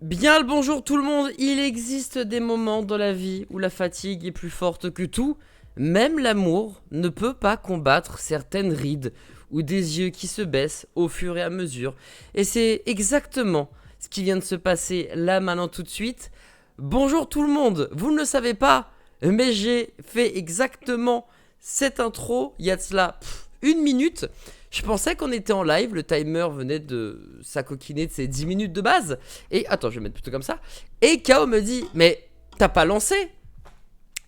Bien le bonjour tout le monde, il existe des moments dans la vie où la fatigue est plus forte que tout. Même l'amour ne peut pas combattre certaines rides ou des yeux qui se baissent au fur et à mesure. Et c'est exactement ce qui vient de se passer là maintenant tout de suite. Bonjour tout le monde, vous ne le savez pas, mais j'ai fait exactement cette intro il y a de cela une minute. Je pensais qu'on était en live, le timer venait de s'acoquiner de ses 10 minutes de base. Et attends, je vais mettre plutôt comme ça. Et Kao me dit, mais t'as pas lancé?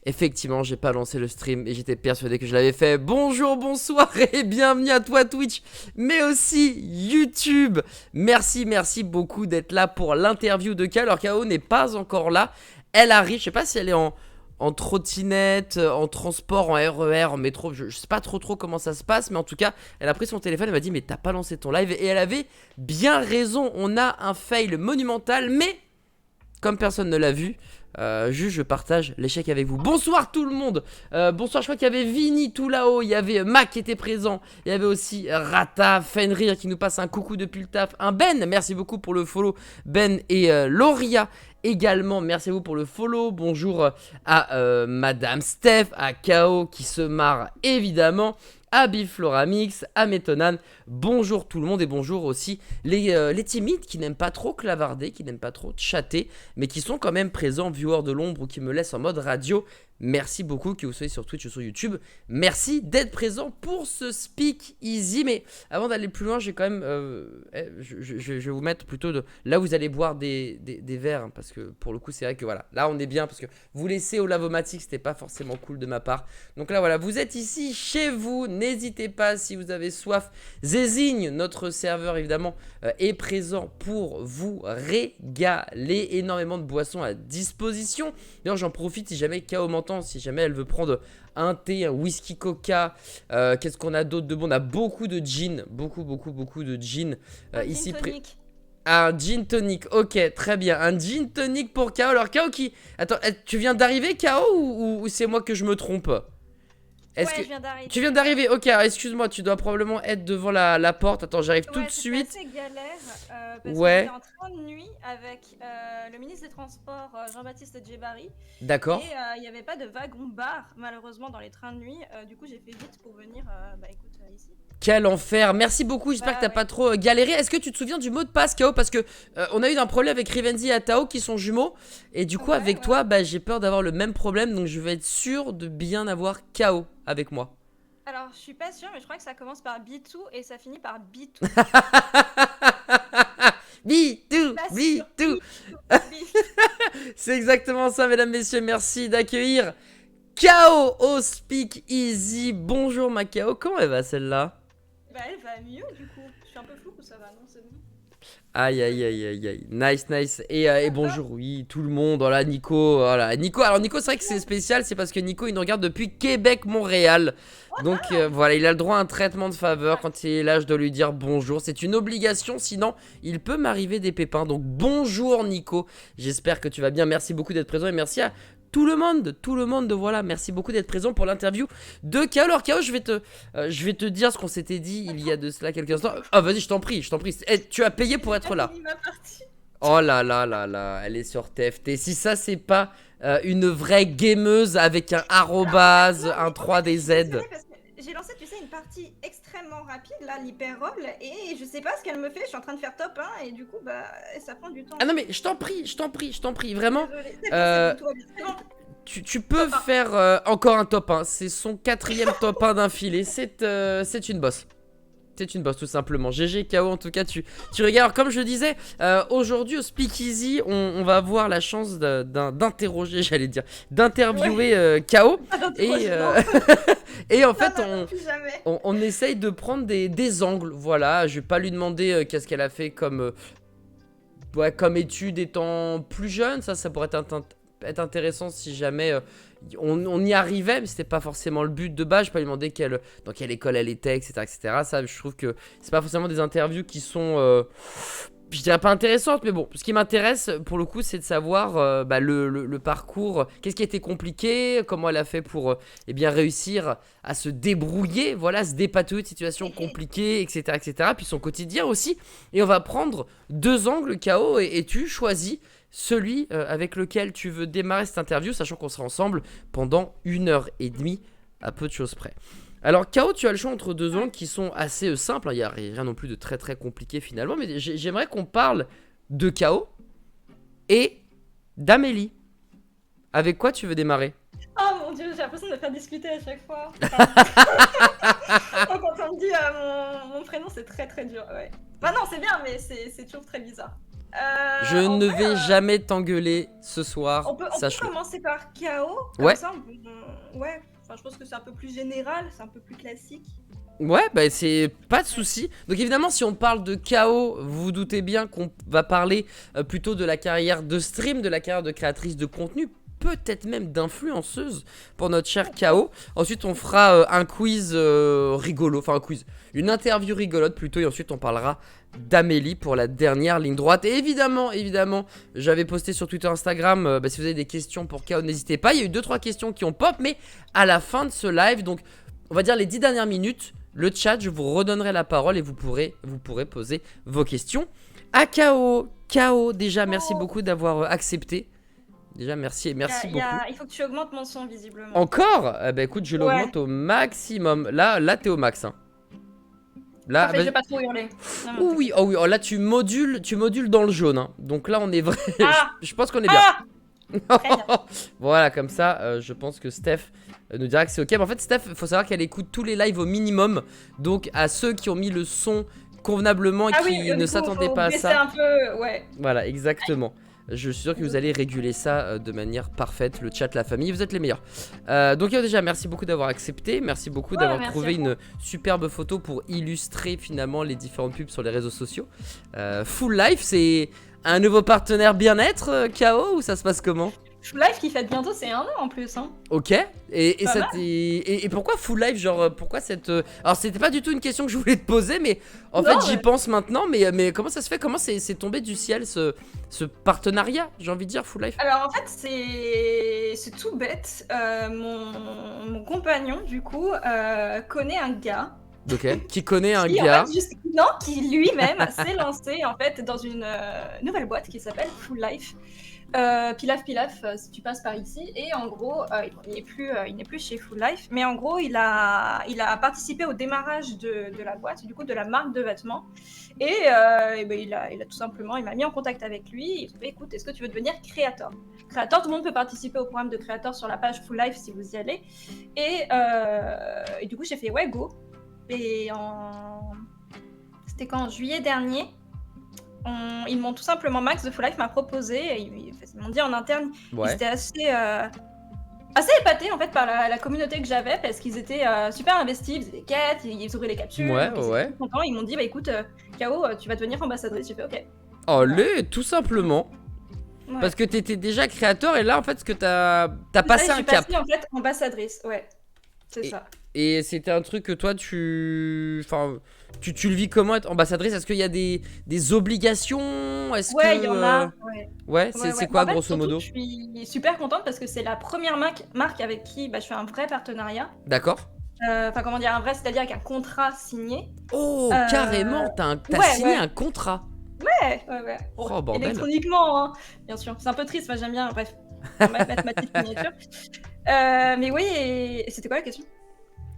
Effectivement, j'ai pas lancé le stream et j'étais persuadé que je l'avais fait. Bonjour, bonsoir et bienvenue à toi Twitch, mais aussi YouTube. Merci beaucoup d'être là pour l'interview de Kao. Alors Kao n'est pas encore là. Elle arrive, je sais pas si elle est en trottinette, en transport, en RER, en métro, je sais pas trop comment ça se passe, mais en tout cas, elle a pris son téléphone, elle m'a dit mais t'as pas lancé ton live, et elle avait bien raison, on a un fail monumental, mais comme personne ne l'a vu, juste je partage l'échec avec vous. Bonsoir tout le monde. Bonsoir, je crois qu'il y avait Vini tout là-haut, il y avait Mac qui était présent, il y avait aussi Rata, Fenrir qui nous passe un coucou depuis le taf, un Ben, merci beaucoup pour le follow Ben, et Loria également, merci à vous pour le follow. Bonjour à Madame Steph, à Kao qui se marre évidemment, à Bifloramix, à Metonan. Bonjour tout le monde et bonjour aussi les timides qui n'aiment pas trop clavarder, qui n'aiment pas trop chatter, mais qui sont quand même présents, viewers de l'ombre ou qui me laissent en mode radio. Merci beaucoup que vous soyez sur Twitch ou sur YouTube. Merci d'être présent pour ce Speak Easy. Mais avant d'aller plus loin, j'ai quand même, je vais vous mettre plutôt là où vous allez boire des verres, hein, parce que pour le coup c'est vrai que voilà, là on est bien parce que vous laisser au lavomatique c'était pas forcément cool de ma part. Donc là voilà, vous êtes ici chez vous, n'hésitez pas si vous avez soif. Zézigne, notre serveur évidemment, est présent pour vous régaler. Énormément de boissons à disposition. D'ailleurs j'en profite si jamais Kao m'entend, si jamais elle veut prendre un thé, un whisky coca, qu'est-ce qu'on a d'autre de bon? On a beaucoup de gin, beaucoup de gin ici. Gin tonic. Un gin tonic, ok, très bien. Un gin tonic pour Kao. Alors Kao qui... Attends, tu viens d'arriver Kao ou c'est moi que je me trompe? Ouais, je viens d'arriver. Tu viens d'arriver, ok, alors excuse-moi, tu dois probablement être devant la porte. Attends, j'arrive tout de suite. C'est galère parce Ouais. qu'on était en train de nuit avec le ministre des Transports Jean-Baptiste Djebari. D'accord. Et il n'y avait pas de wagon-bar malheureusement dans les trains de nuit. Du coup, j'ai fait vite pour venir ici. Quel enfer, merci beaucoup, j'espère que t'as pas trop galéré. Est-ce que tu te souviens du mot de passe Kao? Parce que on a eu un problème avec Rivenzi et Atao qui sont jumeaux. Et du coup avec toi, j'ai peur d'avoir le même problème. Donc je vais être sûr de bien avoir Kao avec moi. Alors je suis pas sûre, mais je crois que ça commence par B2 et ça finit par B2. B2. C'est exactement ça mesdames, messieurs, merci d'accueillir Kao au Speak Easy. Bonjour ma Kao, comment elle va celle-là? Bah elle va mieux du coup. Je suis un peu floue ou ça va, non c'est bon. Aïe. Nice. Et bonjour, oui, tout le monde. Voilà, Nico. Voilà. Nico, alors Nico, c'est vrai que c'est spécial. C'est parce que Nico, il nous regarde depuis Québec-Montréal. Donc voilà, il a le droit à un traitement de faveur. Quand il est là, je dois lui dire bonjour. C'est une obligation, sinon il peut m'arriver des pépins. Donc bonjour, Nico. J'espère que tu vas bien. Merci beaucoup d'être présent et merci à tout le monde, voilà, merci beaucoup d'être présent pour l'interview de Kao. Alors Kao, je vais te dire ce qu'on s'était dit il y a de cela quelques instants. Ah vas-y, je t'en prie. Tu as payé pour être là. Oh là, elle est sur TFT. Si ça c'est pas une vraie gameuse avec un arrobase, un 3DZ. J'ai lancé, tu sais, une partie extrêmement rapide, là, l'hyper-roll, et je sais pas ce qu'elle me fait, je suis en train de faire top 1, et du coup, ça prend du temps. Ah non mais je t'en prie, vraiment. Tu peux top faire encore un top 1, c'est son 4ème top 1 d'infilé, c'est une bosse. C'est une bosse tout simplement. GG Kao, en tout cas tu regardes. Alors, comme je disais, aujourd'hui au Speakeasy on va avoir la chance d'interroger, j'allais dire, d'interviewer Kao. Et en fait on essaye de prendre des angles. Voilà, je vais pas lui demander qu'est-ce qu'elle a fait comme étude étant plus jeune. Ça pourrait être intéressant si jamais on y arrivait, mais c'était pas forcément le but de base. Je peux lui demander dans quelle école elle était, etc. Ça, je trouve que c'est pas forcément des interviews qui sont je dirais pas intéressante, mais bon, ce qui m'intéresse pour le coup, c'est de savoir le parcours, qu'est-ce qui a été compliqué, comment elle a fait pour eh bien réussir à se débrouiller, voilà, se dépatouiller de situations compliquées, etc., etc. Puis son quotidien aussi. Et on va prendre deux angles KO et tu choisis celui avec lequel tu veux démarrer cette interview, sachant qu'on sera ensemble pendant 1h30 à peu de choses près. Alors KO, tu as le choix entre deux angles qui sont assez simples, il n'y a rien non plus de très très compliqué finalement, mais j'aimerais qu'on parle de KO et d'Amélie. Avec quoi tu veux démarrer? Oh mon dieu, j'ai l'impression de me faire discuter à chaque fois. Quand on me dit mon prénom, c'est très très dur. Ouais. Bah non, c'est bien, mais c'est toujours très bizarre. Je ne vais jamais t'engueuler ce soir, on peut sache-le. commencer par KO. Ouais. Ça, ouais. Enfin, je pense que c'est un peu plus général, c'est un peu plus classique. Ouais, bah c'est pas de souci. Donc évidemment, si on parle de KO, vous vous doutez bien qu'on va parler plutôt de la carrière de stream, de la carrière de créatrice de contenu, peut-être même d'influenceuse pour notre cher KO. Ensuite, on fera un quiz rigolo, enfin un quiz, une interview rigolote plutôt, et ensuite on parlera d'Amélie pour la dernière ligne droite. Et évidemment, j'avais posté sur Twitter, Instagram, si vous avez des questions pour KO, n'hésitez pas. Il y a eu 2-3 questions qui ont pop, mais à la fin de ce live, donc on va dire les 10 dernières minutes, le chat, je vous redonnerai la parole et vous pourrez poser vos questions à KO. KO, déjà, merci beaucoup d'avoir accepté. Déjà, merci beaucoup. Il faut que tu augmentes mon son, visiblement. Encore? Bah écoute, je l'augmente au maximum. Là t'es au max. Hein. Là, je vais pas trop hurler. Non, oui, oh, là tu modules dans le jaune. Hein. Donc là, on est vrai. Je pense qu'on est bien. Voilà, comme ça, je pense que Steph nous dira que c'est ok. Mais en fait, Steph, faut savoir qu'elle écoute tous les lives au minimum. Donc, à ceux qui ont mis le son convenablement et qui ne s'attendaient pas à ça. Un peu, ouais. Voilà, exactement. Je suis sûr que vous allez réguler ça de manière parfaite. Le chat, la famille, vous êtes les meilleurs. Donc déjà, merci beaucoup d'avoir accepté. Merci beaucoup d'avoir trouvé une superbe photo pour illustrer finalement les différentes pubs sur les réseaux sociaux. Full Life, c'est un nouveau partenaire bien-être, KO, ou ça se passe comment? Full Life qui fête bientôt ses 1 an en plus. Hein. Ok. Et pourquoi Full Life? Genre, pourquoi cette. Alors, c'était pas du tout une question que je voulais te poser, mais en fait, j'y pense maintenant. Mais comment ça se fait? Comment c'est tombé du ciel ce partenariat? J'ai envie de dire, Full Life. Alors, en fait, c'est tout bête. Mon compagnon, du coup, connaît un gars. Ok. Qui connaît un gars. En fait, qui lui-même s'est lancé en fait dans une nouvelle boîte qui s'appelle Full Life. Pilaf, si tu passes par ici, et en gros, il n'est plus chez Full Life, mais en gros, il a participé au démarrage de la boîte, du coup, de la marque de vêtements, et il a tout simplement, il m'a mis en contact avec lui, il m'a dit, écoute, est-ce que tu veux devenir créateur? Créateur, tout le monde peut participer au programme de créateur sur la page Full Life si vous y allez, et du coup, j'ai fait, ouais, go, et c'était quand, en juillet dernier, ils m'ont tout simplement, Max de Full Life m'a proposé, et ils m'ont dit en interne, ils étaient assez épatés en fait par la communauté que j'avais, parce qu'ils étaient super investis, ils faisaient des quêtes, ils ouvraient les capsules, ils étaient contents, ils m'ont dit bah écoute KO, tu vas devenir ambassadrice. J'ai fait ok. Allez, tout simplement. Ouais. Parce que t'étais déjà créateur, et là en fait ce que t'as passé un cap. Je suis passée en fait ambassadrice, ouais, c'est ça. Et c'était un truc que toi tu le vis comment être ambassadrice? Est-ce qu'il y a des obligations? Ouais, il y en a. Ouais, c'est quoi grosso modo? Je suis super contente parce que c'est la première marque avec qui je fais un vrai partenariat. D'accord. Enfin, comment dire, un vrai, c'est-à-dire avec un contrat signé. Oh, carrément, t'as signé un contrat. Ouais. Oh, bordel. Électroniquement, hein, bien sûr. C'est un peu triste, moi j'aime bien, bref, mettre ma petite signature. Mais oui, et c'était quoi la question?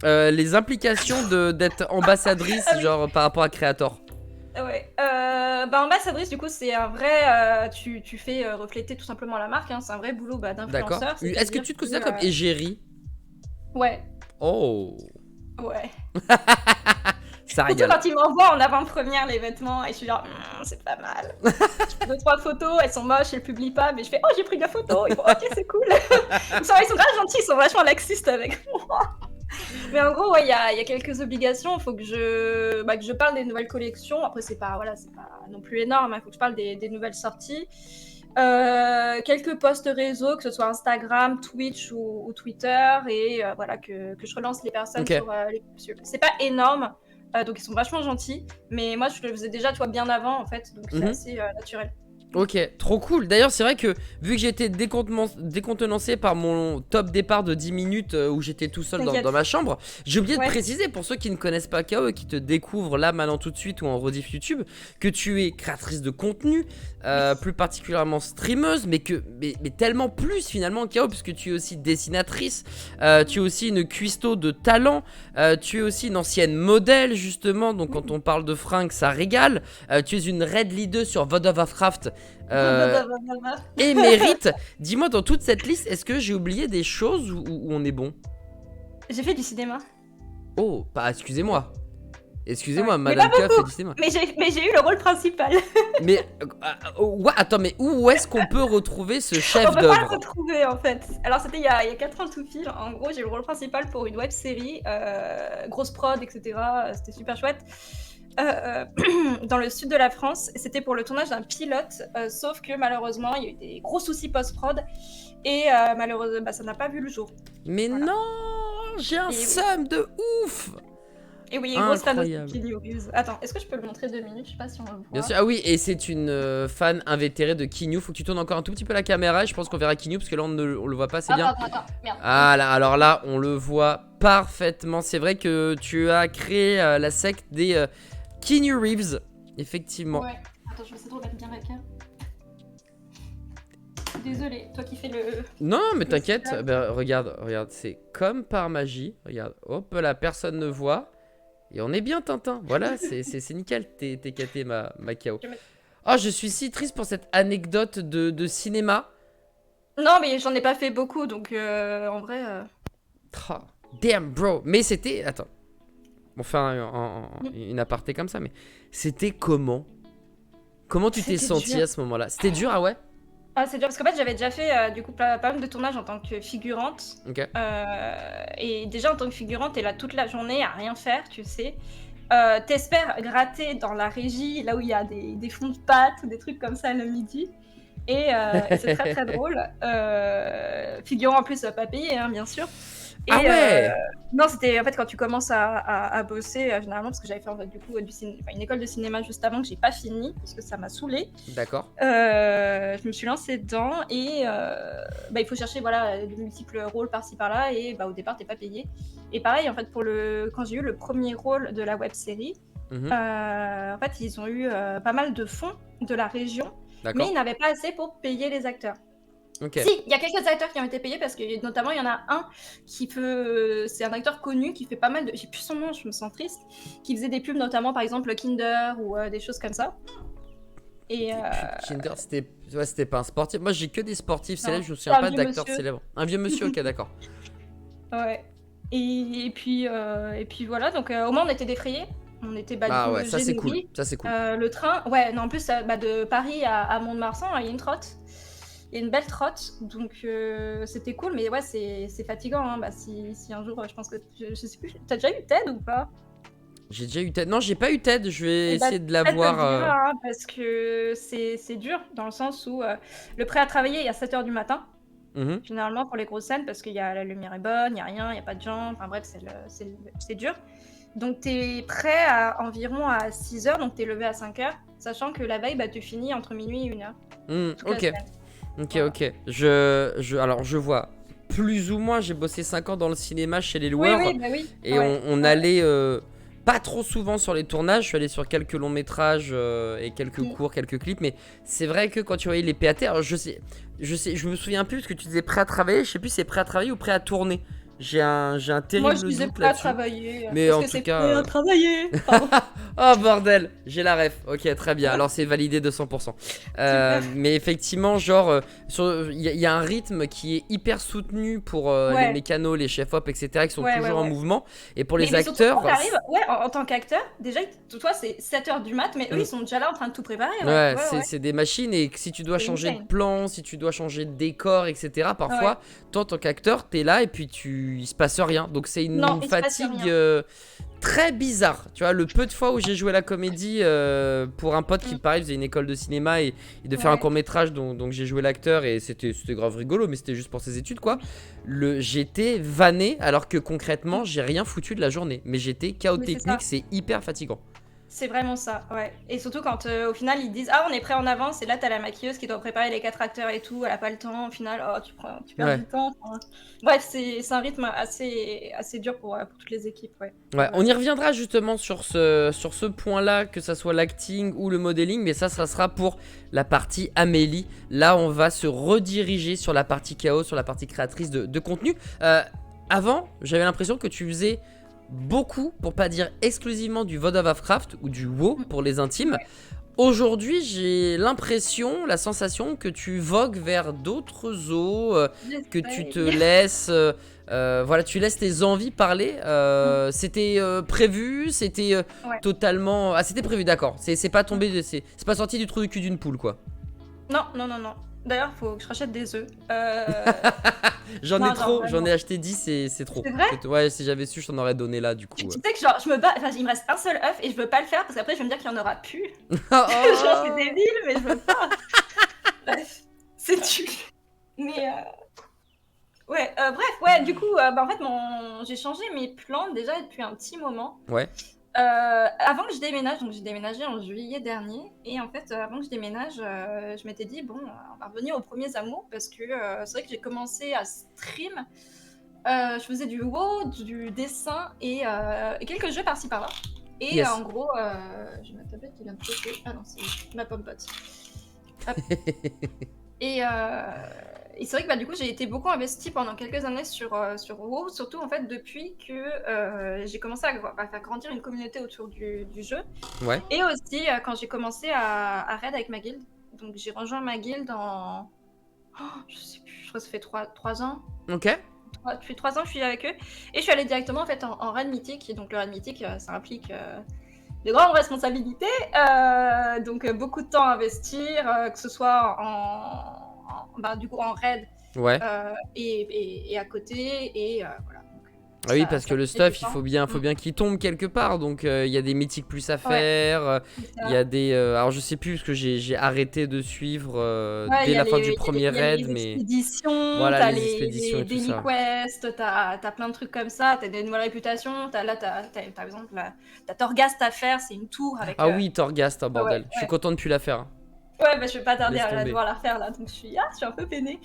Les implications d'être ambassadrice, genre par rapport à Creator. Ouais, ambassadrice, du coup, c'est un vrai. Tu fais refléter tout simplement la marque, hein, c'est un vrai boulot d'influenceur. D'accord. Est-ce que tu te considères comme égérie? Ouais. Oh. Ouais. Ça régale. Surtout quand ils m'envoient en avant-première les vêtements, et je suis genre, c'est pas mal. Je fais 2-3 photos, elles sont moches, elles publient pas, mais je fais, oh, j'ai pris de la photo. Ils font, ok, c'est cool. Ils sont grave gentils, ils sont vachement laxistes avec moi. Mais en gros, ouais, il y a quelques obligations. Il faut que je parle des nouvelles collections. Après, c'est pas non plus énorme. Il faut que je parle des nouvelles sorties. Quelques posts réseaux, que ce soit Instagram, Twitch ou Twitter, et voilà, que je relance les personnes sur les capsules. C'est pas énorme. Donc ils sont vachement gentils. Mais moi, je le faisais déjà, toi, bien avant, en fait. Donc c'est assez naturel. Ok, trop cool. D'ailleurs, c'est vrai que vu que j'étais décontenancé par mon top départ de 10 minutes où j'étais tout seul dans ma chambre, j'ai oublié de préciser pour ceux qui ne connaissent pas KO et qui te découvrent là maintenant tout de suite ou en rediff YouTube que tu es créatrice de contenu, plus particulièrement streameuse, mais tellement plus finalement KO, puisque tu es aussi dessinatrice, tu es aussi une cuistot de talent, tu es aussi une ancienne modèle justement, donc quand on parle de fringues ça régale, tu es une raid leader sur World of Warcraft et mérite. Dis-moi, dans toute cette liste, est-ce que j'ai oublié des choses ou on est bon? J'ai fait du cinéma. Oh, excusez-moi. Excusez-moi, Madame K a fait du cinéma. Mais j'ai eu le rôle principal. Mais attends, mais où est-ce qu'on peut retrouver ce chef d'œuvre? On peut pas le retrouver en fait. Alors c'était il y a 4 ans tout pile. En gros, j'ai eu le rôle principal pour une web série, grosse prod, etc. C'était super chouette. Dans le sud de la France, c'était pour le tournage d'un pilote, sauf que malheureusement il y a eu des gros soucis post-prod et malheureusement ça n'a pas vu le jour. Mais voilà. Non, j'ai un seum de ouf. Et oui, grosse fan de Keanu Reeves. Attends, est-ce que je peux le montrer 2 minutes? Je sais pas si on le voit. Bien sûr, ah oui, et c'est une fan invétérée de Keanu. Faut que tu tournes encore un tout petit peu la caméra et je pense qu'on verra Keanu parce que là on le voit pas, c'est bien. Attends, merde. Ah là, alors là on le voit parfaitement. C'est vrai que tu as créé la secte des Keanu Reeves, effectivement. Ouais, attends, je vais essayer de remettre bien la cam. Désolée, toi qui fais le... Non, mais t'inquiète, regarde, c'est comme par magie. Regarde, hop là, personne ne voit. Et on est bien, Tintin. Voilà, c'est nickel, t'es caté, ma KO. Oh, je suis si triste pour cette anecdote de cinéma. Non, mais j'en ai pas fait beaucoup, donc en vrai... Oh, damn, bro. Mais c'était... Attends. On fait une aparté comme ça, mais c'était comment? Comment tu t'es senti à ce moment-là? C'était dur, ah ouais? Ah, c'est dur parce qu'en fait j'avais déjà fait du coup pas mal de tournages en tant que figurante. Ok. Et déjà en tant que figurante, t'es là toute la journée à rien faire, tu sais. T'espères gratter dans la régie, là où il y a des fonds de pâtes ou des trucs comme ça le midi. Et c'est très très drôle. Figurant en plus pas payé, hein, bien sûr. Et, ah ouais. Non, c'était en fait quand tu commences à bosser généralement parce que j'avais fait en fait, du coup une école de cinéma juste avant que j'ai pas fini parce que ça m'a saoulée. D'accord. Je me suis lancée dedans et il faut chercher voilà de multiples rôles par-ci par-là et au départ t'es pas payé. Et pareil en fait quand j'ai eu le premier rôle de la web série, en fait ils ont eu pas mal de fonds de la région, mais ils n'avaient pas assez pour payer les acteurs. Okay. Si, il y a quelques acteurs qui ont été payés parce que notamment il y en a un qui fait, c'est un acteur connu qui fait pas mal de, j'ai plus son nom, je me sens triste, qui faisait des pubs notamment par exemple Kinder ou des choses comme ça. Et Kinder, c'était pas un sportif. Moi j'ai que des sportifs célèbres, je me souviens pas d'acteurs célèbres. Un vieux monsieur, ok, d'accord. Ouais. Et puis voilà, donc au moins on était défrayés. On était ah ouais, ça c'est cool. Ça c'est cool. Le train, ouais, non en plus de Paris à Mont-de-Marsan, il y a une trotte. Il y a une belle trotte, donc c'était cool, mais ouais, c'est fatigant. Hein. Si un jour, je pense que. Je sais plus, t'as déjà eu TED ou pas? J'ai déjà eu TED. Non, j'ai pas eu TED, je vais essayer de l'avoir. Parce que c'est dur, dans le sens où le prêt à travailler est à 7h du matin, généralement pour les grosses scènes, parce que la lumière est bonne, il n'y a rien, il n'y a pas de gens, enfin bref, c'est dur. Donc t'es prêt à environ à 6h, donc t'es levé à 5h, sachant que la veille, tu finis entre minuit et 1h. Ok. Ok. Alors, je vois. Plus ou moins, j'ai bossé 5 ans dans le cinéma chez les loueurs. Oui. Et on allait pas trop souvent sur les tournages. Je suis allé sur quelques longs métrages et quelques courts, quelques clips. Mais c'est vrai que quand tu voyais les PAT, alors je me souviens plus parce que tu disais prêt à travailler. Je sais plus si c'est prêt à travailler ou prêt à tourner. J'ai un terrible Moi, je disais doute prêt à là-dessus. travailler. Mais parce en que tout cas. Prêt à travailler. Oh bordel, j'ai la ref. Ok, très bien. Alors c'est validé 200%. Mais effectivement, genre, il y a un rythme qui est hyper soutenu pour les mécanos, les chefs-op, etc. qui sont toujours en mouvement. Et pour les acteurs. Mais surtout, en tant qu'acteur, déjà, toi, c'est 7h du mat, mais eux, ils sont déjà là en train de tout préparer. C'est des machines. Et si tu dois changer de plan, si tu dois changer de décor, etc. Parfois, toi, en tant qu'acteur, t'es là et puis tu il se passe rien. Donc c'est Non, une il se passe fatigue rien. très bizarre. Tu vois, le peu de fois où j'ai joué la comédie pour un pote qui, Mm. pareil, faisait une école de cinéma et de faire un Ouais. court-métrage donc j'ai joué l'acteur et c'était grave rigolo, mais c'était juste pour ses études, quoi. J'étais vanné alors que concrètement, Mm. j'ai rien foutu de la journée. Mais j'étais chaos Mais c'est technique, ça. c'est hyper fatigant. C'est vraiment ça, ouais. Et surtout quand au final ils disent ah on est prêt en avance et là t'as la maquilleuse qui doit préparer les 4 acteurs et tout, elle a pas le temps, au final oh tu perds Ouais. du temps. Enfin, bref c'est un rythme assez dur pour toutes les équipes, ouais. Ouais, on y reviendra justement sur ce point-là, que ça soit l'acting ou le modeling, mais ça sera pour la partie Amélie. Là, on va se rediriger sur la partie chaos, sur la partie créatrice de contenu. Avant, j'avais l'impression que tu faisais beaucoup, pour pas dire exclusivement, du World of Warcraft ou du WoW pour les intimes. Ouais. Aujourd'hui, j'ai l'impression, la sensation que tu vogues vers d'autres eaux, que tu te laisses, voilà, tu laisses tes envies parler. C'était prévu, c'était Ouais. totalement, ah c'était prévu, d'accord. C'est pas tombé, c'est pas sorti du trou du cul d'une poule, quoi. Non, non, non, non. D'ailleurs, faut que je rachète des œufs. J'en Non, ai genre, trop, j'en vraiment. ai acheté 10 c'est trop. C'est vrai? Ouais, si j'avais su, je t'en aurais donné là, du coup. Tu sais que genre, je me bats, enfin, il me reste un seul œuf et je veux pas le faire parce qu'après je vais me dire qu'il y en aura plus. Genre, c'est Oh. débile, mais je veux pas. Bref, c'est nul. Mais ouais, bref, ouais, du coup, bah, en fait, j'ai changé mes plans déjà depuis un petit moment. Ouais. Avant que je déménage, donc j'ai déménagé en juillet dernier, et en fait, avant que je déménage, je m'étais dit, bon, on va revenir aux premiers amours, parce que c'est vrai que j'ai commencé à stream, je faisais du WoW, du dessin, et quelques jeux par-ci par-là. Et Yes. en gros, j'ai ma tablette qui vient de péter. Ah non, c'est ma pomme pote. Hop. Et c'est vrai que bah, du coup j'ai été beaucoup investie pendant quelques années sur WoW, surtout en fait depuis que j'ai commencé à faire grandir une communauté autour du jeu. Ouais. Et aussi quand j'ai commencé à raid avec ma guilde. Donc j'ai rejoint ma guilde en... Oh, je sais plus, je crois que ça fait 3 ans. Ok. Depuis 3 ans je suis avec eux. Et je suis allée directement en fait en raid mythique. Et donc le raid mythique ça implique... de grandes responsabilités, donc beaucoup de temps à investir, que ce soit du coup en raid Ouais. et à côté, et voilà. Donc, Ah oui, ça, parce que ça le fait du stuff, il temps. faut bien qu'il tombe quelque part. Donc, il y a des mythiques plus à Ouais, faire. c'est Il ça. y a des. Alors, je sais plus, parce que j'ai arrêté de suivre Ouais, dès la fin du il premier y a les raid. Mais expéditions, voilà, t'as les expéditions les et tout daily ça. quests, t'as plein de trucs comme ça, t'as des nouvelles réputations, t'as par exemple, t'as Torghast à faire, c'est une tour avec... Ah oui, Torghast, oh, ouais, bordel. Je suis ouais. content de plus la faire. Ouais, bah, je vais pas tarder Laisse à tomber. devoir la refaire là, donc je suis un peu peinée.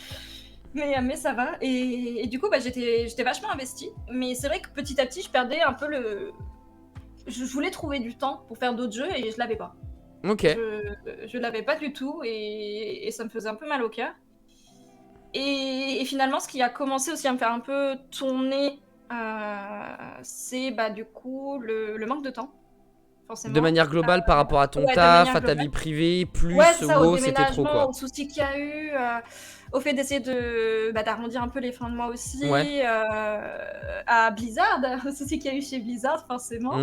Mais ça va. Et du coup, bah, j'étais vachement investie. Mais c'est vrai que petit à petit, je perdais un peu le... Je voulais trouver du temps pour faire d'autres jeux et je l'avais pas. Ok. Je l'avais pas du tout et ça me faisait un peu mal au cœur. Et finalement, ce qui a commencé aussi à me faire un peu tourner, c'est bah, du coup le manque de temps, De forcément. manière globale, par rapport à ton Ouais, de taf, manière à ta globale. vie privée, Ouais, plus c'est ça, au WoW, c'était trop, déménagement, quoi. aux soucis qu'il y a eu, au fait d'essayer d'arrondir un peu les fins de mois Ouais. aussi, à Blizzard, aux soucis qu'il y a eu chez Blizzard, forcément.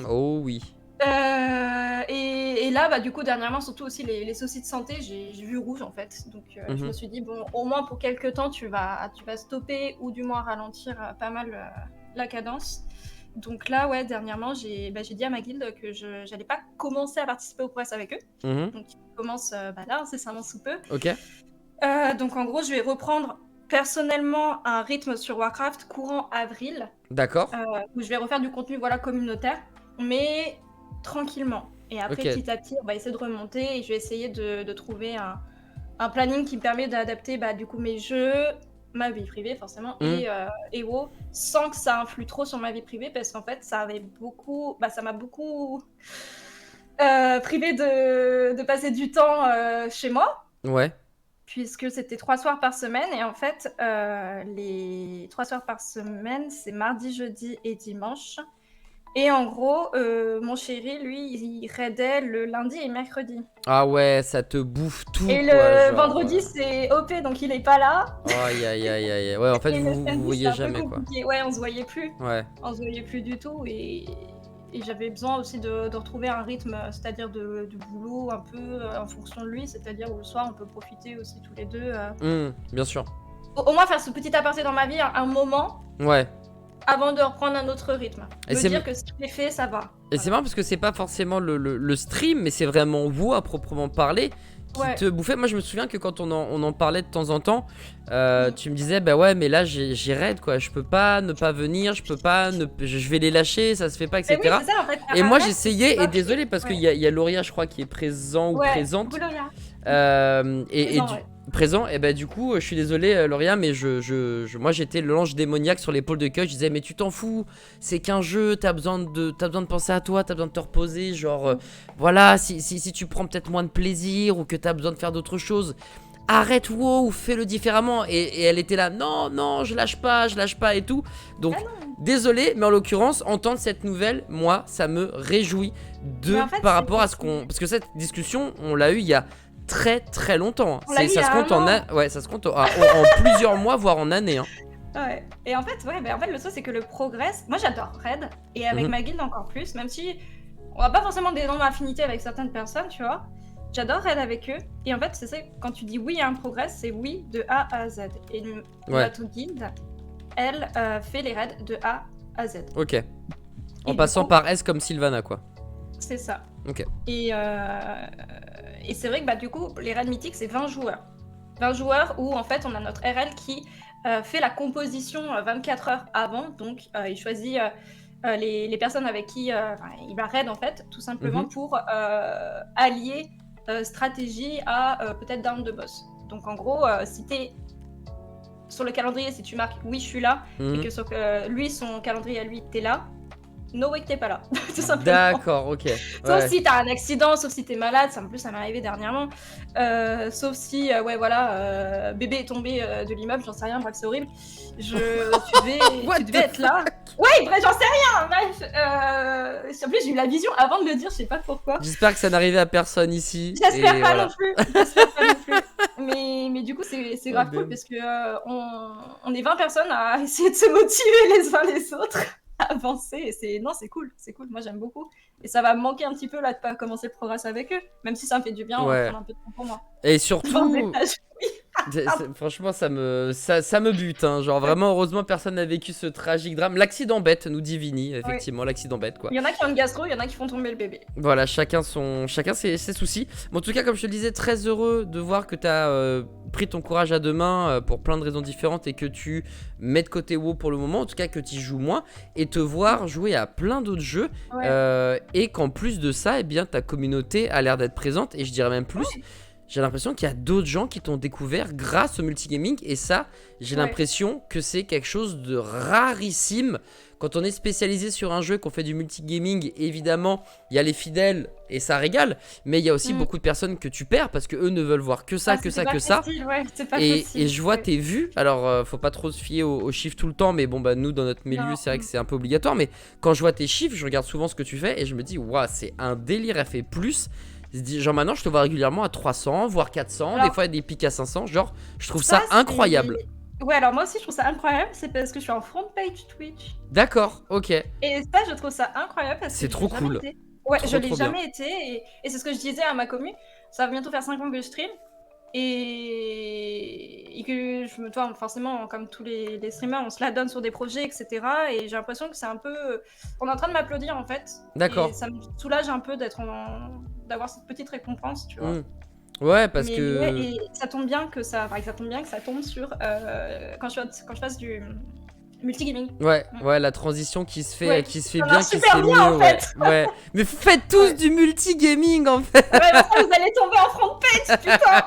Oh oui. Et là, bah, du coup, dernièrement, surtout aussi les soucis de santé, j'ai vu rouge en fait. Donc, je me suis dit, bon, au moins pour quelques temps, tu vas stopper ou du moins ralentir pas mal la cadence. Donc là, ouais, dernièrement, j'ai dit à ma guilde que j'allais pas commencer à participer au press avec eux. Donc, ils commencent là, incessamment sous peu. Ok. Donc, en gros, je vais reprendre personnellement un rythme sur Warcraft courant avril, D'accord. où je vais refaire du contenu communautaire, mais tranquillement. Et après, Ok. petit à petit, on va essayer de remonter et je vais essayer de trouver un planning qui me permet d'adapter du coup mes jeux, ma vie privée forcément, et WoW, sans que ça influe trop sur ma vie privée, parce qu'en fait, ça m'a beaucoup privé de passer du temps chez moi. Ouais. Puisque c'était 3 soirs par semaine, et en fait, les 3 soirs par semaine, c'est mardi, jeudi et dimanche. Et en gros, mon chéri, lui, il raidait le lundi et mercredi. Ah ouais, ça te bouffe tout, Et quoi, le genre. vendredi, c'est OP, donc il est pas là. Aïe, aïe, aïe, aïe. Ouais, en fait, Et le vous samedi, c'est voyez un peu jamais, quoi. compliqué. Ouais, on se voyait plus. Ouais. On se voyait plus du tout. Et j'avais besoin aussi de retrouver un rythme, c'est-à-dire de boulot un peu en fonction de lui, c'est-à-dire où le soir, on peut profiter aussi tous les deux. Bien sûr. au moins faire ce petit aparté dans ma vie, un moment, Ouais. avant de reprendre un autre rythme. Et Me c'est dire que si je l'ai fait, ça va. et c'est marrant parce que c'est pas forcément le stream, mais c'est vraiment vous à proprement parler qui Ouais. te bouffait. Moi je me souviens que quand on en parlait de temps en temps, tu me disais bah ouais mais là j'ai raid quoi, je peux pas ne pas venir, je peux pas je vais les lâcher, ça se fait pas, Mais oui, etc. c'est ça en fait. Et moi Arrête, j'essayais, c'est et pas désolé parce qu'il ouais. y a Lauria je crois qui est présent ou Ouais, présente. Gloria. Et Présent, ouais. présent, et bah du coup je suis désolé Lauria, mais moi j'étais l'ange démoniaque sur l'épaule de Keuch. Je disais mais tu t'en fous, c'est qu'un jeu, t'as besoin de penser à toi, t'as besoin de te reposer, genre voilà, si tu prends peut-être moins de plaisir ou que t'as besoin de faire d'autres choses, arrête WoW ou fais-le différemment. Et elle était là, non je lâche pas et tout. Donc Ah non. désolé, mais en l'occurrence entendre cette nouvelle, moi ça me réjouit Mais en fait, par c'est rapport à ce qu'on, parce que cette discussion on l'a eu il y a très longtemps. On l'a eu il y Ça se a compte un en an. ouais, ça se compte en plusieurs mois voire en années hein. Ouais. Et en fait, ouais, bah, en fait, le truc, c'est que le progress. Moi, j'adore Raid, et avec Mhm. ma guilde encore plus, même si on a pas forcément des énormes affinités avec certaines personnes, tu vois. J'adore Raid avec eux. Et en fait, c'est ça, quand tu dis oui à un progress, c'est oui de A à Z. Et Ouais. notre guilde, elle fait les raids de A à Z. Ok. Et En du passant coup, par S comme Sylvana quoi. c'est ça. Ok. Et c'est vrai que bah, du coup, les raids mythiques, c'est 20 joueurs. 20 joueurs où en fait, on a notre RL qui fait la composition 24 heures avant. Donc, il choisit les personnes avec qui il va raid en fait, tout simplement Mhm. pour allier stratégie à peut-être down de boss. Donc, en gros, si t'es sur le calendrier, si tu marques oui, je suis là, et Mhm. que sur lui, son calendrier à lui, t'es là, no way que t'es pas là, tout simplement. D'accord, ok. Sauf Ouais. si t'as un accident, sauf si t'es malade, ça en plus ça m'est arrivé dernièrement. Sauf si, ouais voilà, bébé est tombé de l'immeuble, j'en sais rien, bref c'est horrible. Tu What devais the être là. Ouais, bref, j'en sais rien, bref. En plus j'ai eu la vision avant de le dire, je sais pas pourquoi. J'espère que ça n'arrivait à personne ici. J'espère Et pas voilà. non plus, j'espère pas non plus. Mais du coup c'est Oh, grave cool damn. parce que on est 20 personnes à essayer de se motiver les uns les autres à avancer et c'est cool, moi j'aime beaucoup. Et ça va me manquer un petit peu là de pas commencer le progrès avec eux, même si ça me fait du bien de Ouais. prendre un peu de temps pour moi. Et Dans le surtout, détage, oui. franchement, ça me bute. Hein. Genre, vraiment, heureusement, personne n'a vécu ce tragique drame. L'accident bête, nous dit Vini, effectivement, l'accident bête, quoi. Il y en a qui ont une gastro, il y en a qui font tomber le bébé. Voilà, chacun ses soucis. Mais en tout cas, comme je te le disais, très heureux de voir que tu as pris ton courage à deux mains pour plein de raisons différentes et que tu mets de côté WoW pour le moment, en tout cas que tu joues moins, et te voir jouer à plein d'autres jeux. Ouais. Et qu'en plus de ça, eh bien, ta communauté a l'air d'être présente, et je dirais même plus. Ouais. J'ai l'impression qu'il y a d'autres gens qui t'ont découvert grâce au multigaming, et ça, j'ai Ouais. l'impression que c'est quelque chose de rarissime. Quand on est spécialisé sur un jeu, qu'on fait du multigaming, évidemment, il y a les fidèles et ça régale, mais il y a aussi beaucoup de personnes que tu perds parce que eux ne veulent voir que ça, que ça, que ça. Ouais, c'est pas Et facile. je vois tes vues, alors faut pas trop se fier aux chiffres tout le temps, mais bon bah nous dans notre milieu Non. c'est vrai que c'est un peu obligatoire, mais quand je vois tes chiffres, je regarde souvent ce que tu fais et je me dis waouh c'est un délire, elle fait plus. Genre maintenant je te vois régulièrement à 300, voire 400, Alors, des fois il y a des pics à 500, genre je trouve ça c'est- incroyable. Ouais, alors moi aussi je trouve ça incroyable, c'est parce que je suis en front page Twitch. D'accord, ok. Et ça, je trouve ça incroyable parce que C'est je trop l'ai jamais cool. été. Ouais, Trop, je l'ai trop bien. jamais été. Et c'est ce que je disais à ma commu. Ça va bientôt faire 5 ans que je stream. Et que je me vois forcément, comme tous les streamers, on se la donne sur des projets, etc. Et j'ai l'impression que c'est un peu. On est en train de m'applaudir en fait. D'accord. Et ça me soulage un peu d'avoir cette petite récompense, tu vois. Ouais, parce Mais que. ouais, et ça tombe bien que ça tombe sur quand je fasse du multigaming. Ouais, la transition qui se fait, Ouais, qui se fait ça bien, marche qui se super fait bien, mieux, en ouais. fait. Ouais. Mais faites tous Ouais. du multigaming en fait. Ouais, mais ça, vous allez tomber en front page, putain.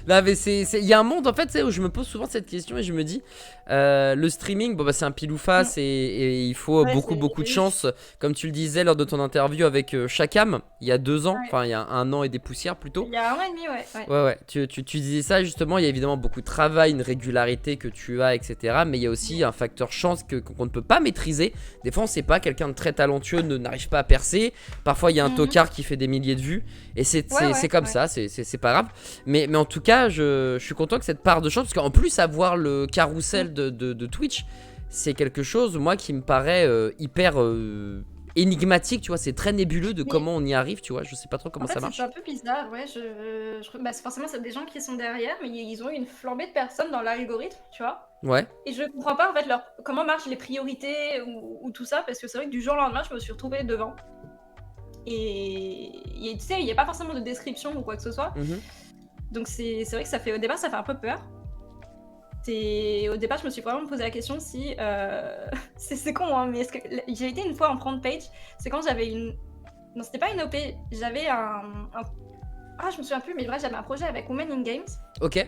Là, mais il y a un monde en fait, tu sais, où je me pose souvent cette question et je me dis, le streaming, bon bah c'est un pile ou face et il faut Ouais, beaucoup de chance, comme tu le disais lors de ton interview avec Shakam il y a 2 ans, Ouais. enfin il y a 1 an et des poussières plutôt. Il y a 1 an et demi, ouais. Ouais, tu disais ça justement, il y a évidemment beaucoup de travail, une régularité que tu as, etc. Mais il y a aussi un facteur chance qu'on ne peut pas maîtriser. Des fois, on sait pas, quelqu'un de très talentueux n'arrive pas à percer. Parfois, il y a un tocard qui fait des milliers de vues. Et c'est comme ça, c'est pas grave. Mais en tout cas, je suis content que cette part de chance, parce qu'en plus, avoir le carrousel de Twitch, c'est quelque chose, moi, qui me paraît hyper énigmatique, tu vois, c'est très nébuleux de Mais comment on y arrive, tu vois, je sais pas trop en comment fait, ça c'est marche. un peu bizarre, ouais. Bah, forcément, c'est des gens qui sont derrière, mais ils ont eu une flambée de personnes dans l'algorithme, tu vois. Ouais, Et je comprends pas en fait comment marchent les priorités ou tout ça, parce que c'est vrai que du jour au lendemain, je me suis retrouvée devant. Et tu sais, il n'y a pas forcément de description ou quoi que ce soit. mhm, Donc c'est vrai que au départ, ça fait un peu peur. Au départ, je me suis vraiment posé la question si... c'est con, hein, mais j'ai été une fois en front page, c'est quand j'avais une... Non, c'était pas une OP, j'avais Ah, je me souviens plus, mais bref, j'avais un projet avec Women in Games. ok.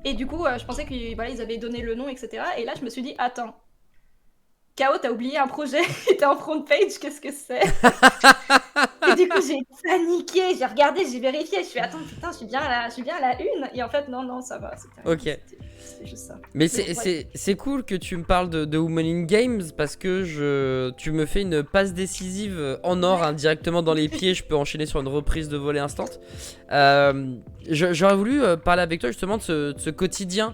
Et du coup, je pensais qu'ils voilà, ils avaient donné le nom, etc. Et là, je me suis dit, attends, K.O, t'as oublié un projet, et t'es en front page, qu'est-ce que c'est? Et du coup, j'ai paniqué, j'ai regardé, j'ai vérifié, je suis attends, putain, je suis bien à la une. Et en fait, non, ça va, Ok. c'était juste ça. Mais Mais bon, bref. c'est cool que tu me parles de Women in Games parce que tu me fais une passe décisive en or hein, directement dans les pieds. Je peux enchaîner sur une reprise de volée instant. J'aurais voulu parler avec toi justement de ce quotidien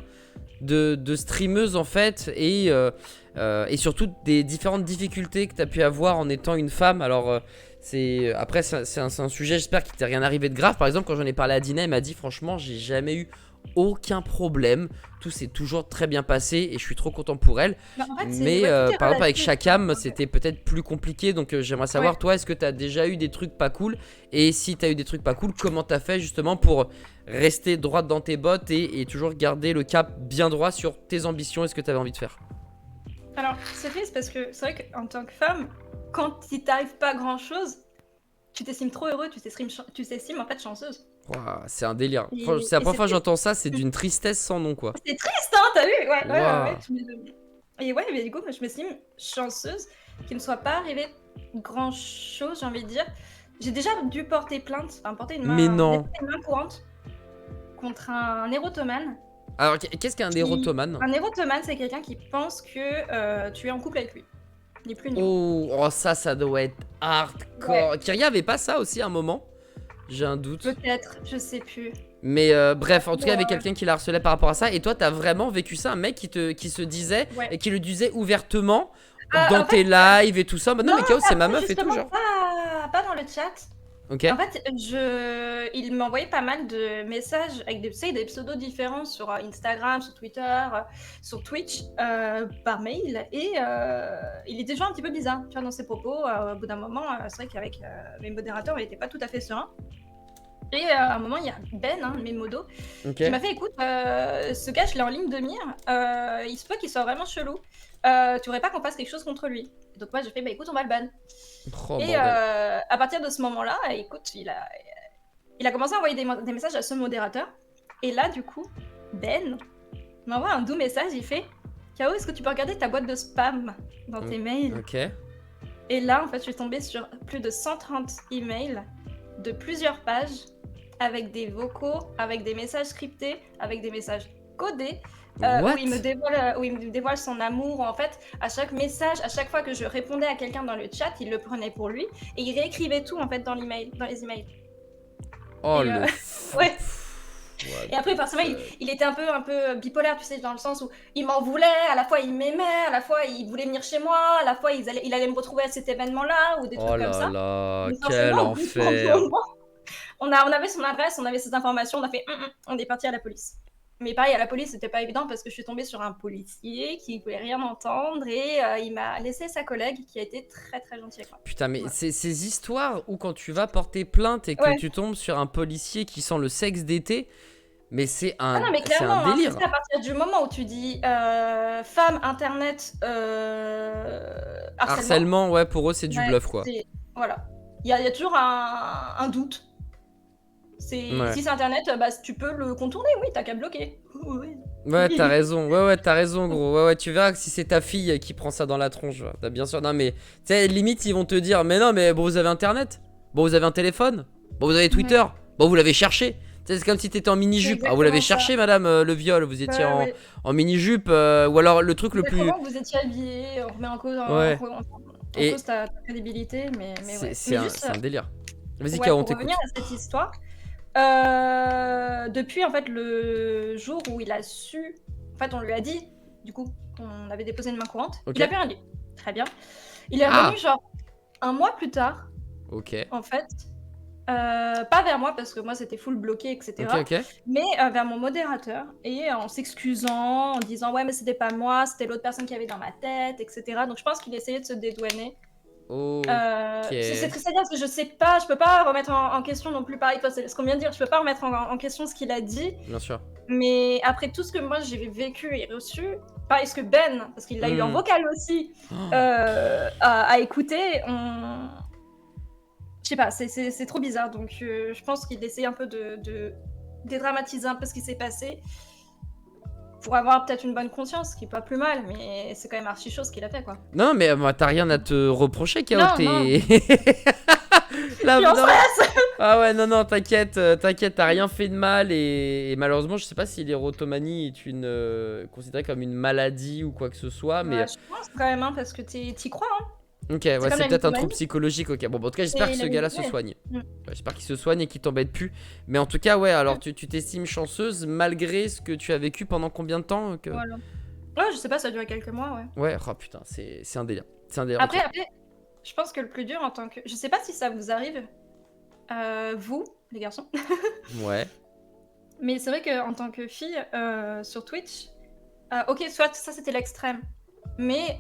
de streameuse en fait et surtout des différentes difficultés que tu as pu avoir en étant une femme. Alors après c'est un sujet, j'espère qu'il t'est rien arrivé de grave. Par exemple, quand j'en ai parlé à Dina, elle m'a dit franchement j'ai jamais eu aucun problème, tout s'est toujours très bien passé et je suis trop content pour elle. Bah, en fait, Mais ouais, tout est par exemple avec relatif. Shakam c'était peut-être plus compliqué, donc j'aimerais savoir Ouais. toi, est-ce que tu as déjà eu des trucs pas cool, et si tu as eu des trucs pas cool, comment tu as fait justement pour rester droite dans tes bottes et toujours garder le cap bien droit sur tes ambitions et ce que tu avais envie de faire. Alors, c'est triste parce que c'est vrai qu'en tant que femme, quand il t'arrive pas grand-chose, tu t'estimes trop heureux, tu t'estimes en fait chanceuse. Ouah, c'est un délire. Et, C'est la et première c'est fois que triste. j'entends ça, c'est d'une tristesse sans nom quoi. C'est triste, hein, t'as vu? Ouais. Waouh. Et ouais, mais du coup, je m'estime chanceuse qu'il ne soit pas arrivé grand-chose, j'ai envie de dire. J'ai déjà dû porter plainte, enfin Mais non. déposer une main courante contre un érotomane. Alors qu'est-ce qu'un érotomane? Un érotomane, c'est quelqu'un qui pense que tu es en couple avec lui. Ni plus ni moins. Oh, ça doit être hardcore. Ouais, Kyria avait pas ça aussi à un moment? J'ai un doute. peut-être, je sais plus. Mais bref, en tout cas, il y Mais, avait quelqu'un qui la harcelait par rapport à ça. Et toi, t'as vraiment vécu ça, un mec qui se disait ouais. et qui le disait ouvertement dans En fait, tes lives et tout ça. Bah non, non, mais Chaos, c'est ma après, meuf et tout, justement, genre. pas dans le chat. Ok. En fait, il m'envoyait pas mal de messages avec tu sais, des pseudos différents sur Instagram, sur Twitter, sur Twitch, par mail. Et il était toujours un petit peu bizarre, tu vois, dans ses propos. Au bout d'un moment, c'est vrai qu'avec mes modérateurs, il n'était pas tout à fait serein. Et à un moment, il y a Ben, mes modos, Ok. qui m'a fait écoute, ce gars, je l'ai en ligne de mire. Il se peut qu'il soit vraiment chelou. Tu voudrais pas qu'on fasse quelque chose contre lui? Donc moi, j'ai fait bah écoute, on va le ban. Oh, Et bordel. à partir de ce moment-là, écoute, il a commencé à envoyer des messages à ce modérateur. Et là, du coup, Ben m'envoie un doux message. Il fait K.O, est-ce que tu peux regarder ta boîte de spam dans tes mails? Ok. Et là, en fait, je suis tombée sur plus de 130 emails de plusieurs pages avec des vocaux, avec des messages scriptés, avec des messages codés. What? Où il me dévoile son amour. En fait, à chaque message, à chaque fois que je répondais à quelqu'un dans le chat, il le prenait pour lui et il réécrivait tout en fait dans les emails. Oh Et, le ouais. What Et après, forcément, il était un peu bipolaire, tu sais, dans le sens où il m'en voulait, à la fois il m'aimait, à la fois il voulait venir chez moi, à la fois il allait me retrouver à cet événement-là ou des Oh trucs comme là ça. là, Mais quel forcément, au bout d'un enfer. moment, on avait son adresse, on avait ses informations, on a fait on est parti à la police. Mais pareil, à la police, c'était pas évident parce que je suis tombée sur un policier qui voulait rien entendre et il m'a laissé sa collègue qui a été très très gentille avec moi. Putain, mais Voilà. ces histoires où quand tu vas porter plainte et que Ouais. tu tombes sur un policier qui sent le sexe d'été, mais c'est Ah un, non, mais c'est un clairement, délire. c'est à partir du moment où tu dis femme, internet, harcèlement, Harcèlement, ouais, pour eux, c'est du ouais, bluff, quoi. voilà. Il y a toujours un doute. Ouais. Si c'est internet, bah, tu peux le contourner, oui, t'as qu'à bloquer. Oui. Ouais, t'as raison. Ouais, t'as raison, gros. Ouais, tu verras que si c'est ta fille qui prend ça dans la tronche, t'as bien sûr. Non, mais tu sais, limite, ils vont te dire, mais non, mais bon, vous avez internet. Bon, vous avez un téléphone. Bon, vous avez Twitter. Bon, vous l'avez cherché. Tu sais, c'est comme si t'étais en C'est mini-jupe. Ah, vous l'avez exactement ça. cherché, madame, le viol. Vous étiez Ouais, ouais. en mini-jupe. Ou alors, le truc le plus. Comment vous étiez habillé, on remet en cause, Ouais. en Et cause ta crédibilité, mais ouais. c'est Mais un, juste, c'est un délire. Vas-y, ouais, K.O., on pour t'écoute. revenir à cette histoire, depuis en fait le jour où il a su, en fait on lui a dit, du coup, on avait déposé une main courante, Ok. il a plus rien dit. Très bien. Il est revenu Ah! genre un mois plus tard, Ok. en fait. Pas vers moi parce que moi c'était full bloqué, etc. Ok. Mais vers mon modérateur et en s'excusant, en disant ouais mais c'était pas moi, c'était l'autre personne qui avait dans ma tête, etc. Donc je pense qu'il essayait de se dédouaner. Ok. C'est très à dire parce que je sais pas, je peux pas remettre en question non plus pareil, c'est ce qu'on vient de dire, je peux pas remettre en question ce qu'il a dit. Bien sûr. Mais après tout ce que moi j'ai vécu et reçu, pareil ce que Ben, parce qu'il l'a eu en vocal aussi, a écouté, je sais pas, c'est trop bizarre. Donc je pense qu'il essaie un peu de dédramatiser un peu ce qui s'est passé pour avoir peut-être une bonne conscience, ce qui est pas plus mal, mais c'est quand même archi chaud ce qu'il a fait, quoi. Non, mais t'as rien à te reprocher, K.O. Non, T'es. Je suis en stress. Ah ouais, non, t'inquiète, t'as rien fait de mal et malheureusement, je sais pas si l'érotomanie est considérée comme une maladie ou quoi que ce soit, mais. Je pense quand même, hein, parce que t'y crois, hein. Ok, ouais, comme c'est la peut-être un mythomanie. trouble psychologique, ok. Bon, en tout cas, j'espère que C'est ce la gars-là se mythomanie. soigne. Ouais, j'espère qu'il se soigne et qu'il t'embête plus. Mais en tout cas, ouais, alors tu t'estimes chanceuse malgré ce que tu as vécu pendant combien de temps Voilà. Ouais, je sais pas, ça a duré quelques mois, ouais. Ouais, oh putain, c'est un délire. C'est un délire. Après, ok. je pense que le plus dur en tant que... Je sais pas si ça vous arrive, vous, les garçons, Ouais. mais c'est vrai qu'en tant que fille, sur Twitch, ok, soit ça c'était l'extrême, mais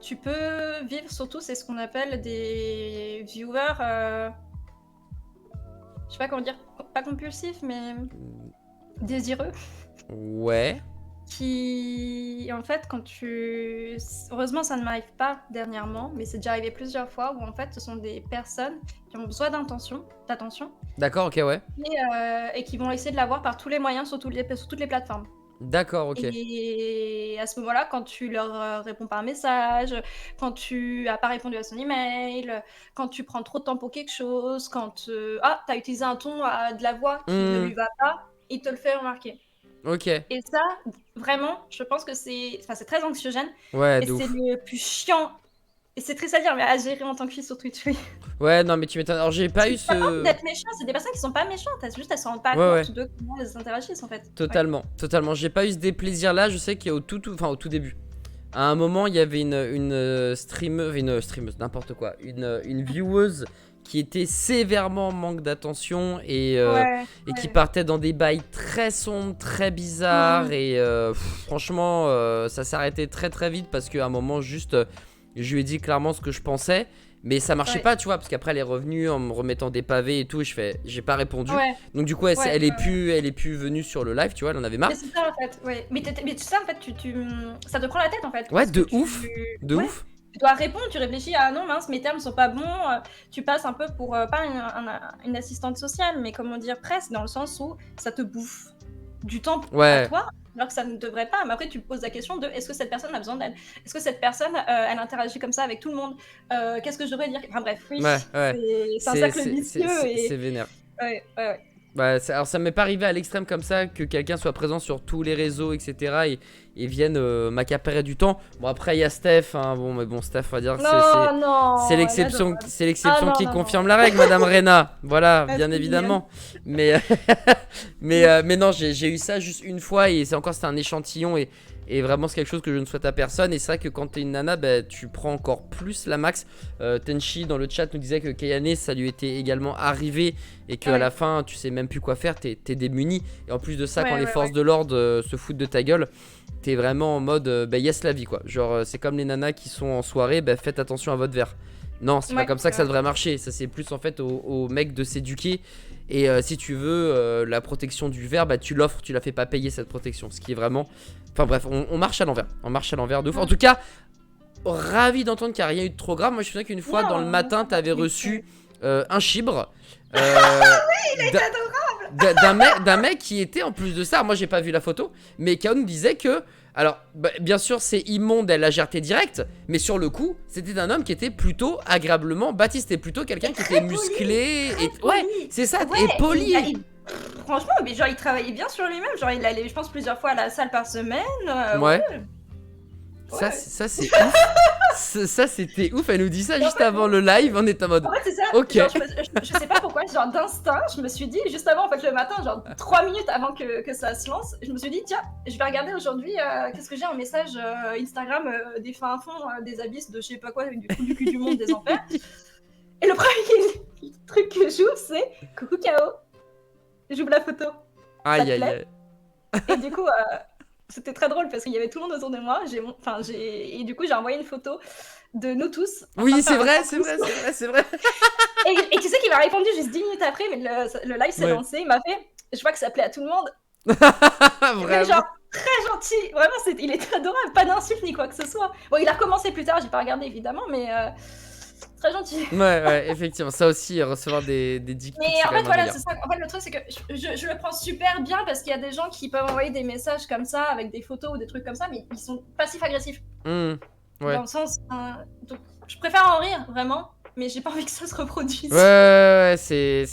tu peux vivre surtout, c'est ce qu'on appelle des viewers, je sais pas comment dire, pas compulsifs, mais désireux, Ouais. qui, en fait, heureusement, ça ne m'arrive pas dernièrement, mais c'est déjà arrivé plusieurs fois où, en fait, ce sont des personnes qui ont besoin d'attention, D'accord, ok, ouais. et qui vont essayer de l'avoir par tous les moyens sur toutes les plateformes. D'accord, ok. Et à ce moment-là, quand tu leur réponds par message, quand tu n'as pas répondu à son email, quand tu prends trop de temps pour quelque chose, quand t'as utilisé un ton de la voix qui ne lui va pas, il te le fait remarquer. Ok. Et ça, vraiment, je pense que c'est très anxiogène. Ouais, Et de c'est ouf. le plus chiant. Et c'est triste à dire, mais à gérer en tant que fille sur Twitch, oui. Ouais, non, mais tu m'étonnes. Alors, j'ai pas eu C'est pas ce. d'être méchant, c'est des personnes qui sont pas méchantes. Elles se rendent pas Ouais, compte de comment elles interagissent, en fait. totalement, totalement. J'ai pas eu ce déplaisir-là. Je sais qu'au au tout début, à un moment, il y avait une streameuse, n'importe quoi, une vieweuse qui était sévèrement en manque d'attention et qui partait dans des bails très sombres, très bizarres et franchement, ça s'arrêtait très très vite parce qu'à un moment, juste, je lui ai dit clairement ce que je pensais. Mais ça marchait pas, tu vois, parce qu'après elle est revenue en me remettant des pavés et tout, et j'ai pas répondu. Donc du coup, elle est plus venue sur le live, tu vois, elle en avait marre. Mais c'est ça en fait, ouais. Mais tu sais, en fait, ça te prend la tête en fait. Ouais, parce de que ouf, de ouf. Tu dois répondre, tu réfléchis, ah non mince, mes termes sont pas bons, tu passes un peu pour, pas une assistante sociale, mais comment dire, presque, dans le sens où ça te bouffe du temps pour toi, alors que ça ne devrait pas. Mais après, tu te poses la question de est-ce que cette personne a besoin d'aide? Est-ce que cette personne, elle interagit comme ça avec tout le monde? Qu'est-ce que je devrais dire? Enfin bref, oui, c'est un cercle vicieux. C'est vénère. Ouais. Bah, alors ça m'est pas arrivé à l'extrême comme ça que quelqu'un soit présent sur tous les réseaux, etc. et vienne m'accaparer du temps. Bon, après il y a Steph, hein. Mais bon, Steph, on va dire c'est l'exception qui confirme la règle, Madame Rena. Voilà, bien évidemment. Mais non, j'ai eu ça juste une fois et c'était un échantillon et vraiment c'est quelque chose que je ne souhaite à personne. Et c'est vrai que quand t'es une nana, bah, tu prends encore plus la max. Tenchi dans le chat nous disait que Kayane ça lui était également arrivé et qu'à la fin tu sais même plus quoi faire, t'es démuni. Et en plus de ça, quand les forces de l'ordre se foutent de ta gueule, t'es vraiment en mode yes la vie quoi. Genre c'est comme les nanas qui sont en soirée, bah, faites attention à votre verre. Non, c'est pas comme ça que ça devrait marcher. Ça c'est plus en fait aux mecs de s'éduquer. Et si tu veux la protection du verre, bah tu l'offres, tu la fais pas payer cette protection. Ce qui est vraiment... Enfin bref, on marche à l'envers. On marche à l'envers de ouf. En tout cas, ravi d'entendre qu'il n'y a rien eu de trop grave. Moi je me souviens qu'une fois dans le matin, t'avais reçu un chibre. D'un mec qui était en plus de ça. Moi j'ai pas vu la photo, mais Kao nous disait que... Alors, bah, bien sûr, c'est immonde, elle l'a géré direct, mais sur le coup, c'était un homme qui était plutôt agréablement bâti. C'était plutôt quelqu'un qui était musclé. Ouais, c'est ça, et poli. Franchement, mais genre, il travaillait bien sur lui-même. Genre, il allait, je pense, plusieurs fois à la salle par semaine. Ouais. Ça c'est ouf. Ça, c'était ouf. Elle nous dit ça Et en juste fait, avant le live. On est en mode. en fait, c'est ça. Ok. Genre, je sais pas pourquoi, genre d'instinct, je me suis dit, juste avant, en fait, le matin, genre 3 minutes avant que ça se lance, je me suis dit, tiens, je vais regarder aujourd'hui qu'est-ce que j'ai en message Instagram des fins fonds, des abysses, de je sais pas quoi, du trou du cul du monde, des enfers. Et le premier truc que j'ouvre, c'est coucou K.O. J'ouvre la photo. Aïe, te aïe, plaît aïe. Et du coup, c'était très drôle parce qu'il y avait tout le monde autour de moi. Et du coup, j'ai envoyé une photo de nous tous. Oui, c'est vrai, c'est vrai, c'est vrai, c'est vrai. Et tu sais qu'il m'a répondu juste 10 minutes après, mais le live s'est lancé. Il m'a fait, je vois que ça plaît à tout le monde. Vraiment. Genre, très gentil. Vraiment, il est adorable. Pas d'insultes ni quoi que ce soit. Bon, il a recommencé plus tard, j'ai pas regardé évidemment, mais très gentil. Ouais, effectivement. Ça aussi, recevoir des dick pics. Mais c'est en quand fait, même un voilà, délire. c'est ça. En fait, le truc, c'est que je le prends super bien parce qu'il y a des gens qui peuvent envoyer des messages comme ça avec des photos ou des trucs comme ça, mais ils sont passifs-agressifs. Ouais. Dans le sens. Donc, je préfère en rire, vraiment, mais j'ai pas envie que ça se reproduise. Ouais, c'est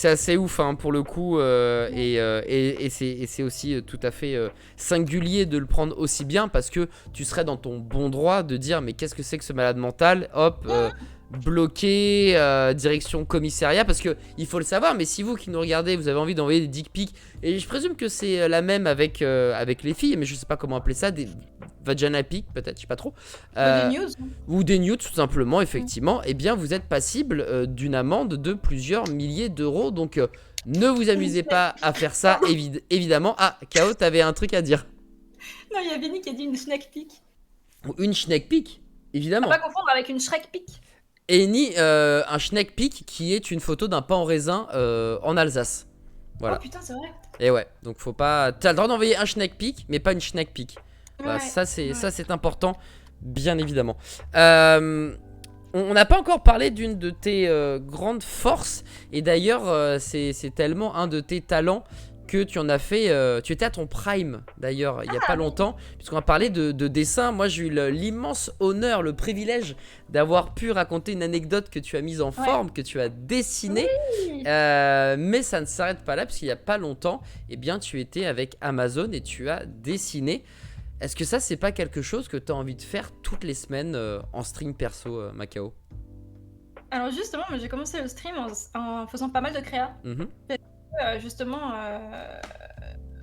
assez ouf hein, pour le coup, et c'est aussi tout à fait singulier de le prendre aussi bien parce que tu serais dans ton bon droit de dire mais qu'est-ce que c'est que ce malade mental, hop, bloqué, direction commissariat, parce que il faut le savoir, mais si vous qui nous regardez, vous avez envie d'envoyer des dick pics, et je présume que c'est la même avec les filles, mais je sais pas comment appeler ça, des vagina pics peut-être, je sais pas trop. Des news. Ou des nudes tout simplement, effectivement, eh bien vous êtes passible d'une amende de plusieurs milliers d'euros. Donc ne vous amusez pas à faire ça, évidemment. Ah, K.O, t'avais un truc à dire. Non, il y a Vinny qui a dit une snack peek. Ou une schneck peek, évidemment. À pas confondre avec une Shrek peek. Et ni un schneck peek qui est une photo d'un pain en raisin en Alsace. Voilà. Oh putain, c'est vrai. Et ouais, donc faut pas. T'as le droit d'envoyer un schneck peek, mais pas une schneck peek. Voilà, Ouais, ça c'est important, bien évidemment. On n'a pas encore parlé d'une de tes grandes forces, et d'ailleurs c'est tellement un de tes talents que tu en as fait, tu étais à ton prime d'ailleurs il y a pas longtemps, puisqu'on a parlé de dessin. Moi j'ai eu l'immense honneur, le privilège d'avoir pu raconter une anecdote que tu as mise en forme, que tu as dessinée, mais ça ne s'arrête pas là, parce qu'il y a pas longtemps, eh bien tu étais avec Amazon et tu as dessiné. Est-ce que ça, c'est pas quelque chose que tu as envie de faire toutes les semaines en stream perso, Macao? Alors justement, moi, j'ai commencé le stream en faisant pas mal de créa. Justement,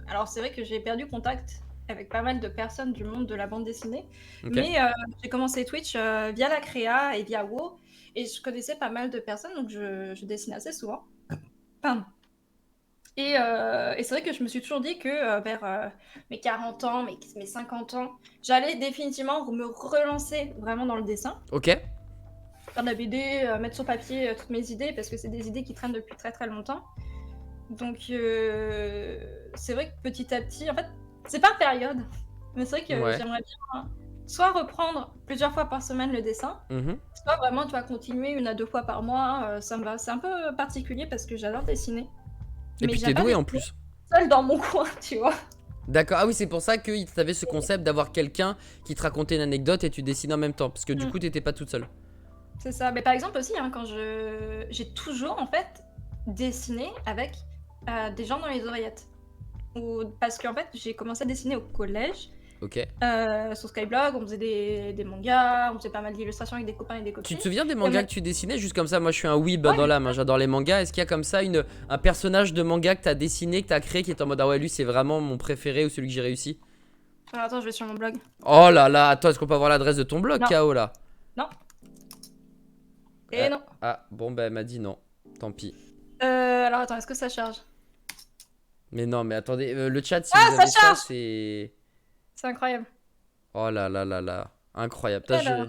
alors c'est vrai que j'ai perdu contact avec pas mal de personnes du monde de la bande dessinée, mais j'ai commencé Twitch via la créa et via WoW, et je connaissais pas mal de personnes, donc je dessinais assez souvent. Pardon. Et c'est vrai que je me suis toujours dit que vers mes 40 ans, mes 50 ans, j'allais définitivement me relancer vraiment dans le dessin. Ok. Faire de la BD, mettre sur papier toutes mes idées, parce que c'est des idées qui traînent depuis très très longtemps. Donc c'est vrai que petit à petit, en fait, c'est par période, mais c'est vrai que j'aimerais bien soit reprendre plusieurs fois par semaine le dessin, soit vraiment tu vas continuer 1 à 2 fois par mois, ça me va. C'est un peu particulier parce que j'adore dessiner. Et puis t'es doué en plus. Seule dans mon coin, tu vois. D'accord, ah oui, c'est pour ça que t'avais ce concept d'avoir quelqu'un qui te racontait une anecdote et tu dessines en même temps, parce que du coup t'étais pas toute seule. C'est ça, mais par exemple aussi, hein, quand j'ai toujours en fait dessiné avec des gens dans les oreillettes. Parce qu'en fait, j'ai commencé à dessiner au collège. Ok. Sur Skyblog, on faisait des mangas, on faisait pas mal d'illustrations avec des copains et des copines. Tu te souviens des mangas que tu dessinais juste comme ça? Moi je suis un weeb dans l'âme, hein, j'adore les mangas. Est-ce qu'il y a comme ça un personnage de manga que t'as dessiné, que t'as créé, qui est en mode ah ouais, lui c'est vraiment mon préféré ou celui que j'ai réussi? Alors attends, je vais sur mon blog. Oh là là, attends, est-ce qu'on peut avoir l'adresse de ton blog, Non. K.O là? Non. Et non. Ah bon, bah elle m'a dit non, tant pis. Alors attends, est-ce que ça charge? Mais non, mais attendez, le chat, si Ah, vous avez ça charge. c'est... C'est incroyable. Oh là là là là, incroyable. Alors.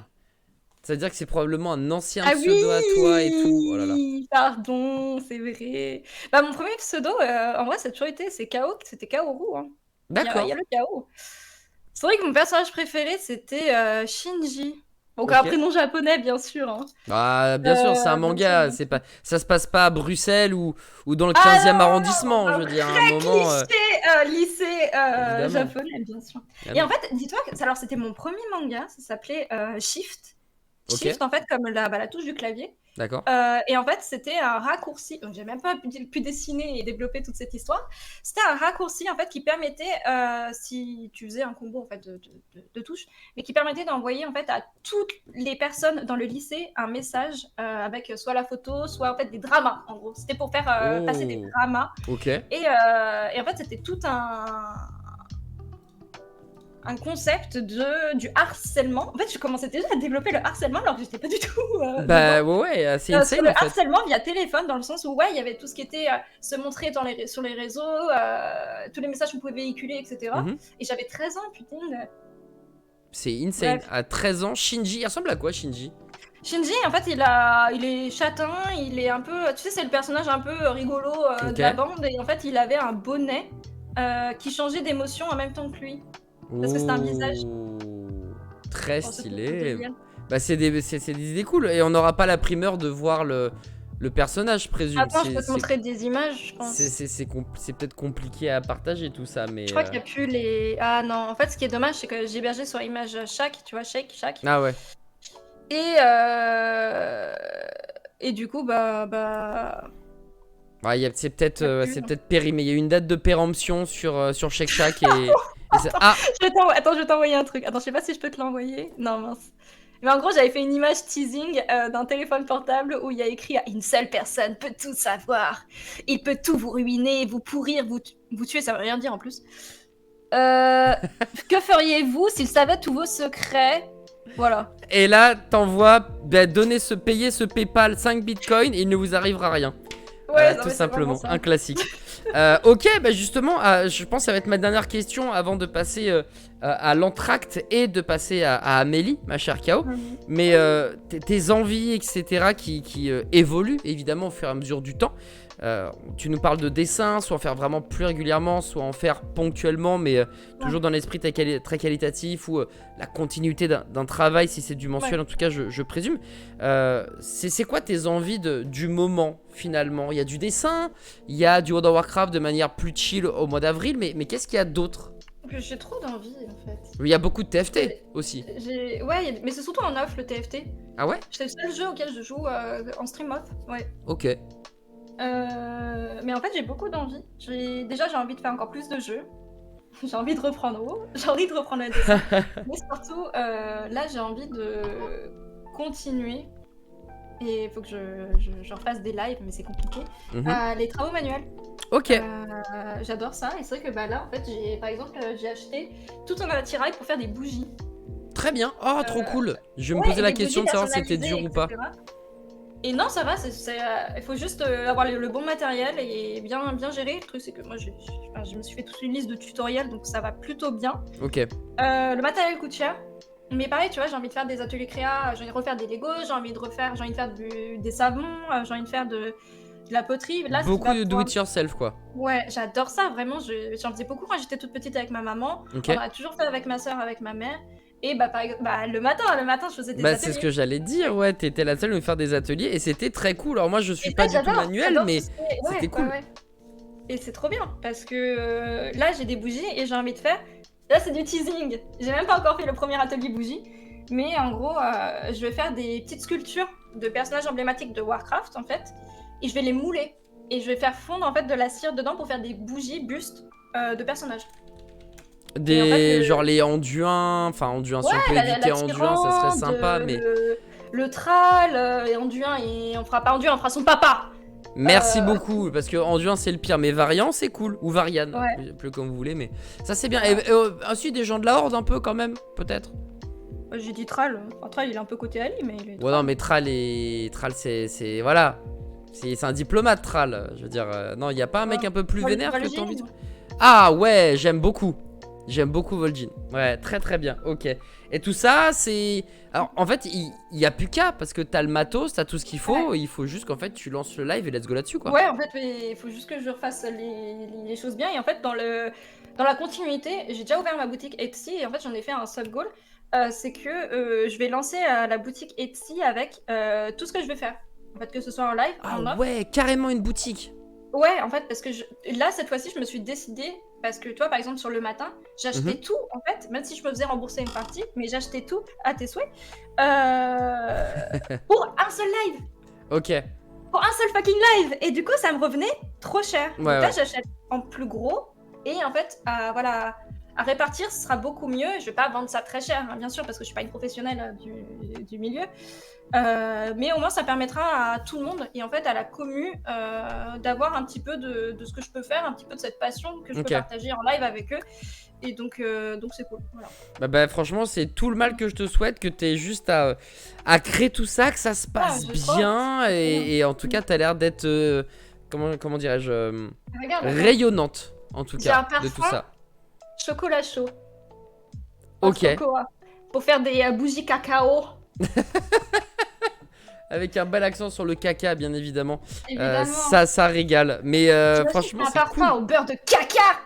Ça veut dire que c'est probablement un ancien Ah pseudo à toi et tout. Oh là là. Pardon, c'est vrai. Bah mon premier pseudo, en vrai, ça a toujours été, c'était Kaoru. Hein. D'accord. Il y a le Kaoru. C'est vrai que mon personnage préféré, c'était Shinji. Donc Ok. un prénom japonais, bien sûr. Hein. Ah, bien sûr, c'est un manga. C'est pas, ça se passe pas à Bruxelles ou dans le 15e arrondissement, je veux dire. À un moment. Lycée Évidemment. japonais, bien sûr. Et en fait, dis-toi que alors c'était mon premier manga, ça s'appelait Shift. Ok. Shift, en fait, comme la touche du clavier. D'accord. Et en fait, c'était un raccourci. Donc, j'ai même pas pu dessiner et développer toute cette histoire. C'était un raccourci en fait qui permettait, si tu faisais un combo en fait de touches, mais qui permettait d'envoyer en fait à toutes les personnes dans le lycée un message avec soit la photo, soit en fait des dramas. En gros, c'était pour faire passer des Oh, dramas. ok. Et en fait, c'était tout un concept du harcèlement. En fait, je commençais déjà à développer le harcèlement alors que j'étais pas du tout Bah dedans. ouais, c'est Sur insane le en fait. harcèlement via téléphone, dans le sens où, ouais, il y avait tout ce qui était se montrer sur les réseaux, tous les messages qu'on pouvait véhiculer, etc. Mhm. Et j'avais 13 ans, putain. C'est insane. Bref. À 13 ans, Shinji, il ressemble à quoi Shinji? Shinji, en fait, il est châtain, il est un peu. Tu sais, c'est le personnage un peu rigolo Ok. de la bande. Et en fait, il avait un bonnet qui changeait d'émotion en même temps que lui. Parce que c'était un visage. Oh, très Pour ce truc stylé. délire. Bah c'est des idées cool. Et on n'aura pas la primeur de voir le personnage, je présume. Attends, je peux te montrer des images, je pense. C'est peut-être compliqué à partager tout ça, mais... Je crois qu'il n'y a plus les. Ah non, en fait, ce qui est dommage, c'est que j'ai hébergé sur image chaque, tu vois, chaque. Ah ouais. Et et du coup, Ouais, y a plus. c'est peut-être périmé. Il y a eu une date de péremption sur Shake Shack Ah, Attends, je vais t'envoyer un truc. Attends, je sais pas si je peux te l'envoyer. Non, mince. Mais en gros, j'avais fait une image teasing d'un téléphone portable où il y a écrit une seule personne peut tout savoir. Il peut tout vous ruiner, vous pourrir, vous tuer. Ça veut rien dire en plus. Que feriez-vous s'il savait tous vos secrets? Voilà. et là, t'envoies payer ce PayPal 5 bitcoins et il ne vous arrivera rien. Ouais, non, Tout mais c'est vraiment simplement, ça. un classique. Ok, bah justement, je pense que ça va être ma dernière question avant de passer à l'entracte et de passer à Amélie, ma chère Kao. Mais tes envies, etc., qui évoluent évidemment au fur et à mesure du temps. Tu nous parles de dessin, soit en faire vraiment plus régulièrement, soit en faire ponctuellement, mais toujours dans l'esprit très qualitatif ou la continuité d'un travail, si c'est du mensuel, Ouais. en tout cas, je présume. C'est quoi tes envies du moment finalement? Il y a du dessin, il y a du World of Warcraft de manière plus chill au mois d'avril, mais qu'est-ce qu'il y a d'autre? J'ai trop d'envie en fait. Il y a beaucoup de TFT aussi. Ouais, mais c'est surtout en off le TFT. Ah ouais? C'est le seul jeu auquel je joue en stream off. Ouais. Ok. Mais en fait, j'ai beaucoup d'envie. Déjà, j'ai envie de faire encore plus de jeux. J'ai envie de reprendre WoW. J'ai envie de reprendre le dessin. Mais surtout, là, j'ai envie de continuer. Et il faut que j'en fasse des lives, mais c'est compliqué. Mhm. Les travaux manuels. Ok. J'adore ça. Et c'est vrai que là, en fait, par exemple, j'ai acheté tout un attirail pour faire des bougies. Très bien. Oh, trop cool. Je me Ouais, posais et la des question bougies de savoir si c'était personnalisées, dur ou pas. etc. Et non, ça va, il faut juste avoir le bon matériel et bien gérer. Le truc, c'est que moi, je me suis fait toute une liste de tutoriels, donc ça va plutôt bien. Ok. Le matériel coûte cher. Mais pareil, tu vois, j'ai envie de faire des ateliers créa, j'ai envie de refaire des Legos, j'ai envie de faire des savons, j'ai envie de faire de la poterie. Là, Beaucoup de do it yourself quoi. Ouais, j'adore ça, vraiment. J'en faisais beaucoup quand j'étais toute petite avec ma maman. Ok. On en a toujours fait avec ma soeur, avec ma mère. Et par exemple, le matin, je faisais des ateliers. C'est ce que j'allais dire, ouais, t'étais la seule à nous faire des ateliers et c'était très cool. Alors moi je suis Et pas ça, du tout manuel, mais c'était cool. Ouais. Et c'est trop bien parce que là j'ai des bougies et j'ai envie de faire. Là c'est du teasing. J'ai même pas encore fait le premier atelier bougie, mais en gros je vais faire des petites sculptures de personnages emblématiques de Warcraft en fait, et je vais les mouler et je vais faire fondre en fait de la cire dedans pour faire des bougies bustes de personnages. Genre les Anduins, enfin Anduins, si on peut éviter Anduin, ça serait sympa, mais... Le Thrall, et Anduin, et on fera pas Anduin, on fera son papa. Merci beaucoup, parce que Anduin c'est le pire, mais Varian c'est cool, ou Varian, Ouais. plus comme vous voulez, mais ça c'est bien. Et ensuite des gens de la Horde un peu quand même, peut-être. J'ai dit Thrall, enfin, Thrall il est un peu côté Ali, mais il est Ouais non mais Thrall c'est... Voilà. C'est un diplomate Thrall, je veux dire, non, il y a pas un mec un peu plus vénère que t'as envie de... Ah ouais, j'aime beaucoup. J'aime beaucoup Vol'jin. Ouais, très très bien, ok. Et tout ça, c'est... Alors, en fait, il y a plus qu'à, parce que t'as le matos, t'as tout ce qu'il faut, il faut juste qu'en fait, tu lances le live et let's go là-dessus, quoi. Ouais, en fait, il faut juste que je refasse les choses bien. Et en fait, dans la continuité, j'ai déjà ouvert ma boutique Etsy, et en fait, j'en ai fait un sub-goal. C'est que je vais lancer la boutique Etsy avec tout ce que je vais faire. En fait, que ce soit en live, en off. Ouais, carrément une boutique. Ouais, en fait, parce que là, cette fois-ci, je me suis décidée, parce que toi, par exemple, sur le matin, j'achetais tout, en fait, même si je me faisais rembourser une partie, mais j'achetais tout à tes souhaits pour un seul live. Ok. pour un seul fucking live. Et du coup, ça me revenait trop cher. Ouais, Donc là, ouais. j'achète en plus gros. Et en fait, voilà, à répartir, ce sera beaucoup mieux. Je vais pas vendre ça très cher, hein, bien sûr, parce que je suis pas une professionnelle du milieu. Mais au moins, ça permettra à tout le monde et en fait à la commu d'avoir un petit peu de ce que je peux faire, un petit peu de cette passion que je peux partager en live avec eux. Et donc c'est cool. Voilà. Bah, franchement, c'est tout le mal que je te souhaite, que t'aies juste à créer tout ça, que ça se passe bien. Et en tout cas, t'as l'air d'être, comment dirais-je, rayonnante, en tout cas, de tout ça. Chocolat chaud. Ok. Pour faire des bougies cacao. Avec un bel accent sur le caca, bien évidemment. Ça régale. Mais franchement, c'est cool. Un parfum au beurre de caca.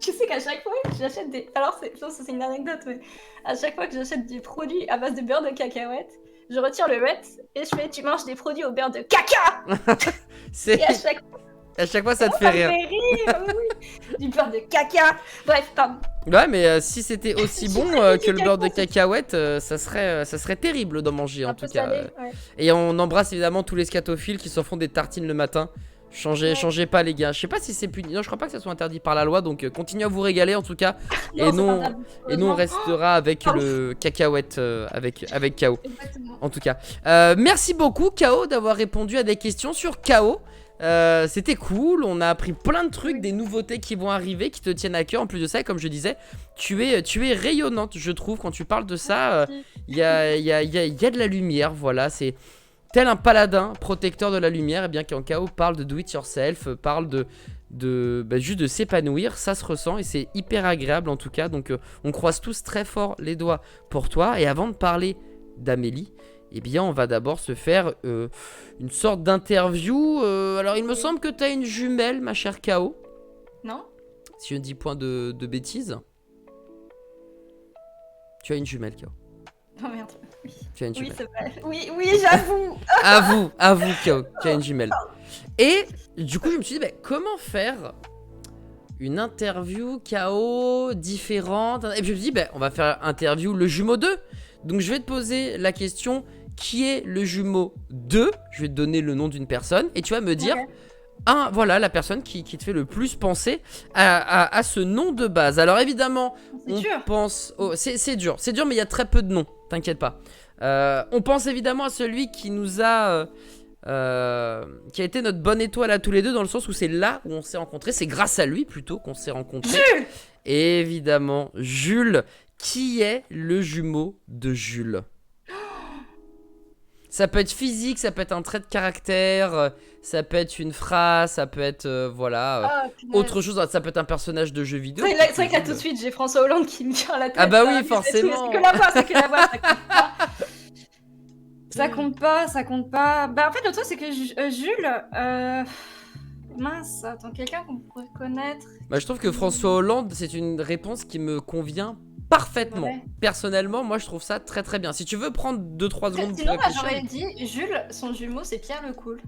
Tu sais qu'à chaque fois que j'achète des... Alors, c'est une anecdote, mais à chaque fois que j'achète des produits à base de beurre de cacahuète, je retire le wet et je fais « Tu manges des produits au beurre de caca !» Et à chaque fois, ça te fait rire. Oui. Du beurre de caca. Bref, pardon. Ouais, mais si c'était aussi bon que le beurre de cacahuète, ça serait terrible d'en manger, en tout cas. Ouais. Et on embrasse évidemment tous les scatophiles qui s'en font des tartines le matin. Changez pas, les gars. Je sais pas si c'est puni. Non, je crois pas que ça soit interdit par la loi, donc continuez à vous régaler en tout cas. Et nous on restera avec le cacahuète avec KO. Exactement. En tout cas, merci beaucoup KO d'avoir répondu à des questions sur KO. C'était cool, on a appris plein de trucs, des nouveautés qui vont arriver, qui te tiennent à cœur. En plus de ça, comme je disais, tu es rayonnante, je trouve, quand tu parles de ça. Il y a de la lumière, voilà, c'est tel un paladin protecteur de la lumière. Et bien quand KO parle de do it yourself, parle juste de s'épanouir, ça se ressent et c'est hyper agréable en tout cas. Donc on croise tous très fort les doigts pour toi. Et avant de parler d'Amélie, eh bien on va d'abord se faire une sorte d'interview. Alors il me semble que tu as une jumelle, ma chère KO. Non. Si je ne dis point de bêtises. Tu as une jumelle, KO. Oh merde. Oui. Tu as une jumelle. Oui, c'est vrai. Oui, j'avoue. Avoue, KO, tu as une jumelle. Et du coup je me suis dit, comment faire une interview KO différente. Et puis je me suis dit, on va faire interview le jumeau 2. Donc je vais te poser la question, qui est le jumeau 2 ? Je vais te donner le nom d'une personne et tu vas me dire voilà la personne qui te fait le plus penser à ce nom de base. Alors évidemment, pense... c'est dur mais il y a très peu de noms, t'inquiète pas. On pense évidemment à celui qui nous a... qui a été notre bonne étoile à tous les deux, dans le sens où c'est là où on s'est rencontrés. C'est grâce à lui plutôt qu'on s'est rencontrés. Jules ! Et évidemment, Jules. Qui est le jumeau de Jules ? Ça peut être physique, ça peut être un trait de caractère, ça peut être une phrase, ça peut être autre chose, ça peut être un personnage de jeu vidéo. C'est vrai que là tout de suite j'ai François Hollande qui me vient à la tête. Ah bah oui, forcément. C'est que la voix, ça compte pas. Ça compte pas. Bah en fait le truc c'est que Jules, mince, attends, quelqu'un qu'on pourrait connaître. Bah je trouve que François Hollande, c'est une réponse qui me convient parfaitement. Ouais. Personnellement, moi je trouve ça très très bien. Si tu veux prendre 2-3 secondes pour réfléchir. J'aurais dit Jules, son jumeau c'est Pierre le Cool.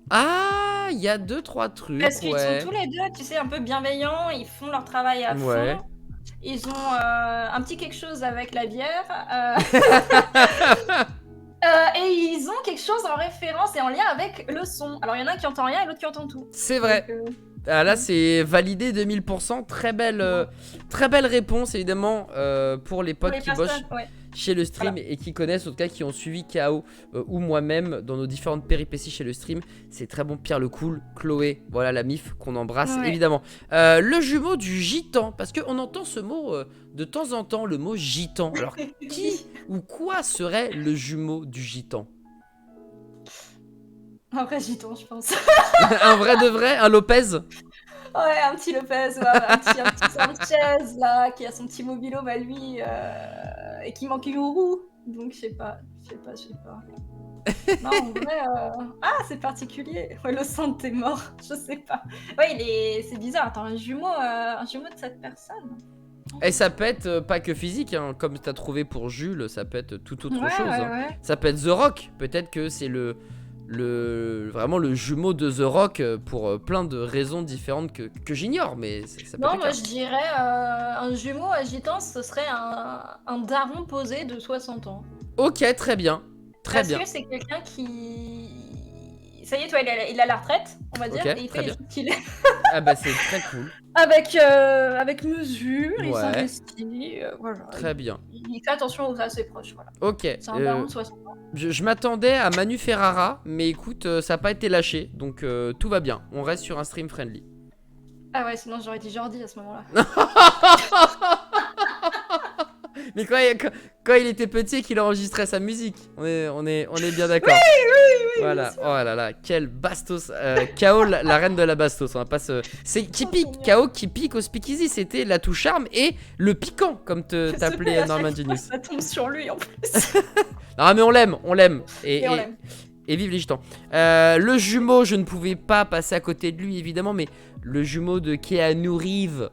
Ah, il y a 2-3 trucs. Parce qu'ils sont tous les deux, tu sais, un peu bienveillants, ils font leur travail à fond. Ils ont un petit quelque chose avec la bière. Et ils ont quelque chose en référence et en lien avec le son. Alors il y en a un qui entend rien et l'autre qui entend tout. C'est vrai. Donc, là c'est validé 2000%. Très belle réponse évidemment pour les potes qui bossent chez le stream et qui connaissent, en tout cas qui ont suivi KO ou moi-même dans nos différentes péripéties chez le stream. C'est très bon. Pierre le Cool, Chloé, voilà la mif qu'on embrasse évidemment. Le jumeau du gitan, parce qu'on entend ce mot de temps en temps, le mot gitan. Alors qui ou quoi serait le jumeau du gitan ? Un vrai gitan, je pense. Un vrai de vrai, un Lopez. Ouais, un petit Lopez, un petit Sanchez là, qui a son petit mobilo, lui, et qui manque une roue. Donc je sais pas. Non, en vrai, c'est particulier. Ouais, le sang t'es mort, je sais pas. Ouais, c'est bizarre. Attends, un jumeau de cette personne. Et ça peut être pas que physique, hein, comme t'as trouvé pour Jules, ça peut être tout autre chose. Hein. Ça peut être The Rock. Peut-être que c'est vraiment le jumeau de The Rock pour plein de raisons différentes que j'ignore, mais ça peut être. Non, moi je dirais un jumeau agitant, ce serait un daron posé de 60 ans. Ok, très bien. Très bien. que c'est quelqu'un qui... Ça y est, toi, il a la retraite, on va dire, Ok, et il très fait les bien. choses qu'il aime Ah bah c'est très cool. avec mesure, il Ouais, s'investit, voilà, très bien. il fait attention à ses proches, voilà. Ok, C'est un daron de 60 ans. je m'attendais à Manu Ferrara, mais écoute, ça n'a pas été lâché, donc tout va bien. On reste sur un stream friendly. Ah ouais, sinon j'aurais dit Jordi à ce moment-là. Mais quand il était petit et qu'il enregistrait sa musique, on est bien d'accord. Oui, Voilà, bien sûr. oh là là, quel bastos. KO, la reine de la bastos, on va pas se. C'est qui pique, KO qui pique au speakeasy, c'était l'atout charme et le piquant, comme t'appelais À Norman chaque fois, Genius. ça tombe sur lui en plus. Non, mais on l'aime, on l'aime. Et on l'aime. Et vive les gitans. Le jumeau, je ne pouvais pas passer à côté de lui, évidemment, mais le jumeau de Keanu Reeves.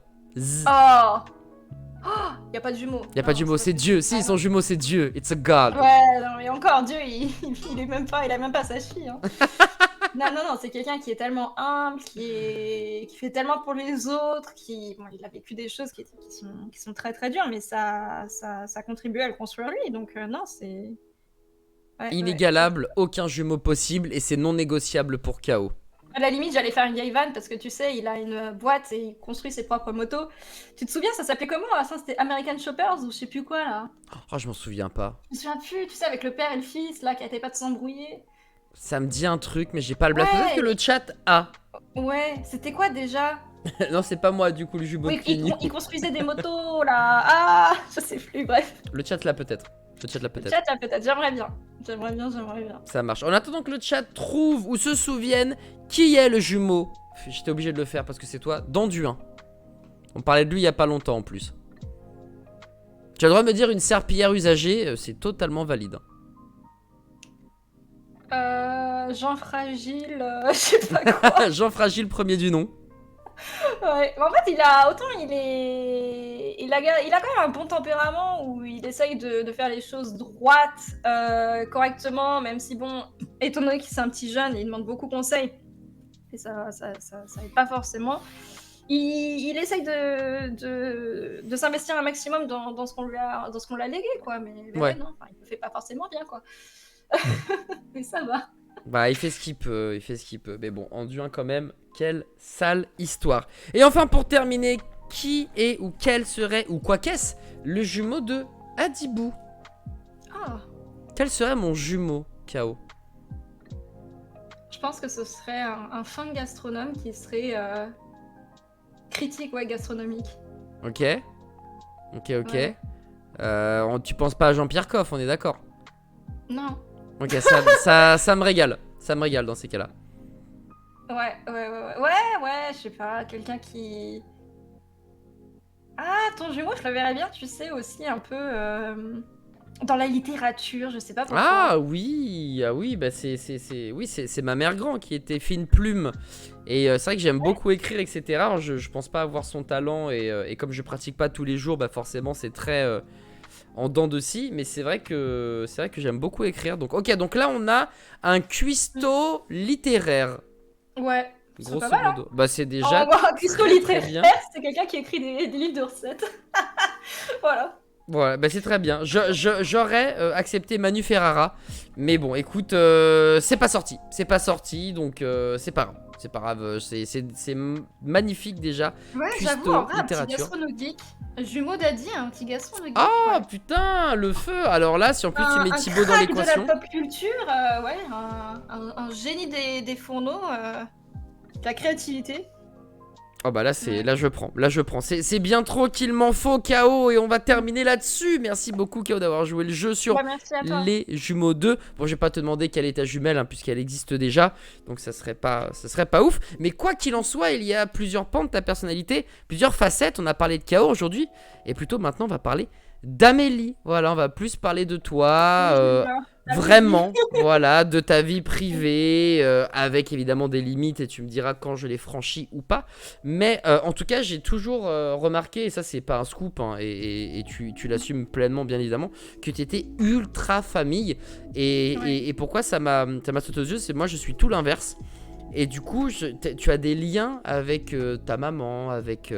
Oh, y a pas de jumeaux. Y a pas de jumeau, c'est Dieu. Si, ils sont jumeaux, c'est Dieu. It's a God. Ouais, non, mais encore, Dieu, il est même pas, il a même pas sa fille. Hein. Non, c'est quelqu'un qui est tellement humble, qui fait tellement pour les autres, bon, il a vécu des choses qui sont très très dures, mais ça contribue à le construire lui, donc non, c'est... Ouais, Inégalable, aucun jumeau possible et c'est non négociable pour KO. À la limite, j'allais faire une vieille vanne parce que tu sais, il a une boîte et il construit ses propres motos. Tu te souviens, ça s'appelait comment là? Ça, c'était American Shoppers ou je sais plus quoi là. Oh, je m'en souviens pas. Je me souviens plus, tu sais, avec le père et le fils là qui arrêtaient pas de s'embrouiller. Ça me dit un truc, mais j'ai pas le blague. Ouais. Peut-être que le chat a. Ouais, c'était quoi déjà? Non, c'est pas moi, du coup, le jumeau Oui, de Kenny. il construisait des motos là. Ah, je sais plus, bref. Le chat là, peut-être. Le chat là, Le peut-être. chat là, peut-être, j'aimerais bien. J'aimerais bien. Ça marche. En attendant que le chat trouve ou se souvienne qui est le jumeau, j'étais obligé de le faire parce que c'est toi, d'Anduin. On parlait de lui il y a pas longtemps en plus. Tu as le droit de me dire une serpillière usagée, c'est totalement valide. Jean Fragile, je sais pas quoi. Jean Fragile, premier du nom. Ouais, mais en fait, il a quand même un bon tempérament où il essaye de faire les choses droites, correctement, même si bon, étant donné qu'il c'est un petit jeune, il demande beaucoup de conseils et ça aide pas forcément. Il essaye de s'investir un maximum dans ce qu'on lui a légué, quoi. Mais Ouais. ouais, non, il le fait pas forcément bien, quoi. Mais ça va. Bah, il fait ce qu'il peut, Mais bon, Anduin quand même, quelle sale histoire. Et enfin, pour terminer, qui est ou quel serait, ou quoi qu'est-ce, le jumeau de Adibou? Ah, Quel serait mon jumeau, KO? je pense que ce serait un fin gastronome qui serait critique, ouais, gastronomique. Ok. Ouais. Tu penses pas à Jean-Pierre Coff, on est d'accord? Non. Ok, ça me régale. Ça me régale dans ces cas-là. Ouais, je sais pas, quelqu'un qui... Ah, ton jumeau, je le verrais bien, tu sais, aussi un peu dans la littérature, je sais pas pourquoi. Ah oui, bah c'est ma mère grand qui était fine plume. Et c'est vrai que j'aime beaucoup écrire, etc. Alors, je pense pas avoir son talent et comme je pratique pas tous les jours, bah forcément c'est très en dents de scie. Mais c'est vrai que j'aime beaucoup écrire. Donc ok, donc là on a un cuistot littéraire. Ouais, c'est Grosso pas mal, hein. modo. Bah c'est déjà Un cuistot très littéraire, bien. c'est quelqu'un qui écrit des livres de recettes. Voilà. Voilà, bah c'est très bien. J'aurais accepté Manu Ferrara, mais bon, écoute, c'est pas sorti, donc c'est pas grave. C'est pas grave, c'est magnifique déjà. Ouais, Cuistot, j'avoue, en vrai, un petit littérature. gastronomique. Jumeau daddy, un petit gastronomique. Ah ouais. putain, le feu. Alors là, si en plus tu mets Thibaut dans crack l'équation. de la pop culture, ouais, un génie des fourneaux, de la créativité. Oh bah là je prends. C'est bien trop qu'il m'en faut, KO, et on va terminer là-dessus. Merci beaucoup, KO, d'avoir joué le jeu sur Bah, merci à toi. les jumeaux 2. Bon, je vais pas te demander quelle est ta jumelle, hein, puisqu'elle existe déjà, donc ça serait pas ouf. Mais quoi qu'il en soit, il y a plusieurs pans de ta personnalité, plusieurs facettes. On a parlé de KO aujourd'hui, et plutôt maintenant on va parler d'Amélie. Voilà, on va plus parler de toi, vraiment, voilà, de ta vie privée, avec évidemment des limites, et tu me diras quand je les franchis ou pas. Mais en tout cas, j'ai toujours remarqué, et ça c'est pas un scoop, hein, et tu l'assumes pleinement bien évidemment, que tu étais ultra famille. Et pourquoi ça m'a sauté aux yeux, c'est moi je suis tout l'inverse. Et du coup, tu as des liens avec ta maman, avec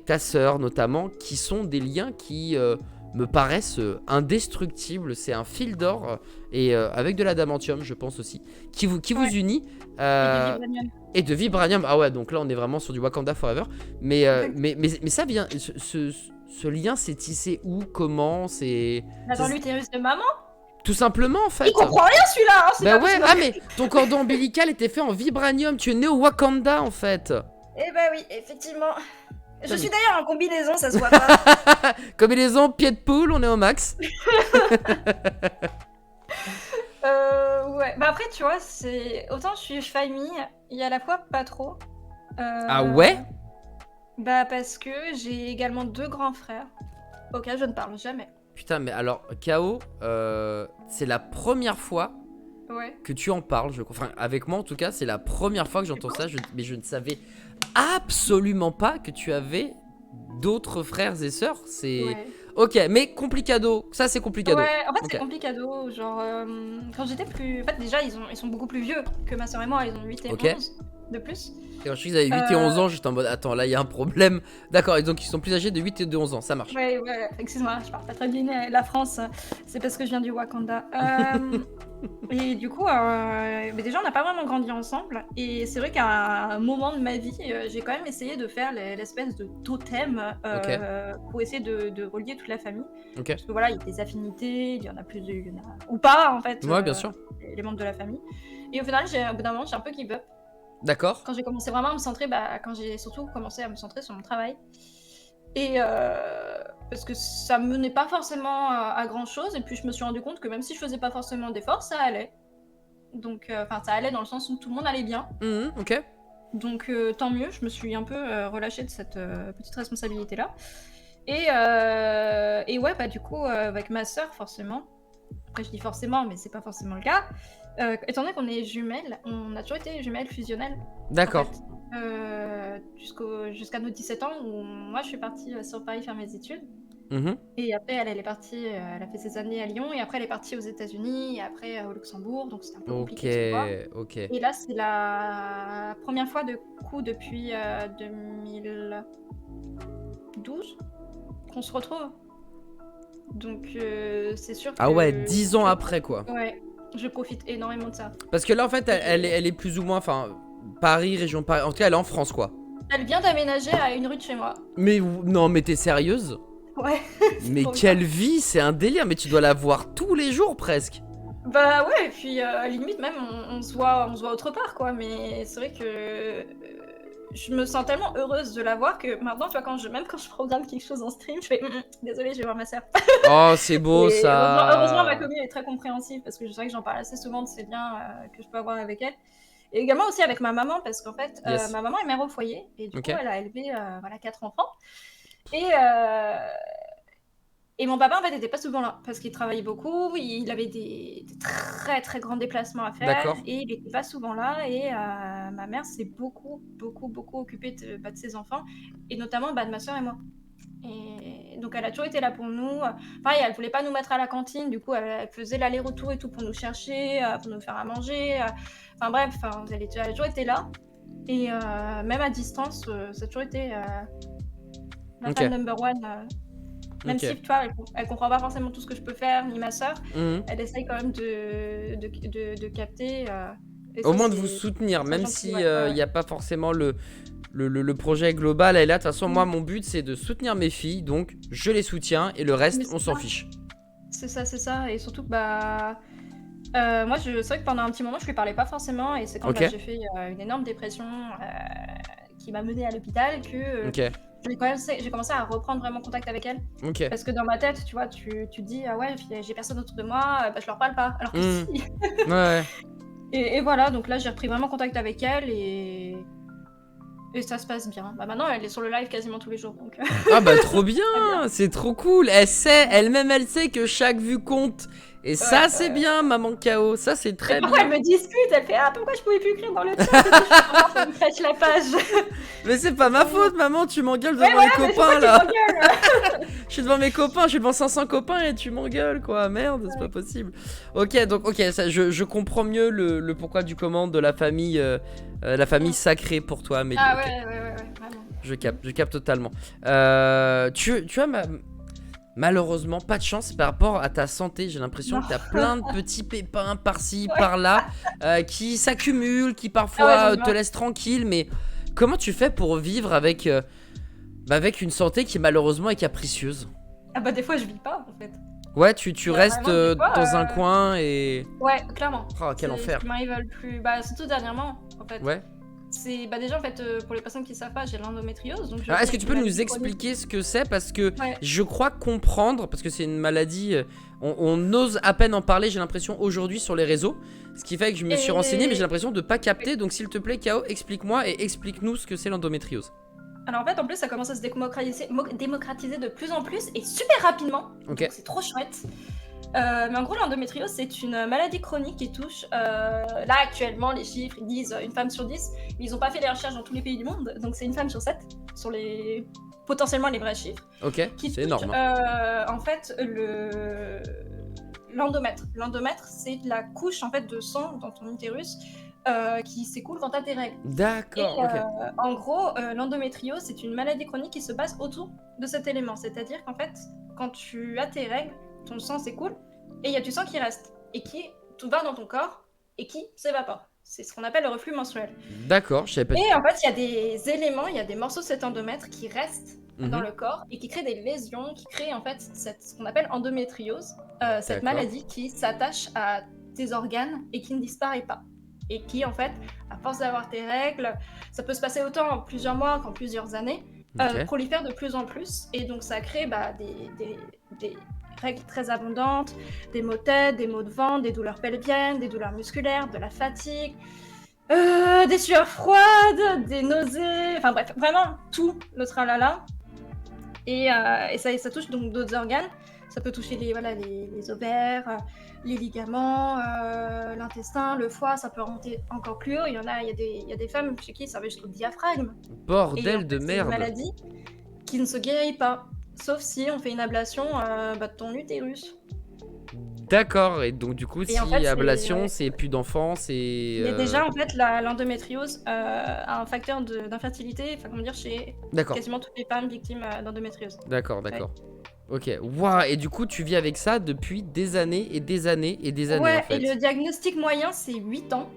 ta sœur notamment, qui sont des liens qui me paraissent indestructibles. C'est un fil d'or et avec de l'adamantium, je pense aussi, qui vous unit. Et de vibranium. Ah ouais, donc là on est vraiment sur du Wakanda Forever. Mais ça vient. Ce lien s'est tissé où? Comment? Dans l'utérus de maman. Tout simplement en fait. Il comprend rien celui-là. Bah ouais, ah mais ton cordon ombilical était fait en vibranium. Tu es né au Wakanda en fait. Eh bah oui, effectivement. Je suis d'ailleurs en combinaison, ça se voit pas. Combinaison, pied de poule, on est au max. Ouais, bah après tu vois, c'est autant je suis famille, il y a à la fois pas trop. Ah ouais? Bah parce que j'ai également 2 grands frères auxquels je ne parle jamais. Putain, mais alors, K.O., c'est la première fois que tu en parles, je crois. Enfin, avec moi en tout cas, c'est la première fois que j'entends ça, mais je ne savais absolument pas que tu avais d'autres frères et sœurs. C'est... Ouais. Ok, mais complicado, ça c'est complicado. Ouais, en fait c'est complicado, genre quand j'étais plus... En fait déjà ils sont beaucoup plus vieux que ma soeur et moi, ils ont 8 et 11 de plus. Et quand je sais qu'ils avaient 8 et 11 ans, j'étais en mode attends, là il y a un problème. D'accord, et donc ils sont plus âgés de 8 et de 11 ans, ça marche. Ouais, excuse-moi, je parle pas très bien la France, c'est parce que je viens du Wakanda. Et du coup, mais déjà on n'a pas vraiment grandi ensemble, et c'est vrai qu'à un moment de ma vie, j'ai quand même essayé de faire l'espèce de totem pour essayer de relier toute la famille. Parce que voilà, il y a des affinités, il y en a plus, ou pas en fait. Ouais, bien sûr. Les membres de la famvie. Et au final, au bout d'un moment, j'ai un peu give up. D'accord. Quand j'ai commencé vraiment à me centrer, quand j'ai surtout commencé à me centrer sur mon travail. Et parce que ça menait pas forcément à grand chose, et puis je me suis rendu compte que même si je faisais pas forcément d'efforts, ça allait. Donc, ça allait dans le sens où tout le monde allait bien. Ok. Donc, tant mieux, je me suis un peu relâchée de cette petite responsabilité-là. Et ouais, bah du coup, avec ma sœur, forcément. Après, je dis forcément, mais c'est pas forcément le cas. Étant donné qu'on est jumelles, on a toujours été jumelles fusionnelles. D'accord. En fait, jusqu'à nos 17 ans, où moi je suis partie sur Paris faire mes études. Et après, elle est partie, elle a fait ses années à Lyon, et après elle est partie aux États-Unis, et après au Luxembourg, donc c'était un peu compliqué. Ok. Et là, c'est la première fois de coup depuis 2012 qu'on se retrouve. Donc c'est sûr que... Ah ouais, 10 ans après quoi. Ouais, je profite énormément de ça. Parce que là en fait, elle est plus ou moins, enfin, Paris, région Paris, en tout cas elle est en France quoi. Elle vient d'aménager à 1 rue de chez moi. Mais non, mais t'es sérieuse? Ouais. Mais quelle vie, c'est un délire, mais tu dois la voir tous les jours presque. Bah ouais, et puis à la limite même on se voit autre part quoi, mais c'est vrai que je me sens tellement heureuse de la voir que maintenant, tu vois, même quand je programme quelque chose en stream, je fais désolée, je vais voir ma sœur. Oh, c'est beau ça. Heureusement, ma commune est très compréhensive, parce que je sais que j'en parle assez souvent de ces liens que je peux avoir avec elle. Et également aussi avec ma maman, parce qu'en fait, ma maman est mère au foyer, et du coup, elle a élevé 4 enfants. Et mon papa, en fait, n'était pas souvent là, parce qu'il travaillait beaucoup, il avait des très très grands déplacements à faire, et il n'était pas souvent là, et ma mère s'est beaucoup occupée de ses enfants, et notamment de ma soeur et moi. Et donc elle a toujours été là pour nous. Pareil, elle voulait pas nous mettre à la cantine, du coup elle faisait l'aller-retour et tout pour nous chercher, pour nous faire à manger. Enfin bref, elle a toujours été là. Et même à distance, ça a toujours été ma fan number one. Même si, tu vois, elle comprend pas forcément tout ce que je peux faire, ni ma sœur, elle essaye quand même de capter. Au moins de vous soutenir, même s'il n'y a pas forcément le projet global. Et là, de toute façon, moi, mon but, c'est de soutenir mes filles, donc je les soutiens, et le reste, on s'en fiche. C'est ça. Et surtout que, moi, c'est vrai que pendant un petit moment, je lui parlais pas forcément, et c'est quand j'ai fait une énorme dépression qui m'a menée à l'hôpital que j'ai commencé à reprendre vraiment contact avec elle. Parce que dans ma tête, tu vois, tu te dis, ah ouais, j'ai personne autour de moi, je leur parle pas. Alors que si. Ouais. Et voilà, donc là, j'ai repris vraiment contact avec elle, et ça se passe bien. Maintenant, elle est sur le live quasiment tous les jours. Donc... Ah bah trop bien, c'est trop cool. Elle-même, elle sait que chaque vue compte. Et ça, c'est bien, maman K.O. Ça, c'est très bien. Parfois, elle me discute, elle fait pourquoi je pouvais plus écrire dans le chat. Ça me crèche la page. Mais c'est pas ma faute, maman, tu m'engueules devant mes copains là. Je suis devant mes copains, je suis devant 500 copains et tu m'engueules quoi. Merde, c'est pas possible. Ok, donc ça, je comprends mieux le pourquoi du comment de la famille sacrée pour toi, Amélie. Ah ouais, vraiment. Je capte totalement. Tu vois, malheureusement, pas de chance par rapport à ta santé. J'ai l'impression Non. que t'as plein de petits pépins par-ci, par-là, qui s'accumulent, qui Ah ouais, parfois j'en ai te marre. laissent tranquille. Mais comment tu fais pour vivre avec une santé qui malheureusement est capricieuse? Ah bah des fois je vis pas en fait. Ouais, tu Bah, restes vraiment, des fois, dans un coin et... ouais, clairement. Oh, quel C'est enfer. ce qui m'arrive le plus. Bah, surtout dernièrement, en fait. Ouais. C'est bah déjà en fait pour les personnes qui savent pas, j'ai l'endométriose donc je Alors, est-ce que vis tu une peux maladie nous chronique. expliquer ce que c'est? Parce que Ouais. je crois comprendre, parce que c'est une maladie, on ose à peine en parler, j'ai l'impression, aujourd'hui sur les réseaux. Ce qui fait que je me suis renseigné, mais j'ai l'impression de pas capter. Donc s'il te plaît, Kao, explique-moi et explique-nous ce que c'est l'endométriose. Alors en fait en plus ça commence à se démocratiser de plus en plus et super rapidement. Ok. Donc c'est trop chouette. Mais en gros l'endométriose c'est une maladie chronique qui touche là actuellement les chiffres ils disent une femme sur 10, mais ils ont pas fait les recherches dans tous les pays du monde, donc c'est une femme sur 7 sur les potentiellement les vrais chiffres. Ok, Qui c'est touche, énorme. Hein. en fait l'endomètre. L'endomètre c'est la couche en fait de sang dans ton utérus qui s'écoule quand t'as tes règles. D'accord, Et ok. en gros, l'endométriose, c'est une maladie chronique qui se passe autour de cet élément. C'est-à-dire qu'en fait, quand tu as tes règles, ton sang s'écoule et il y a du sang qui reste et qui tout va dans ton corps et qui s'évapore. C'est ce qu'on appelle le reflux menstruel. D'accord, je savais pas du Et en fait, il y a des éléments, il y a des morceaux de cet endomètre qui restent tout. dans le corps et qui créent des lésions, qui créent en fait ce qu'on appelle endométriose, cette D'accord. maladie qui s'attache à tes organes et qui ne disparaît pas. Et qui, en fait, à force d'avoir tes règles, ça peut se passer autant en plusieurs mois qu'en plusieurs années, Ok. prolifère de plus en plus. Et donc, ça crée des règles très abondantes, des maux de tête, des maux de ventre, des douleurs pelviennes, des douleurs musculaires, de la fatigue, des sueurs froides, des nausées, enfin bref, vraiment tout le tralala. Et ça touche donc d'autres organes. Ça peut toucher les ovaires, les ligaments, l'intestin, le foie, ça peut remonter encore plus haut. Il y a des femmes chez qui ça va jusqu'au diaphragme. Et en Bordel de fait, c'est une merde. maladie qui ne se guérit pas, sauf si on fait une ablation de ton utérus. D'accord, et donc du coup, Et si en fait, ablation, c'est plus d'enfants, c'est... Mais déjà, en fait, l'endométriose a un facteur d'infertilité, enfin, comment dire, chez D'accord, quasiment toutes les femmes victimes d'endométriose. d'accord. Ok, waouh, et du coup, tu vis avec ça depuis des années et des années et des années, Ouais, en fait. et le diagnostic moyen, c'est 8 ans.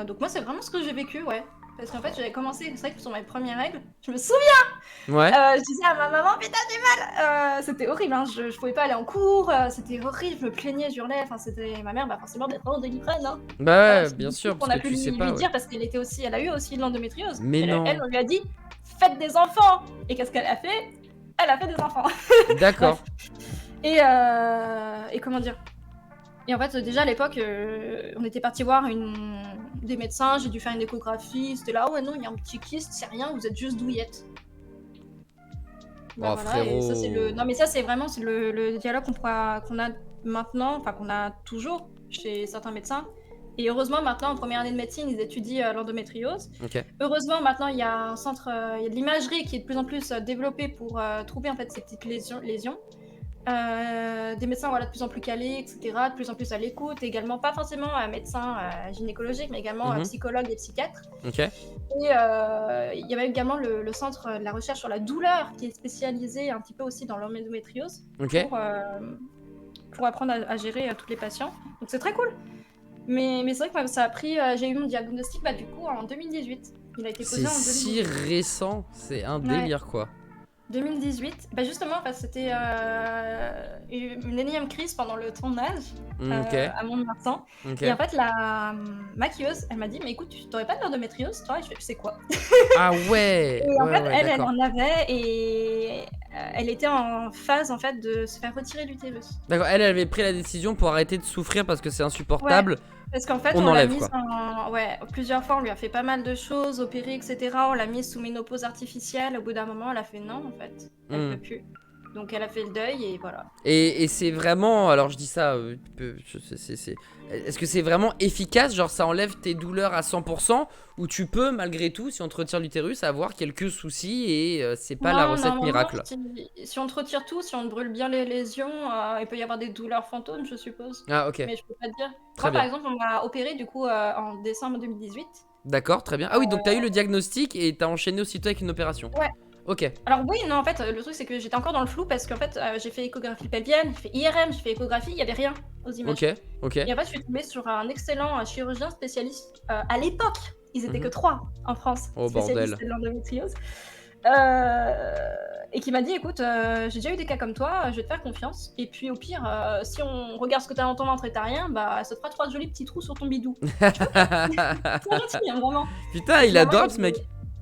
Donc moi, c'est vraiment ce que j'ai vécu, ouais. Parce qu'en fait, j'avais commencé, c'est vrai que sur mes premières règles, je me souviens, Ouais, je disais à ma maman, putain, j'ai mal. C'était horrible, hein. Je pouvais pas aller en cours, c'était horrible, je me plaignais, j'hurlais. Enfin, c'était ma mère, bah forcément, d'être en délivrane, hein. bah ouais, C'est bien tout sûr, ce qu'on parce a que pu tu sais lui pas, ouais. dire parce elle a eu aussi de l'endométriose. Mais non. Elle, on lui a dit, faites des enfants. Et qu'est-ce qu'elle a fait? Elle a fait des enfants. D'accord. Et comment dire? Et en fait, déjà à l'époque, on était parti voir des médecins, j'ai dû faire une échographie. C'était là, oh ouais, non, il y a un petit kyste, c'est rien, vous êtes juste douillette. Oh, Et ça, c'est frérot. Non, mais ça, c'est vraiment le dialogue qu'on a maintenant, enfin, qu'on a toujours chez certains médecins. Et heureusement, maintenant, en première année de médecine, ils étudient l'endométriose. Ok. Heureusement, maintenant, il y a un centre, il y a de l'imagerie qui est de plus en plus développée pour trouver en fait ces petites lésions. Des médecins de plus en plus calés, etc., de plus en plus à l'écoute, également pas forcément médecins gynécologiques, mais également psychologues et psychiatres. Ok. Et il y avait également le centre de la recherche sur la douleur qui est spécialisé un petit peu aussi dans l'endométriose Ok. pour apprendre à gérer tous les patients. Donc c'est très cool. Mais c'est vrai que ça a pris. J'ai eu mon diagnostic du coup en 2018. Il a été posé C'est en 2018. si récent, c'est un délire, quoi. 2018, justement, c'était une énième crise pendant le tournage Ok. à Mont-de-Marsan. Ok. Et en fait, la maquilleuse, elle m'a dit, mais écoute, tu t'aurais pas de l'endométriose, toi? Et je fais, c'est quoi? Ah ouais. Et en Ouais, fait, ouais, elle d'accord. en avait et elle était en phase en fait de se faire retirer l'utérus. D'accord, elle avait pris la décision pour arrêter de souffrir parce que c'est insupportable. Parce qu'en fait, On on l'a enlève, mise quoi. plusieurs fois, on lui a fait pas mal de choses, opéré, etc. On l'a mise sous ménopause artificielle. Au bout d'un moment, elle a fait non, en fait. Elle peut plus. Donc elle a fait le deuil et voilà. Et c'est vraiment, alors je dis ça, est-ce que c'est vraiment efficace? Genre ça enlève tes douleurs à 100% ou tu peux malgré tout, si on te retire l'utérus, avoir quelques soucis et c'est pas la Non, recette normalement, miracle? si on te retire tout, si on te brûle bien les lésions, il peut y avoir des douleurs fantômes, je suppose. Ah ok, Mais je peux pas te dire. très Moi, par bien. exemple, on m'a opéré du coup en décembre 2018. D'accord, très bien. Ah oui, donc t'as eu le diagnostic et t'as enchaîné aussitôt avec une opération. Ouais. Ok, Alors oui, non, en fait, le truc c'est que j'étais encore dans le flou parce qu'en fait, j'ai fait échographie pelvienne, j'ai fait IRM, j'ai fait échographie, il y avait rien aux images. ok, ok. Et en fait, je suis tombée sur un excellent, chirurgien spécialiste, à l'époque, ils étaient que Mhm. 3 en France, Oh spécialistes bordel. de l'endométriose, heu et qui m'a dit: «Écoute, j'ai déjà eu des cas comme toi, je vais te faire confiance et puis au pire, si on regarde ce que tu as dans ton ventre et tu as rien, bah, ça te fera 3 jolis petits trous sur ton bidou». Trop gentil, hein, vraiment. Putain, Et il est finalement, il y adorable ce mec.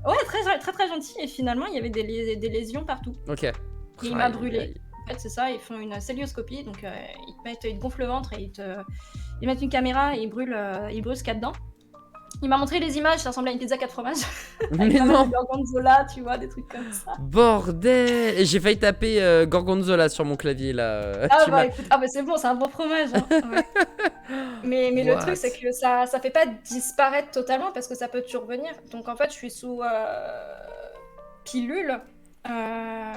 avait ouais, très, très gentil et finalement, il y avait des lésions partout Ok. et il m'a Aïe, aïe, brûlée. aïe. En fait, c'est ça, ils font une cœlioscopie, donc ils te gonflent le ventre et ils mettent une caméra et ils brûlent ce qu'il y a dedans. Il m'a montré les images, ça ressemblait à une pizza 4 fromages avec Mais pas mal de non. gorgonzola, tu vois? Des trucs comme ça. Bordel. Et j'ai failli taper Gorgonzola sur mon clavier là. Ah Tu bah, m'as. écoute, ah bah, c'est bon, c'est un bon fromage, hein. Ouais. Mais le truc, c'est What? que ça fait pas disparaître totalement parce que ça peut toujours revenir. Donc en fait, je suis sous, pilule,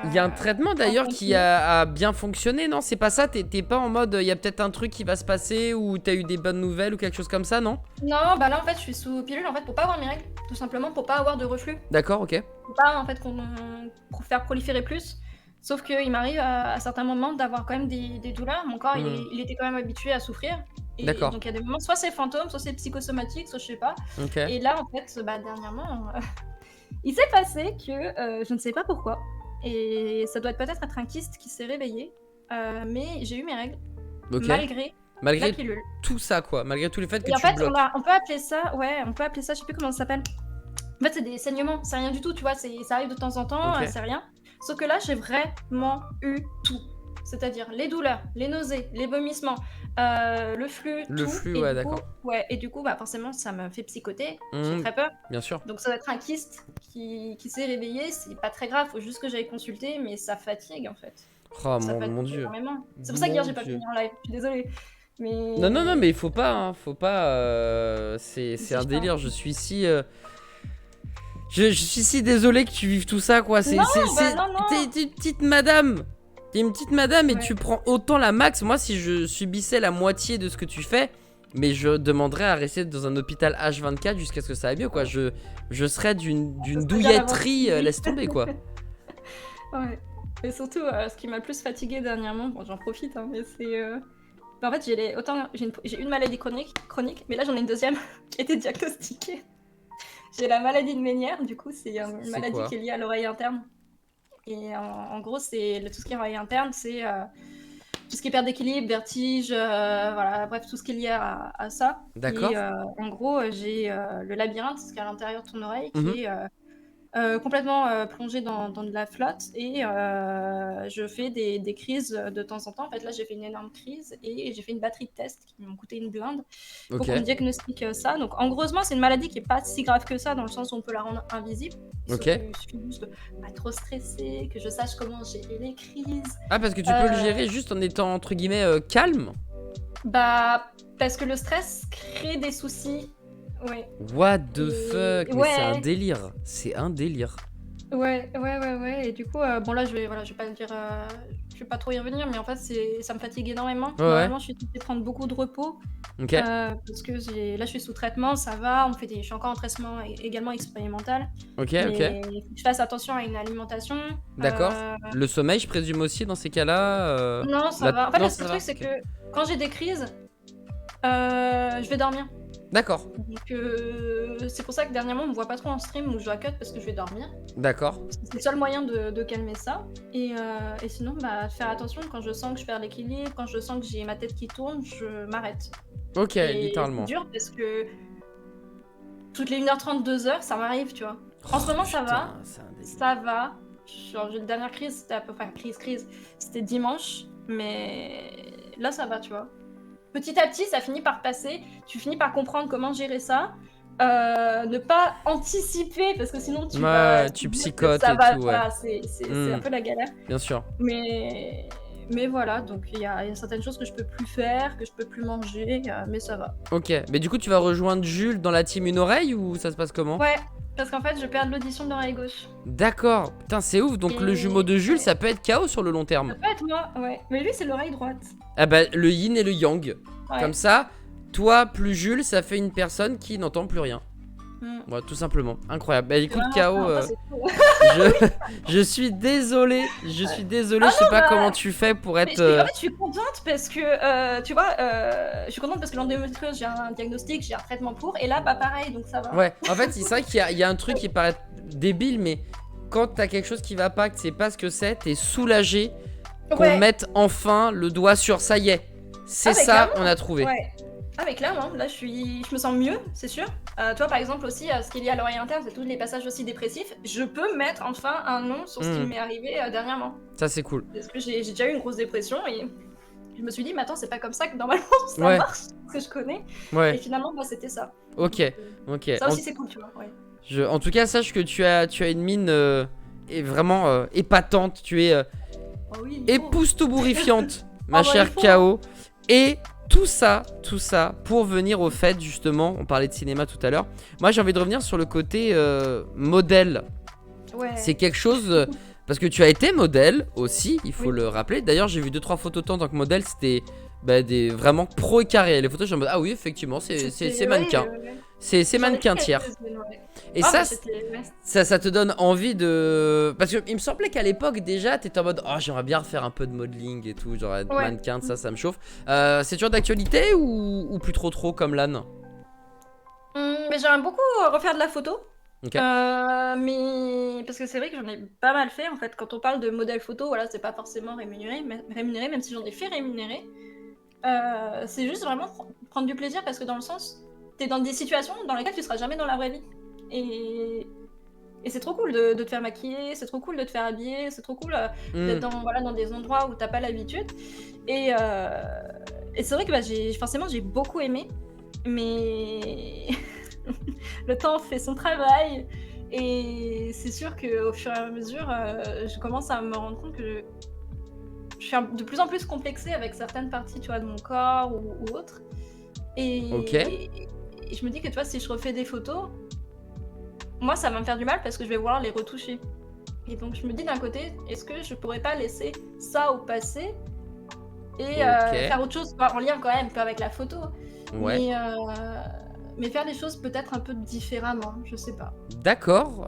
Il y a un traitement en d'ailleurs qui continu. a bien fonctionné, non? C'est pas ça? T'es pas en mode il y a peut-être un truc qui va se passer ou t'as eu des bonnes nouvelles ou quelque chose comme ça, non? Non, bah, là, en fait, je suis sous pilule, en fait, pour pas avoir mes règles, tout simplement pour pas avoir de reflux. D'accord, ok. Pour pas, en fait, pour faire proliférer plus. Sauf qu'il m'arrive à certains moments d'avoir quand même des douleurs. Mon corps, Hmm. il était quand même habitué à souffrir et D'accord, donc il y a des moments, soit c'est fantôme, soit c'est psychosomatique, soit je sais pas ok. et là, en fait, bah, dernièrement, il s'est passé que, je ne sais pas pourquoi et ça doit peut-être être un kyste qui s'est réveillé, mais j'ai eu mes règles Ok. malgré la Malgré pilule tout ça, quoi. Malgré tout le fait que et en tu fait, bloques. on peut appeler ça ouais, on peut appeler ça, je sais plus comment ça s'appelle. En fait, c'est des saignements, c'est rien du tout, tu vois? Ça arrive de temps en temps, Ok. c'est rien. Sauf que là, j'ai vraiment eu tout. C'est-à-dire les douleurs, les nausées, les vomissements, le flux, Le tout flux, et ouais, du coup d'accord. ouais et du coup, bah, forcément, ça me fait psychoter, j'ai Hmm, très peur. bien sûr. Donc ça doit être un kyste qui s'est réveillé, c'est pas très grave, faut juste que j'aille consulter, mais ça fatigue, en fait. Oh Ça mon fatigue dieu. énormément. C'est pour ça qu'hier, Mon j'ai pas pu dieu. venir en live, je suis désolée. Non, non, non, mais Mais il faut pas, hein. Faut pas. C'est c'est un chiant. délire. Je suis si. Je suis si désolé que tu vives tout ça, quoi. Non, bah, non, T'es non! une petite madame. T'es une petite madame et Ouais. tu prends autant la max. Moi, si je subissais la moitié de ce que tu fais, mais je demanderais à rester dans un hôpital H24 jusqu'à ce que ça aille mieux, quoi. Je serais Ça d'une serait bien d'avoir douilletterie, suivi. laisse tomber, quoi. Ouais. Et surtout, ce qui m'a le plus fatiguée dernièrement, bon j'en profite, hein, mais c'est, bah, en fait j'ai une maladie chronique, mais là j'en ai une deuxième qui a été diagnostiquée. J'ai la maladie de Ménière, du coup c'est, une C'est maladie quoi? qui est liée à l'oreille interne et en gros c'est tout ce qui est oreille interne, c'est, tout ce qui est perte d'équilibre, vertige, voilà, bref, tout ce qui est lié à ça et D'accord. en gros, j'ai, le labyrinthe, ce qui est à l'intérieur de ton oreille Mhm. qui est, complètement, plongée dans de la flotte et je fais des crises, de temps en temps. En fait, là, j'ai fait une énorme crise et j'ai fait une batterie de tests qui m'ont coûté une blinde pour Ok. qu'on me diagnostique, ça. Donc en gros, c'est une maladie qui est pas si grave que ça, dans le sens où on peut la rendre invisible. Ok. Il suffit juste de pas trop stresser, que je sache comment gérer les crises. Ah, parce que tu peux le Heu, gérer juste en étant, entre guillemets, calme? Bah, parce que le stress crée des soucis. Ouais What the et fuck? Mais c'est un ouais. délire. C'est un délire. Ouais et du coup, bon là je vais pas dire, je vais pas trop y revenir, mais en fait ça me fatigue énormément. Ouais, ouais. Normalement, je suis censée prendre beaucoup de repos, Ok. parce que là je suis sous traitement, ça va, je suis encore en traitement également expérimental, Ok, ok. mais il faut que je fasse attention à une alimentation, D'accord. Le sommeil, je présume aussi dans ces cas-là. non ça va. En fait, Non, le ça truc va. c'est Ok. que quand j'ai des crises, je vais dormir. D'accord. Donc c'est pour ça que dernièrement on me voit pas trop en stream où je dois cut parce que je vais dormir. D'accord. C'est le seul moyen de calmer ça et sinon, bah, faire attention quand je sens que je perds l'équilibre, quand je sens que j'ai ma tête qui tourne, je m'arrête Ok, et c'est littéralement. dur parce que toutes les 1h30, 2 heures, ça m'arrive, tu vois? En ce Oh moment, putain, c'est un délire. ça va. Genre, j'ai une dernière crise, c'était à peu enfin crise, c'était dimanche, mais là, ça va, tu vois? Petit à petit, ça finit par passer, tu finis par comprendre comment gérer ça, ne pas anticiper parce que sinon tu vas Ouais, te tu dire que psychotes ça et va tout, ouais. voilà, c'est un Hmm, peu la galère. bien sûr. Mais voilà, donc il y a certaines choses que je peux plus faire, que je peux plus manger, mais ça va. Ok, mais du coup, tu vas rejoindre Jules dans la team Une Oreille ou ça se passe comment? Ouais, parce qu'en fait, je perds l'audition de l'oreille gauche D'accord. Putain, c'est ouf. Donc, le jumeau et de Jules, ouais, ça peut être KO sur le long ça terme. peut être moi, ouais. Mais lui, c'est l'oreille droite. Ah bah, le yin et le yang. Comme Ouais. ça, toi plus Jules, ça fait une personne qui n'entend plus rien. Ouais, tout simplement. Incroyable. Bah écoute, Vraiment, K.O., non, ça, c'est cool. je, je suis désolé. Je suis désolé. Ah Je sais non, pas comment bah, tu fais pour mais être. en fait, je suis contente parce que, tu vois, je suis contente parce que l'endométriose, j'ai un diagnostic, j'ai un traitement pour, et là, bah pareil, donc ça va. Ouais, en fait, c'est vrai qu'il y a un truc qui paraît débile, mais quand t'as quelque chose qui va pas, que tu sais pas ce que c'est, t'es soulagé qu'on Ouais, mette enfin le doigt sur ça y est. C'est ah mais ça, clairement, on a trouvé. ouais. Ah mais clairement, là je me sens mieux, c'est sûr. Toi par exemple aussi, ce qu'il y a à l'oreille interne, c'est tous les passages aussi dépressifs. Je peux mettre enfin un nom sur ce qui Hmm, m'est arrivé dernièrement. ça, c'est cool. Parce que j'ai déjà eu une grosse dépression et je me suis dit, mais attends, c'est pas comme ça que normalement ça Ouais, marche, ce que je connais. Et ouais, finalement, bah c'était ça. ok, Donc, ok. ça aussi c'est cool, tu vois. Ouais. En tout cas, sache que tu as une mine vraiment épatante. Tu es Oh oui, il faut. époustouflifiante, ma Oh bah il chère faut. K.O. Et tout ça, pour venir au fait, justement, on parlait de cinéma tout à l'heure. Moi, j'ai envie de revenir sur le côté modèle. Ouais. C'est quelque chose. Parce que tu as été modèle aussi, il faut Oui. le rappeler. D'ailleurs, j'ai vu 2-3 photos de toi en tant que modèle, c'était bah, des vraiment pro et carré. Les photos, je me dis, ah oui, effectivement, c'est mannequin. Ouais. C'est J'en ai fait mannequin tiers. quelques-unes, ouais. Et Ah ça, bah c'était. Ouais. ça te donne envie de. Parce qu'il me semblait qu'à l'époque, déjà, t'étais en mode, oh, j'aimerais bien refaire un peu de modeling et tout, genre être Ouais. mannequin, ça me chauffe. C'est toujours d'actualité ou plus trop comme l'âne? Mais j'aimerais beaucoup refaire de la photo. Ok. Mais parce que c'est vrai que j'en ai pas mal fait en fait. Quand on parle de modèle photo, voilà, c'est pas forcément rémunéré, même si j'en ai fait rémunérer. C'est juste vraiment prendre du plaisir parce que dans le sens, t'es dans des situations dans lesquelles tu seras jamais dans la vraie vie. Et, et c'est trop cool de te faire maquiller, c'est trop cool de te faire habiller, c'est trop cool d'être Hmm. voilà, dans des endroits où t'as pas l'habitude. Et, et c'est vrai que bah, forcément j'ai beaucoup aimé, mais le temps fait son travail. Et c'est sûr qu'au fur et à mesure, je commence à me rendre compte que je suis de plus en plus complexée avec certaines parties, tu vois, de mon corps ou autres. Ok. Et je me dis que, tu vois, si je refais des photos, moi, ça va me faire du mal parce que je vais vouloir les retoucher. Et donc, je me dis d'un côté, est-ce que je pourrais pas laisser ça au passé et Ok. faire autre chose, en lien quand même un peu avec la photo, Ouais. mais faire les choses peut-être un peu différemment, je sais pas. D'accord,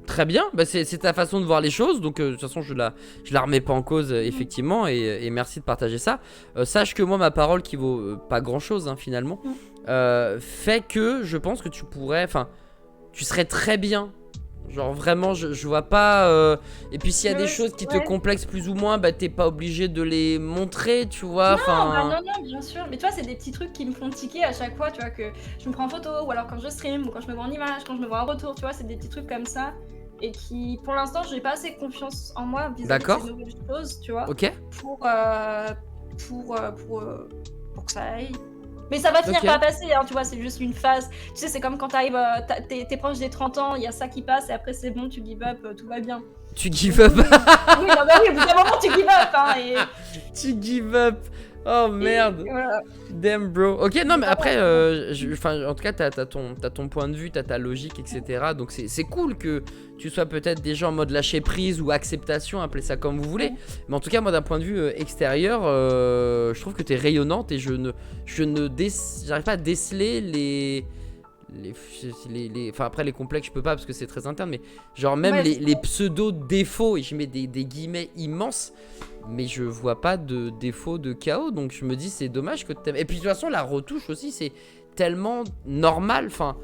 très bien, bah, c'est ta façon de voir les choses, donc de toute façon je la remets pas en cause effectivement, et merci de partager ça. Sache que moi ma parole qui vaut pas grand chose finalement, Mm. fait que je pense que tu pourrais, enfin tu serais très bien. Genre vraiment je vois pas et puis s'il y a des choses qui te Ouais. complexent plus ou moins, bah t'es pas obligé de les montrer, tu vois, Non, bah enfin. non, non, bien sûr. Mais tu vois, c'est des petits trucs qui me font tiquer à chaque fois, tu vois, que je me prends en photo, ou alors quand je stream, ou quand je me vois en image, quand je me vois en retour, tu vois, c'est des petits trucs comme ça. Et qui, pour l'instant, j'ai pas assez confiance en moi vis-à-vis de ces D'accord, nouvelles choses, tu vois, ok, pour, euh, pour que ça aille. Mais ça va finir ok. par passer, hein, tu vois, c'est juste une phase. Tu sais, c'est comme quand t'arrives, t'es proche des 30 ans, il y a ça qui passe, et après c'est bon, tu give up, tout va bien. Tu give Donc up. oui, oui, non, bah oui, au bout d'un moment, tu give up, hein, Tu give up. Oh merde. voilà. Damn bro. Ok, non, C'est mais pas après, grave. en tout cas, t'as ton point de vue, t'as ta logique, etc. Donc c'est cool que tu sois peut-être déjà en mode lâcher prise ou acceptation, appelez ça comme vous voulez. Ouais. Mais en tout cas, moi, d'un point de vue extérieur, je trouve que t'es rayonnante et j'arrive pas à déceler enfin après les complexes je peux pas parce que c'est très interne, mais genre même Ouais, les pseudo défauts, et je mets des guillemets immenses, mais je vois pas de défaut de chaos, donc je me dis c'est dommage que t'aimes. Et puis de toute façon la retouche aussi c'est tellement normal, enfin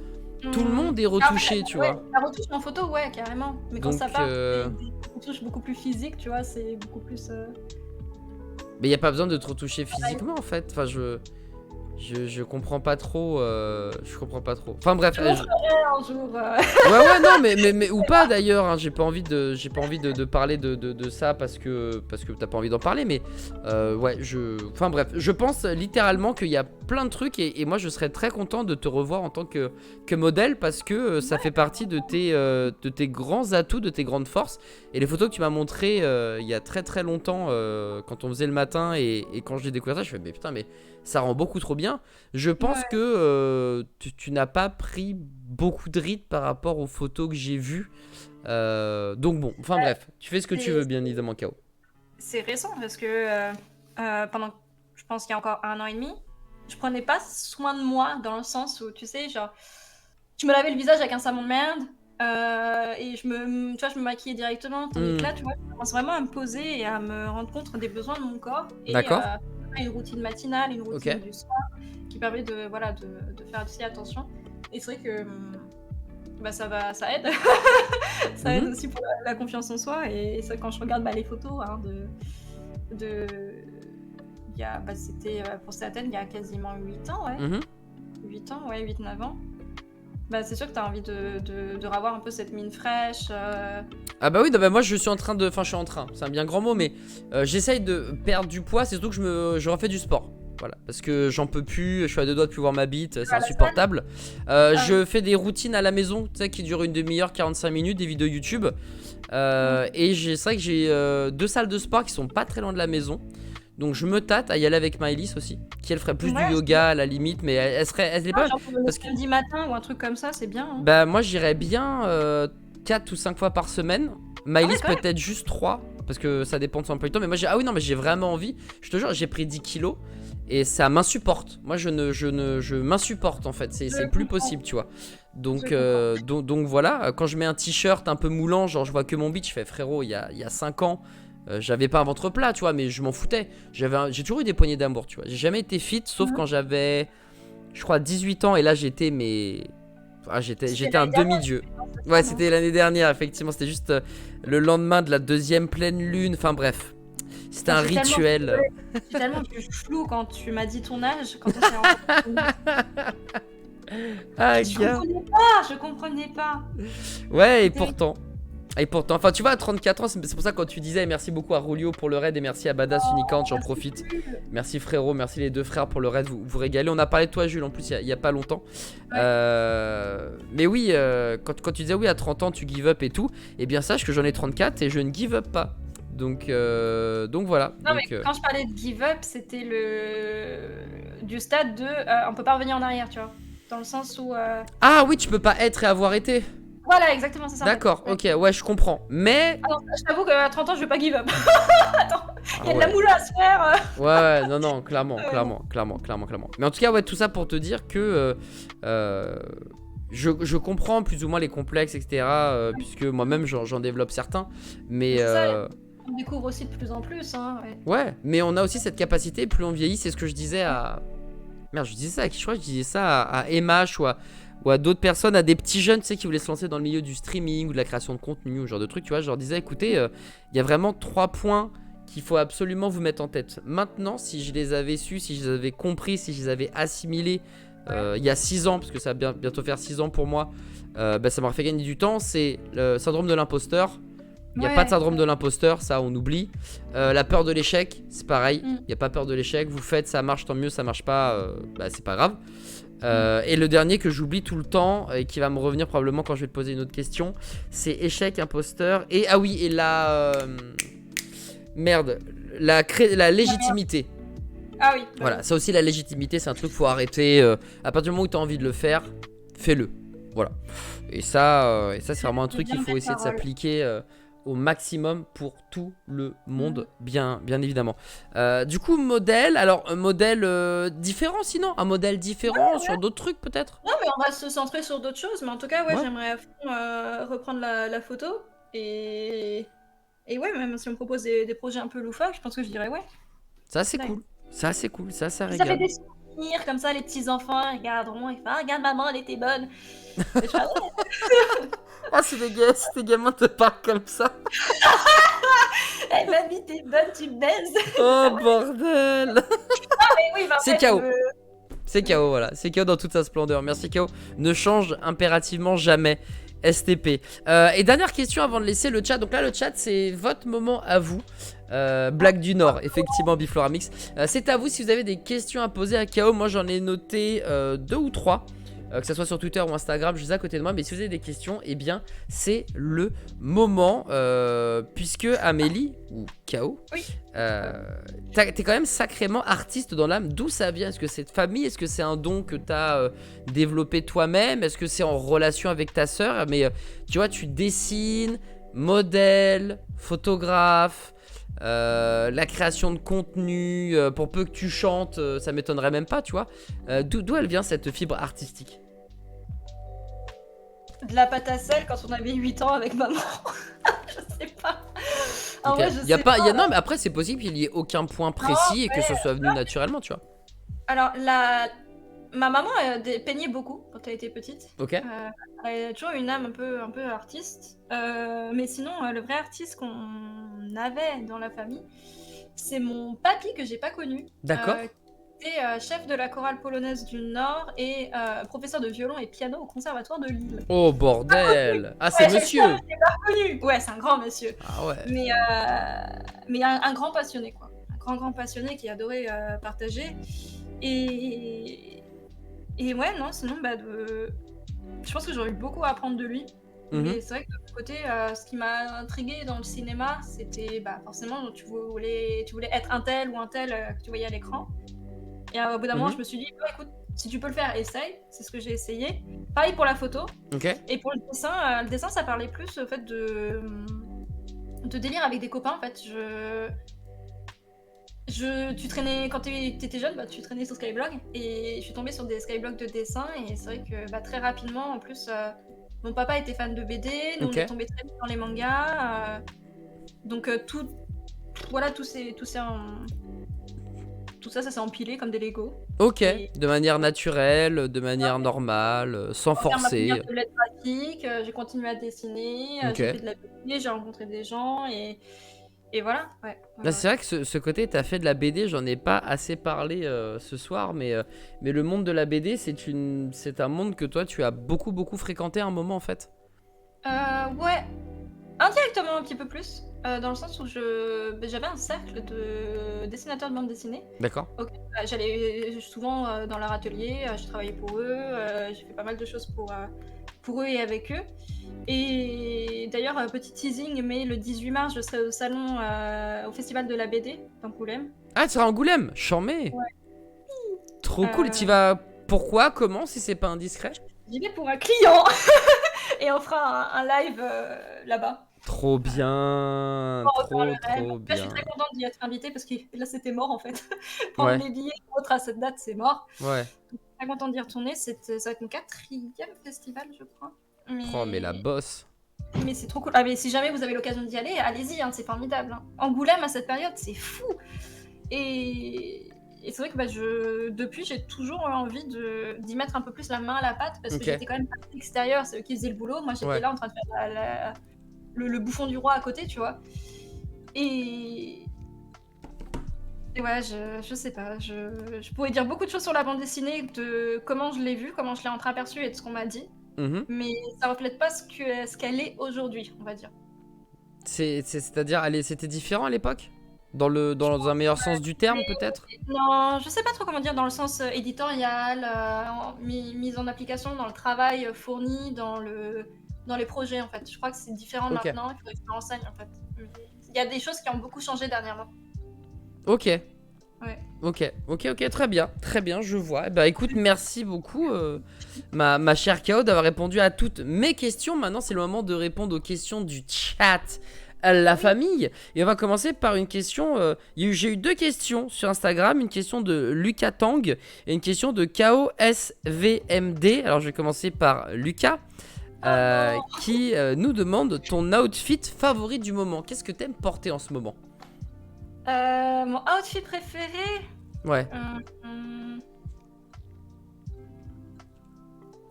tout le monde est En fait, retouché, tu ouais, vois, la retouche en photo, ouais, carrément. Mais quand donc ça part des retouches beaucoup plus physiques, tu vois, c'est beaucoup plus. mais y a pas besoin de te retoucher Pareil. physiquement en fait, enfin je comprends pas trop, je comprends pas trop, enfin bref, Je te montrerai un jour. ouais non mais ou pas d'ailleurs, hein, j'ai pas envie de parler de ça parce que t'as pas envie d'en parler, mais ouais enfin bref, je pense littéralement qu'il y a plein de trucs, et moi je serais très content de te revoir en tant que modèle, parce que ça fait partie de tes grands atouts, de tes grandes forces, et les photos que tu m'as montrées il y a très très longtemps, quand on faisait le matin, et quand je l'ai découvert ça, je fais mais putain, mais ça rend beaucoup trop bien. Je pense Ouais. que tu n'as pas pris beaucoup de rides par rapport aux photos que j'ai vues. Donc bon, enfin bref, tu fais ce que tu C'est veux, bien évidemment, K.O. c'est récent parce que pendant, je pense qu'il y a encore 1 an et demi, je prenais pas soin de moi dans le sens où, tu sais, genre, je me lavais le visage avec un savon de merde. Et tu vois, je me maquillais directement. Tandis que là, tu vois, je commence vraiment à me poser et à me rendre compte des besoins de mon corps. Et D'accord. une routine matinale, une Ok. routine du soir qui permet de, voilà, de faire aussi attention. Et c'est vrai que bah, ça aide. Ça aide aussi pour la confiance en soi. Et ça, quand je regarde les photos hein, c'était pour Athènes il y a quasiment 8 ans, ouais. 8 ans, ouais, 8-9 ans. Bah, c'est sûr que t'as envie de revoir un peu cette mine fraîche. Ah bah oui, non, bah moi je suis en train de... Enfin je suis en train, c'est un bien grand mot, mais j'essaye de perdre du poids, c'est surtout que je refais du sport. Voilà, parce que j'en peux plus, je suis à deux doigts de plus voir ma bite, c'est insupportable. Je fais des routines à la maison, tu sais, qui durent une demi-heure, 45 minutes, des vidéos YouTube. Et c'est vrai que j'ai 2 salles de sport qui sont pas très loin de la maison. Donc je me tâte à y aller avec Maëlys aussi, qui elle ferait plus du yoga à la limite, mais elle est pas mal. Genre pour le samedi matin ou un truc comme ça, c'est bien. Hein. Bah moi j'irais bien 4 ou 5 fois par semaine. Maëlys peut-être juste 3, parce que ça dépend de son emploi du temps. Mais moi ah oui non mais j'ai vraiment envie. Je te jure j'ai pris 10 kilos et ça m'insupporte. Moi je m'insupporte en fait, c'est plus possible tu vois. Donc voilà, quand je mets un t-shirt un peu moulant, genre je vois que mon bit, je fais frérot il y a 5 ans. J'avais pas un ventre plat, tu vois, mais je m'en foutais. J'ai toujours eu des poignées d'amour, tu vois. J'ai jamais été fit, sauf quand j'avais, je crois, 18 ans. Et là, j'étais un demi-dieu. Ouais, c'était l'année dernière, effectivement. C'était juste le lendemain de la 2e pleine lune. Enfin, bref. C'était un rituel. J'ai tellement vu flou quand tu m'as dit ton âge. Quand on s'est rencontrés. Je comprenais pas. Ouais, et pourtant, enfin tu vois à 34 ans, c'est pour ça quand tu disais merci beaucoup à Rulio pour le raid et merci à Badass Unicorn, j'en profite. Merci frérot, merci les 2 frères pour le raid, vous régalez. On a parlé de toi Jules en plus il y a pas longtemps. Mais oui, quand tu disais oui à 30 ans tu give up et tout, et bien sache que j'en ai 34 et je ne give up pas. Donc voilà. Non mais quand je parlais de give up, c'était du stade de on peut pas revenir en arrière, tu vois. Dans le sens où... Ah oui, tu peux pas être et avoir été. Voilà, exactement, c'est ça. D'accord, ok, ouais, je comprends. Mais... Alors, je t'avoue qu'à 30 ans, je vais pas give up. Attends, il y a de la moula à se faire. Ouais, non, clairement. Mais en tout cas, ouais, tout ça pour te dire que je comprends plus ou moins les complexes, etc. Puisque moi-même, j'en développe certains. Mais... on découvre aussi de plus en plus. Hein, ouais, mais on a aussi cette capacité, plus on vieillit, c'est ce que je disais à... Merde, je disais ça à qui? Je crois que je disais ça à MH ou à d'autres personnes, à des petits jeunes, tu sais, qui voulaient se lancer dans le milieu du streaming ou de la création de contenu ou ce genre de trucs, tu vois. Je leur disais, écoutez, il y a vraiment 3 points qu'il faut absolument vous mettre en tête. Maintenant, si je les avais su, si je les avais compris, si je les avais assimilés il y a 6 ans, parce que ça va bientôt faire 6 ans pour moi, bah, ça m'aurait fait gagner du temps. C'est le syndrome de l'imposteur. Il n'y a pas de syndrome de l'imposteur, ça on oublie. La peur de l'échec, c'est pareil. Il n'y a pas peur de l'échec. Vous faites, ça marche, tant mieux, ça marche pas, bah, c'est pas grave. Et le dernier que j'oublie tout le temps et qui va me revenir probablement quand je vais te poser une autre question, c'est échec, imposteur. Et ah oui, et merde, la légitimité. Ah oui. Voilà, ça aussi la légitimité, c'est un truc qu'il faut arrêter. À partir du moment où tu as envie de le faire, fais-le. Voilà. Et ça c'est vraiment un truc qu'il faut essayer de s'appliquer au maximum pour tout le monde, bien évidemment. Du coup, modèle, alors un modèle différent sinon, un modèle différent sur d'autres trucs peut-être. Non mais on va se centrer sur d'autres choses, mais en tout cas j'aimerais à fond reprendre la photo et ouais, même si on me propose des projets un peu loufoques, je pense que je dirais ouais. Ça c'est cool, ça régale. Ça fait des souvenirs comme ça, les petits enfants regarderont et font regarde maman, elle était bonne. Ah, si tes gamins te parlent comme ça. Eh mamie, t'es bonne, tu me baises. Oh bordel. Oui, c'est KO. C'est KO, voilà. C'est KO dans toute sa splendeur. Merci KO. Ne change impérativement jamais. STP. Et dernière question avant de laisser le chat. Donc là, le chat, c'est votre moment à vous. Blague du Nord, effectivement, Bifloramix. C'est à vous si vous avez des questions à poser à KO. Moi, j'en ai noté 2 ou 3. Que ce soit sur Twitter ou Instagram, je les ai à côté de moi. Mais si vous avez des questions, eh bien, c'est le moment. Puisque Amélie, ou KO, t'es quand même sacrément artiste dans l'âme. D'où ça vient? Est-ce que c'est de famille? Est-ce que c'est un don que t'as développé toi-même? Est-ce que c'est en relation avec ta sœur? Mais tu vois, tu dessines, modèle, photographe, la création de contenu, pour peu que tu chantes, ça m'étonnerait même pas, tu vois. D'où elle vient cette fibre artistique? de la pâte à sel quand on avait 8 ans avec maman. Je sais pas. En Ok. vrai, je Y a sais pas, pas. non, mais après, c'est possible qu'il y ait aucun point précis et que ce soit venu naturellement, tu vois. Alors, ma maman peignait beaucoup quand elle était petite. Ok. Elle a toujours une âme un peu artiste. Mais sinon, le vrai artiste qu'on avait dans la famille, c'est mon papy que j'ai pas connu. D'accord. Qui était chef de la chorale polonaise du Nord et professeur de violon et piano au conservatoire de Lille. Oh bordel. Ah, c'est Ouais, monsieur. j'ai pas connu. Ouais, c'est un grand monsieur. Ah ouais. Mais un grand passionné, quoi. Un grand passionné qui adorait partager. Et ouais, non, sinon, je pense que j'aurais eu beaucoup à apprendre de lui. Mais c'est vrai que de côté, ce qui m'a intrigué dans le cinéma, c'était forcément, tu voulais être un tel ou un tel que tu voyais à l'écran. Et au bout d'un moment, je me suis dit, écoute, si tu peux le faire, essaye. C'est ce que j'ai essayé. Pareil pour la photo. Ok. Et pour le dessin, ça parlait plus au fait de délire avec des copains. En fait, tu traînais quand t'étais jeune, tu traînais sur Skyblog et je suis tombée sur des Skyblogs de dessin et c'est vrai que très rapidement, en plus, mon papa était fan de BD, nous on est tombé très vite dans les mangas, donc tout ça s'est empilé comme des Lego. Ok, de manière naturelle, de manière normale, sans forcer. Pratique, j'ai continué à dessiner, j'ai fait de la BD, j'ai rencontré des gens et voilà. Ouais, là, c'est vrai que ce côté, t'as fait de la BD, j'en ai pas assez parlé ce soir, mais le monde de la BD, c'est un monde que toi, tu as beaucoup fréquenté à un moment en fait. Ouais, indirectement un petit peu plus. Dans le sens où j'avais un cercle de dessinateurs de bande dessinée. D'accord. J'allais souvent dans leur atelier, je travaillais pour eux, j'ai fait pas mal de choses pour eux et avec eux. Et d'ailleurs, petit teasing, mais le 18 mars, je serai au salon, au festival de la BD d'Angoulême. Ah, tu seras à Angoulême, chambé. Ouais. Trop cool, tu vas... Pourquoi, comment, si c'est pas indiscret? J'y vais pour un client et on fera un live là-bas. Trop bien, trop bien. Là, je suis très contente d'y être invitée parce que là c'était mort en fait. Prendre les billets autres à cette date, c'est mort. Ouais. Je suis très contente d'y retourner. Ça va être mon 4e festival, je crois. Mais la bosse. Mais c'est trop cool. Ah, mais si jamais vous avez l'occasion d'y aller, allez-y, hein, c'est formidable. Hein. Angoulême à cette période, c'est fou. Et c'est vrai que depuis, j'ai toujours envie d'y mettre un peu plus la main à la pâte parce que j'étais quand même à l'extérieur, c'est eux qui faisaient le boulot. Moi, j'étais là en train de faire le bouffon du roi à côté, tu vois. Et ouais, je sais pas. Je pourrais dire beaucoup de choses sur la bande dessinée, de comment je l'ai vue, comment je l'ai entreaperçue et de ce qu'on m'a dit. Mais ça reflète pas ce qu'elle est aujourd'hui, on va dire. C'est-à-dire, c'était différent à l'époque? Dans un meilleur sens du terme, peut-être? Non, je sais pas trop comment dire, dans le sens éditorial, mise en application, dans le travail fourni, dans les projets, en fait. Je crois que c'est différent maintenant, il faudrait que je me renseigne, en fait. Il y a des choses qui ont beaucoup changé dernièrement. Ok. Ouais. Ok, très bien, je vois. Bah écoute, merci beaucoup, ma chère Kao, d'avoir répondu à toutes mes questions. Maintenant, c'est le moment de répondre aux questions du chat. La famille. Et on va commencer par une question. J'ai eu 2 questions sur Instagram. Une question de Lucas Tang et une question de KOSVMD. Alors je vais commencer par Lucas qui nous demande ton outfit favori du moment. Qu'est-ce que t'aimes porter en ce moment? Mon outfit préféré? Ouais.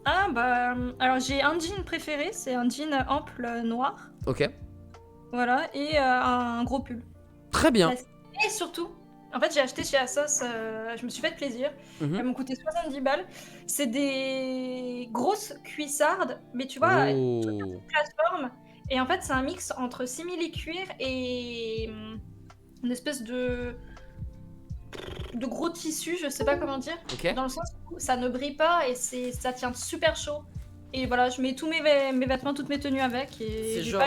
Alors j'ai un jean préféré, c'est un jean ample noir. Ok. Voilà, et un gros pull. Très bien. Et surtout, en fait, j'ai acheté chez Asos, je me suis fait plaisir. Elles m'ont coûté 70 balles. C'est des grosses cuissardes, mais tu vois, une plateforme. Et en fait, c'est un mix entre simili-cuir et une espèce de gros tissu, je sais pas comment dire. Dans le sens où ça ne brille pas et ça tient super chaud. Et voilà, je mets tous mes vêtements, toutes mes tenues avec. C'est genre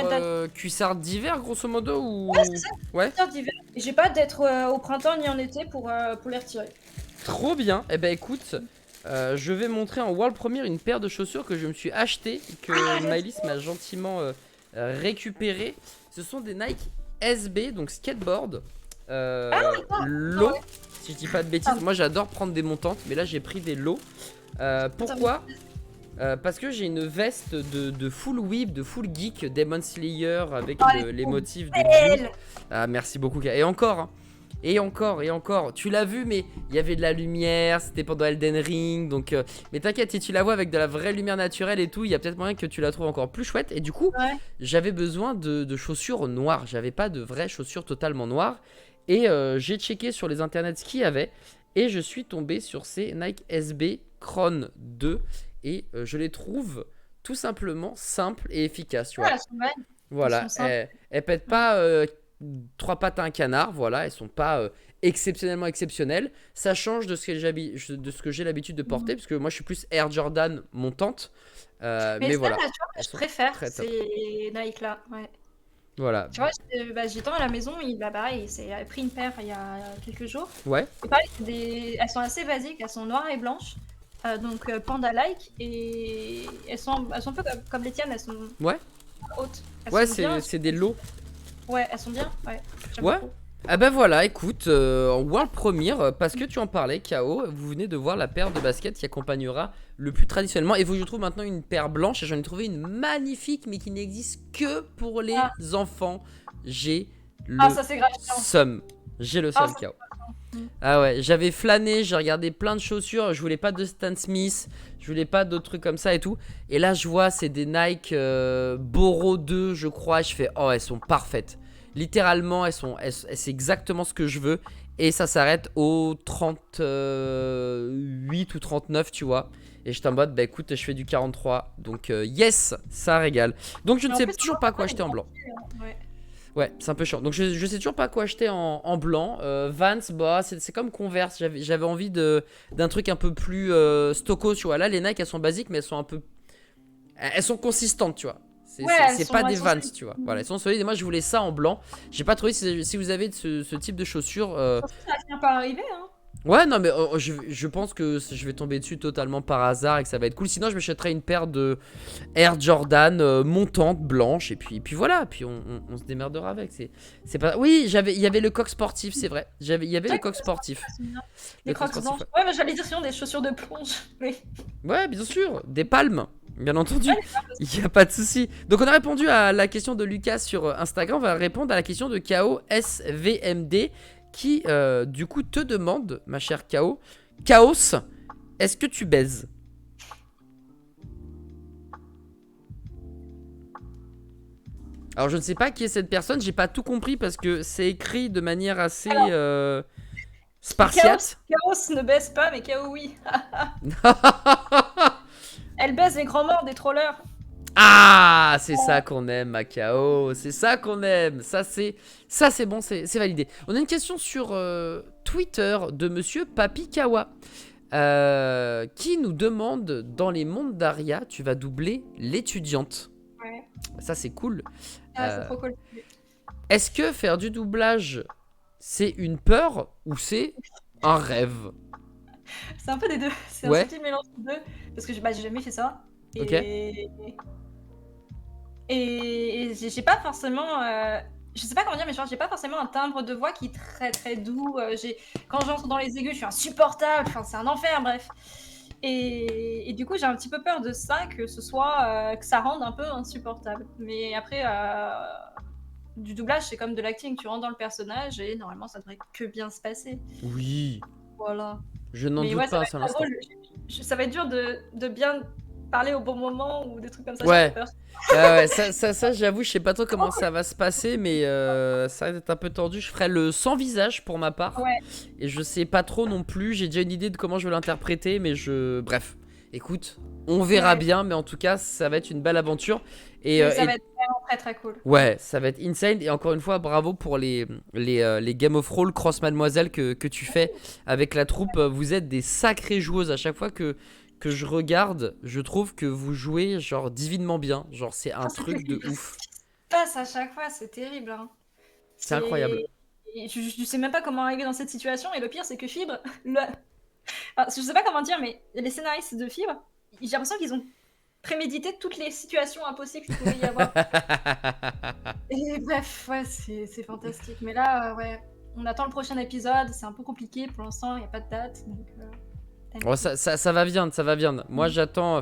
cuissard d'hiver, grosso modo ou... Ouais, c'est ça, cuissard d'hiver. Et j'ai pas d'être au printemps ni en été pour les retirer. Trop bien. Eh ben écoute, je vais montrer en world premiere une paire de chaussures que je me suis acheté, que Maëlys m'a gentiment récupéré. Ce sont des Nike SB, donc skateboard. Low, si je dis pas de bêtises. Moi j'adore prendre des montantes, mais là j'ai pris des low. Pourquoi? Parce que j'ai une veste de full whip, de full geek, Demon Slayer avec Oh, elle est les trop motifs de Dieu. belle. Ah, merci beaucoup. Et encore, hein. Et encore, et encore. Tu l'as vu, mais il y avait de la lumière, c'était pendant Elden Ring. Donc, mais t'inquiète, si tu la vois avec de la vraie lumière naturelle et tout, il y a peut-être moyen que tu la trouves encore plus chouette. Et du coup, Ouais. j'avais besoin de chaussures noires. J'avais pas de vraies chaussures totalement noires. Et j'ai checké sur les internets ce qu'il y avait. Et je suis tombé sur ces Nike SB Chron 2. Et je les trouve tout simplement simples et efficaces, tu Ouais, vois. elles sont belles. Elles sont Voilà, simples. elles pètent Ouais. pas trois pattes à un canard, voilà, elles sont pas exceptionnellement exceptionnelles. Ça change de ce que j'ai l'habitude de porter, Mhm. parce que moi je suis plus Air Jordan montante, Mais mais ça, voilà, là, tu vois, elles je sont préfère très top. ces Nike-là. Ouais. Voilà, Tu vois, j'étais à la maison, bah pareil, il s'est pris une paire il y a quelques jours. ouais, Et pareil, elles sont assez basiques, elles sont noires et blanches, donc panda-like, et elles sont un peu comme les tiennes, elles sont ouais, hautes. Elles ouais, sont bien, c'est des lots. ouais, elles sont bien, ouais, j'aime Ouais. beaucoup. Ah bah voilà, écoute, en World Premiere, parce que tu en parlais, KO, vous venez de voir la paire de baskets qui accompagnera le plus traditionnellement. Et vous, je trouve maintenant une paire blanche, et j'en ai trouvé une magnifique, mais qui n'existe que pour les Ah, enfants. J'ai ah, le ça c'est grave bien. seum. J'ai le Ah, seum, ça KO. c'est bien. Ah ouais, j'avais flâné, j'ai regardé plein de chaussures, je voulais pas de Stan Smith, je voulais pas d'autres trucs comme ça et tout. Et là, je vois, c'est des Nike Boro 2, je crois, et je fais, oh, elles sont parfaites. Littéralement, c'est exactement ce que je veux. Et ça s'arrête au 38 ou 39, tu vois. Et je suis en mode, bah écoute, je fais du 43. Donc, yes, ça régale. Donc, je ne Mais en sais plus, toujours pas quoi il est acheter en blanc. grandi, hein. Ouais. Ouais, c'est un peu chiant. Donc je sais toujours pas quoi acheter en blanc. Vans, bah c'est comme Converse. J'avais envie d'un truc un peu plus stocko, tu vois. Là, les Nike, elles sont basiques, mais elles sont consistantes, tu vois. Ouais, C'est pas des elles sont Vans, solides. tu vois. Voilà, elles sont solides. Et moi, je voulais ça en blanc. J'ai pas trouvé si vous avez ce type de chaussures. Je pense que ça va finir par arriver, hein. Ouais, non, mais je pense que je vais tomber dessus totalement par hasard et que ça va être cool. Sinon, je m'achèterais une paire de Air Jordan montante blanche et puis voilà, puis on se démerdera avec. C'est pas. Oui, il y avait le coq sportif, c'est vrai. Il y avait C'est le vrai que coq sportif. elles sont bien. Le Les coq Crocs sportif, blanches. ouais. Ouais, mais j'allais dire sinon des chaussures de plonge. Oui. Ouais, bien sûr, des palmes, bien entendu. Ouais, les femmes Il aussi. n'y a pas de souci. Donc on a répondu à la question de Lucas sur Instagram. On va répondre à la question de KO SVMD qui du coup te demande, ma chère KO, Chaos, est-ce que tu baises? Alors je ne sais pas qui est cette personne, j'ai pas tout compris parce que c'est écrit de manière assez Alors, spartiate. Chaos ne baisse pas, mais Chaos oui. Elle baisse les grands morts des trollers. Ah, c'est ça qu'on aime, Macao. C'est ça qu'on aime. Ça c'est bon, c'est validé. On a une question sur Twitter de Monsieur Papikawa qui nous demande dans les mondes d'Aria, tu vas doubler l'étudiante. Ouais. Ça c'est cool. Ah, c'est trop cool. Est-ce que faire du doublage c'est une peur ou c'est un rêve? C'est un peu des deux. C'est un Ouais, subtil mélange des deux. Parce que j'ai jamais fait ça. ok. Et j'ai pas forcément. Je sais pas comment dire, mais genre, j'ai pas forcément un timbre de voix qui est très très doux. Quand j'entre dans les aigus, je suis insupportable. Enfin, c'est un enfer, bref. Et du coup, j'ai un petit peu peur de ça, que ce soit. Que ça rende un peu insupportable. Mais après, du doublage, c'est comme de l'acting. Tu rentres dans le personnage et normalement, ça devrait que bien se passer. Oui, Voilà. je n'en Mais doute ouais, ça pas va un être seul très instant. drôle. Ça va être dur de bien parler au bon moment ou des trucs comme ça. J'ai un peu Ouais. peur. Ouais, ça j'avoue, je sais pas trop comment ça va se passer, mais ça va être un peu tordu. Je ferai le sans visage pour ma part. Ouais. Et je sais pas trop non plus. J'ai déjà une idée de comment je vais l'interpréter, mais bref, écoute, on verra Ouais. bien, mais en tout cas, ça va être une belle aventure. Et, Mais ça va être vraiment très très cool. ouais, ça va être insane. Et encore une fois, bravo pour les Game of Roll Cross Mademoiselle que tu fais avec la troupe. Vous êtes des sacrées joueuses. À chaque fois que je regarde, je trouve que vous jouez genre divinement bien. Genre, c'est un truc de ouf. Ce qui se passe à chaque fois, c'est terrible, hein. C'est incroyable. Je sais même pas comment arriver dans cette situation. Et le pire, c'est que Fibre, enfin, je sais pas comment dire, mais les scénaristes de Fibre, j'ai l'impression qu'ils ont prémédité toutes les situations impossibles qu'il pouvait y avoir. Et bref, ouais, c'est fantastique. Mais là, ouais, on attend le prochain épisode. C'est un peu compliqué pour l'instant, il n'y a pas de date. Donc, Oh, ça va bien, ça va bien. Moi, j'attends.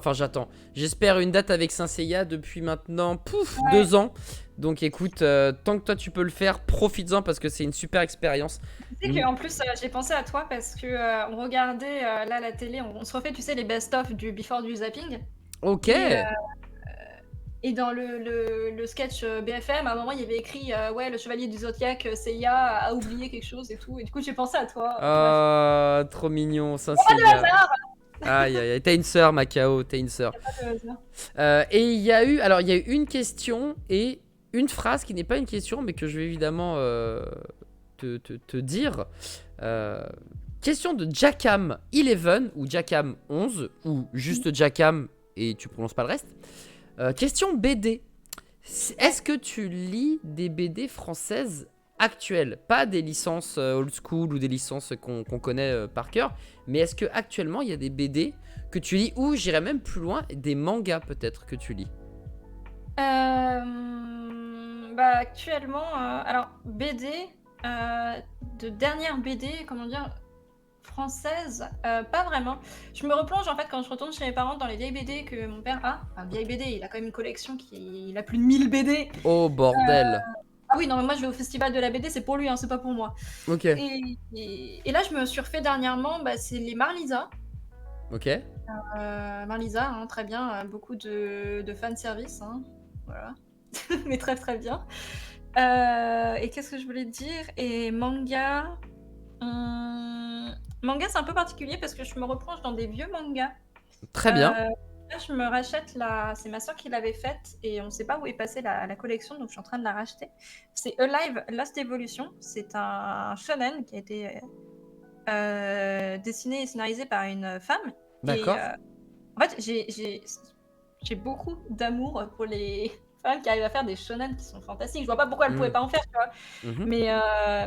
J'espère une date avec Saint Seiya depuis maintenant, Ouais. 2 ans. Donc, écoute, tant que toi tu peux le faire, profites-en parce que c'est une super expérience. Tu sais qu'en plus, j'ai pensé à toi parce que on regardait là la télé, on se refait, tu sais, les best-of du before du zapping. Ok. Et dans le sketch BFM, à un moment, il y avait écrit ouais, le chevalier du Zodiac, Seiya a oublié quelque chose et tout. Et du coup, j'ai pensé à toi. Bref. Ah, trop mignon, Saint Pas de Seiya. hasard. Aïe, aïe, aïe. T'as une sœur, Macao, t'as une sœur. Pas de hasard. Et il y a eu une question et une phrase qui n'est pas une question, mais que je vais évidemment te dire. Euh, Question de Jackam 11 ou Jackam 11 ou juste Jackam et tu prononces pas le reste. Question BD. Est-ce que tu lis des BD françaises actuelles? Pas des licences old school ou des licences qu'on connaît par cœur, mais est-ce que actuellement il y a des BD que tu lis ou j'irais même plus loin, des mangas peut-être que tu lis? Bah actuellement, alors BD, de dernière BD, comment dire, française, pas vraiment. Je me replonge en fait quand je retourne chez mes parents dans les vieilles BD que mon père a. Enfin, vieilles BD, il a quand même une collection il a plus de 1000 BD. Oh bordel. Ah oui, non, mais moi je vais au festival de la BD, c'est pour lui, hein, c'est pas pour moi. Ok. Et là, je me suis refait dernièrement, bah, c'est les Marlisa. Ok. Marlisa, hein, très bien, beaucoup de fanservice, hein, voilà. Mais très très bien. Et qu'est-ce que je voulais te dire? Et manga. Manga, c'est un peu particulier parce que je me replonge dans des vieux mangas. Très bien. Là, je me rachète la. C'est ma soeur qui l'avait faite et on ne sait pas où est passée la collection, donc je suis en train de la racheter. C'est Alive Last Evolution. C'est un shonen qui a été dessiné et scénarisé par une femme. D'accord. En fait, j'ai beaucoup d'amour pour les femmes qui arrivent à faire des shonen qui sont fantastiques. Je vois pas pourquoi elles pouvaient pas en faire, tu vois. Mhm.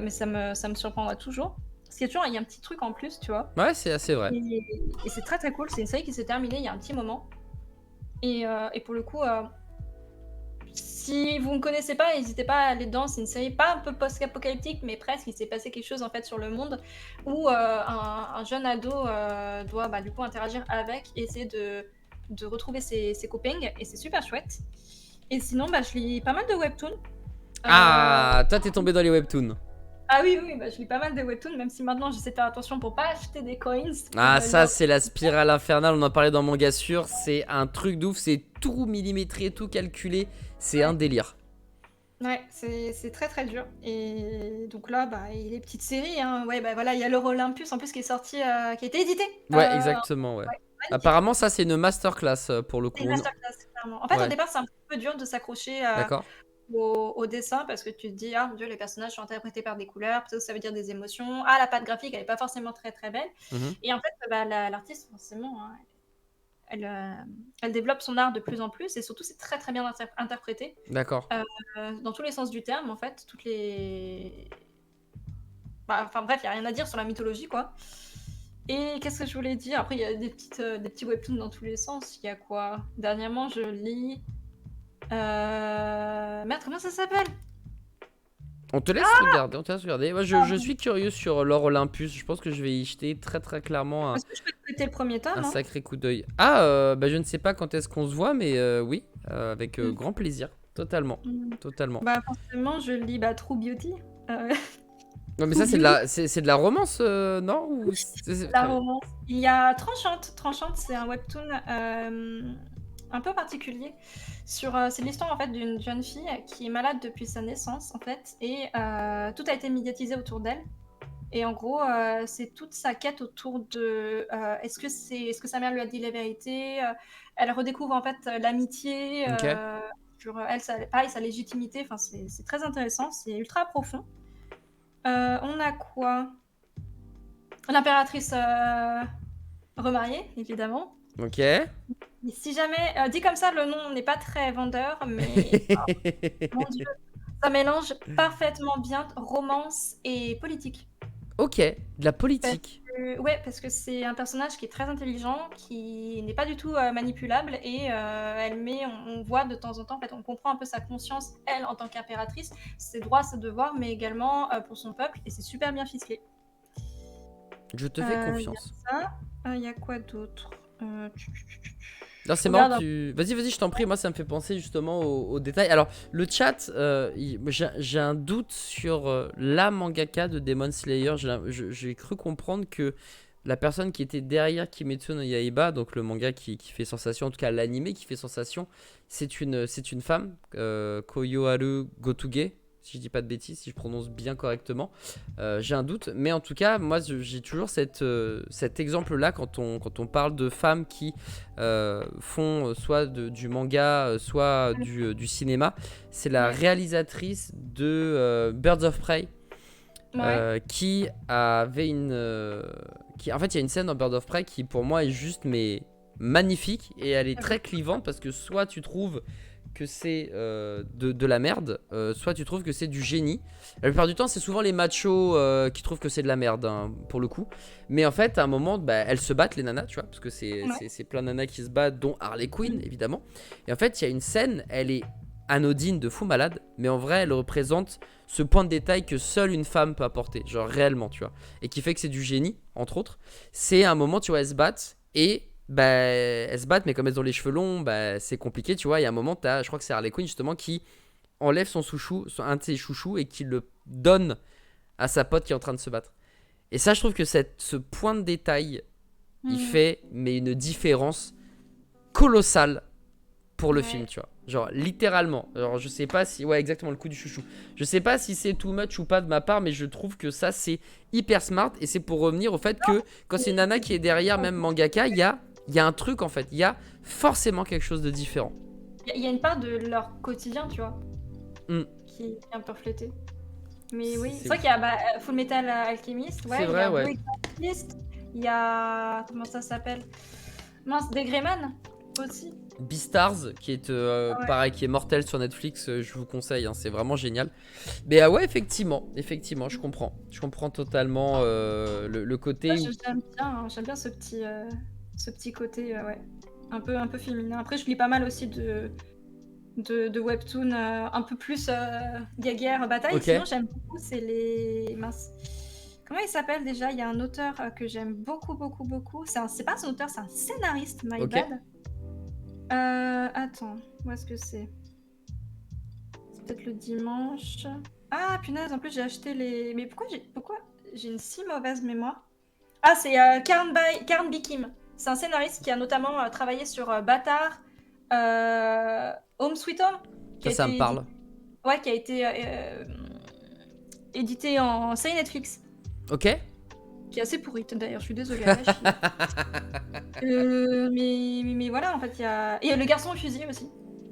Mais ça me surprendra toujours. Parce qu'il y a toujours il y a un petit truc en plus, tu vois. Ouais, c'est assez vrai. Et c'est très très cool. C'est une série qui s'est terminée il y a un petit moment. Et pour le coup, si vous ne connaissez pas, n'hésitez pas à aller dedans. C'est une série pas un peu post-apocalyptique, mais presque. Il s'est passé quelque chose en fait sur le monde où un jeune ado doit du coup interagir avec et essayer de retrouver ses copains. Et c'est super chouette. Et sinon, je lis pas mal de webtoons. Ah, toi t'es tombé dans les webtoons. Ah oui, je lis pas mal de webtoons, même si maintenant j'essaie de faire attention pour pas acheter des coins. Ah, ça c'est la spirale infernale, on en parlait dans Manga Sûr, c'est un truc d'ouf, c'est tout millimétré, tout calculé, c'est un délire. Ouais, c'est très très dur. Et donc là, il y a les petites séries, hein. Ouais, voilà, il y a l'Euro Olympus en plus qui est sorti, qui a été édité. Ouais, exactement, ouais. Magnifique. Apparemment, ça c'est une masterclass pour le C'est coup. une masterclass, clairement. En fait, au Ouais, départ, c'est un petit peu dur de s'accrocher d'accord. au dessin parce que tu te dis, ah mon Dieu, les personnages sont interprétés par des couleurs, peut-être que ça veut dire des émotions. Ah, la patte graphique, elle est pas forcément très très belle. Mhm. Et en fait, l'artiste, forcément, hein, elle développe son art de plus en plus et surtout, c'est très très bien interprété. D'accord. Dans tous les sens du terme, en fait, toutes les. Enfin bref, il n'y a rien à dire sur la mythologie, quoi. Et qu'est-ce que je voulais dire? Après, il y a des petits webtoons dans tous les sens. Il y a quoi? Dernièrement, je lis. Merde, comment ça s'appelle? On te laisse regarder, on te laisse regarder. Moi, je suis curieux sur l'or Olympus, je pense que je vais y jeter très très clairement Est-ce que je peux te prêter le premier tome, un hein? sacré coup d'œil. Ah, je ne sais pas quand est-ce qu'on se voit, mais oui, avec grand plaisir, totalement, totalement. Forcément, je lis True Beauty. Non mais ça c'est de la romance, non ou La romance. Il y a Tranchante. Tranchante, c'est un webtoon un peu particulier. C'est l'histoire en fait d'une jeune fille qui est malade depuis sa naissance en fait, et tout a été médiatisé autour d'elle. Et en gros, c'est toute sa quête autour de est-ce que sa mère lui a dit la vérité. Elle redécouvre en fait l'amitié Ok. sur elle, pareil, sa légitimité. Enfin, c'est très intéressant, c'est ultra profond. On a quoi? L'impératrice remariée, évidemment. Ok. Et si jamais, dit comme ça, le nom n'est pas très vendeur, mais mon Dieu, ça mélange parfaitement bien romance et politique. Ok, de la politique. Parce que c'est un personnage qui est très intelligent, qui n'est pas du tout manipulable, et on voit de temps en temps, en fait, on comprend un peu sa conscience, elle, en tant qu'impératrice, ses droits, ses devoirs, mais également pour son peuple, et c'est super bien ficelé. Je te fais Il y a confiance. ça. Il y a quoi d'autre? Non, c'est marrant Regarde que un tu. Vas-y, je t'en prie. Moi, ça me fait penser justement aux détails. Alors, le chat, j'ai un doute sur la mangaka de Demon Slayer. J'ai cru comprendre que la personne qui était derrière Kimetsu no Yaiba, donc le manga qui fait sensation, en tout cas l'animé qui fait sensation, c'est une femme, Koyoharu Gotuge, si je dis pas de bêtises, si je prononce bien correctement. J'ai un doute, mais en tout cas, moi j'ai toujours cet exemple-là quand on parle de femmes qui font soit du manga, soit du cinéma. C'est la Ouais. réalisatrice de Birds of Prey. Ouais. Qui avait en fait, il y a une scène dans Bird of Prey qui, pour moi, est juste mais magnifique et elle est très clivante parce que soit tu trouves que c'est de la merde, soit tu trouves que c'est du génie. La plupart du temps, c'est souvent les machos qui trouvent que c'est de la merde, hein, pour le coup. Mais en fait, à un moment, bah, elles se battent, les nanas, tu vois, parce que Ouais. c'est plein de nanas qui se battent, dont Harley Quinn, évidemment. Et en fait, il y a une scène, elle est anodine de fou malade, mais en vrai, elle représente ce point de détail que seule une femme peut apporter, genre réellement, tu vois, et qui fait que c'est du génie, entre autres. C'est un moment, tu vois, elles se battent, et bah, elles se battent, mais comme elles ont les cheveux longs, bah, c'est compliqué, tu vois. Il y a un moment, je crois que c'est Harley Quinn, justement, qui enlève un de ses chouchous, et qui le donne à sa pote qui est en train de se battre. Et ça, je trouve que ce point de détail, il Mhm. fait, mais une différence colossale pour le film, Ouais. tu vois. Genre, littéralement. Alors, je sais pas si. Ouais, exactement, le coup du chouchou. Je sais pas si c'est too much ou pas de ma part, mais je trouve que ça, c'est hyper smart. Et c'est pour revenir au fait que quand c'est une nana qui est derrière, même mangaka, il y a un truc en fait. Il y a forcément quelque chose de différent. Il y a une part de leur quotidien, tu vois, Hmm. qui est un peu reflétée. Mais oui, c'est C'est vrai qu'il y a Full Metal Alchemist, c'est ouais, il y vrai, a ouais. Blue Exorcist, il y a. Comment ça s'appelle? Mince, Des Greyman aussi. Beastars, qui est Ouais. pareil, qui est mortel sur Netflix, je vous conseille, hein, c'est vraiment génial. Mais ouais, effectivement, je comprends totalement le Ça, côté où. j'aime bien ce petit côté, ouais, un peu féminin. Après, je lis pas mal aussi de webtoons un peu plus guerre, bataille. Ok, Sinon, j'aime beaucoup, c'est les. Mince. Comment il s'appelle déjà? Il y a un auteur que j'aime beaucoup. C'est pas un auteur, c'est un scénariste, my ok. bad. Attends, où est-ce que c'est? C'est peut-être le dimanche. Ah, punaise, en plus j'ai acheté les. Mais pourquoi j'ai une si mauvaise mémoire? Ah, c'est Karen B. Kim. C'est un scénariste qui a notamment travaillé sur Bâtard, Home Sweet Home, qui a Ça me été édité, parle. ouais, qui a été édité en série Netflix, Ok. qui est assez pourrite d'ailleurs, je suis désolée, à la chie. Mais voilà, en fait, il y a. Et Le Garçon au fusil aussi.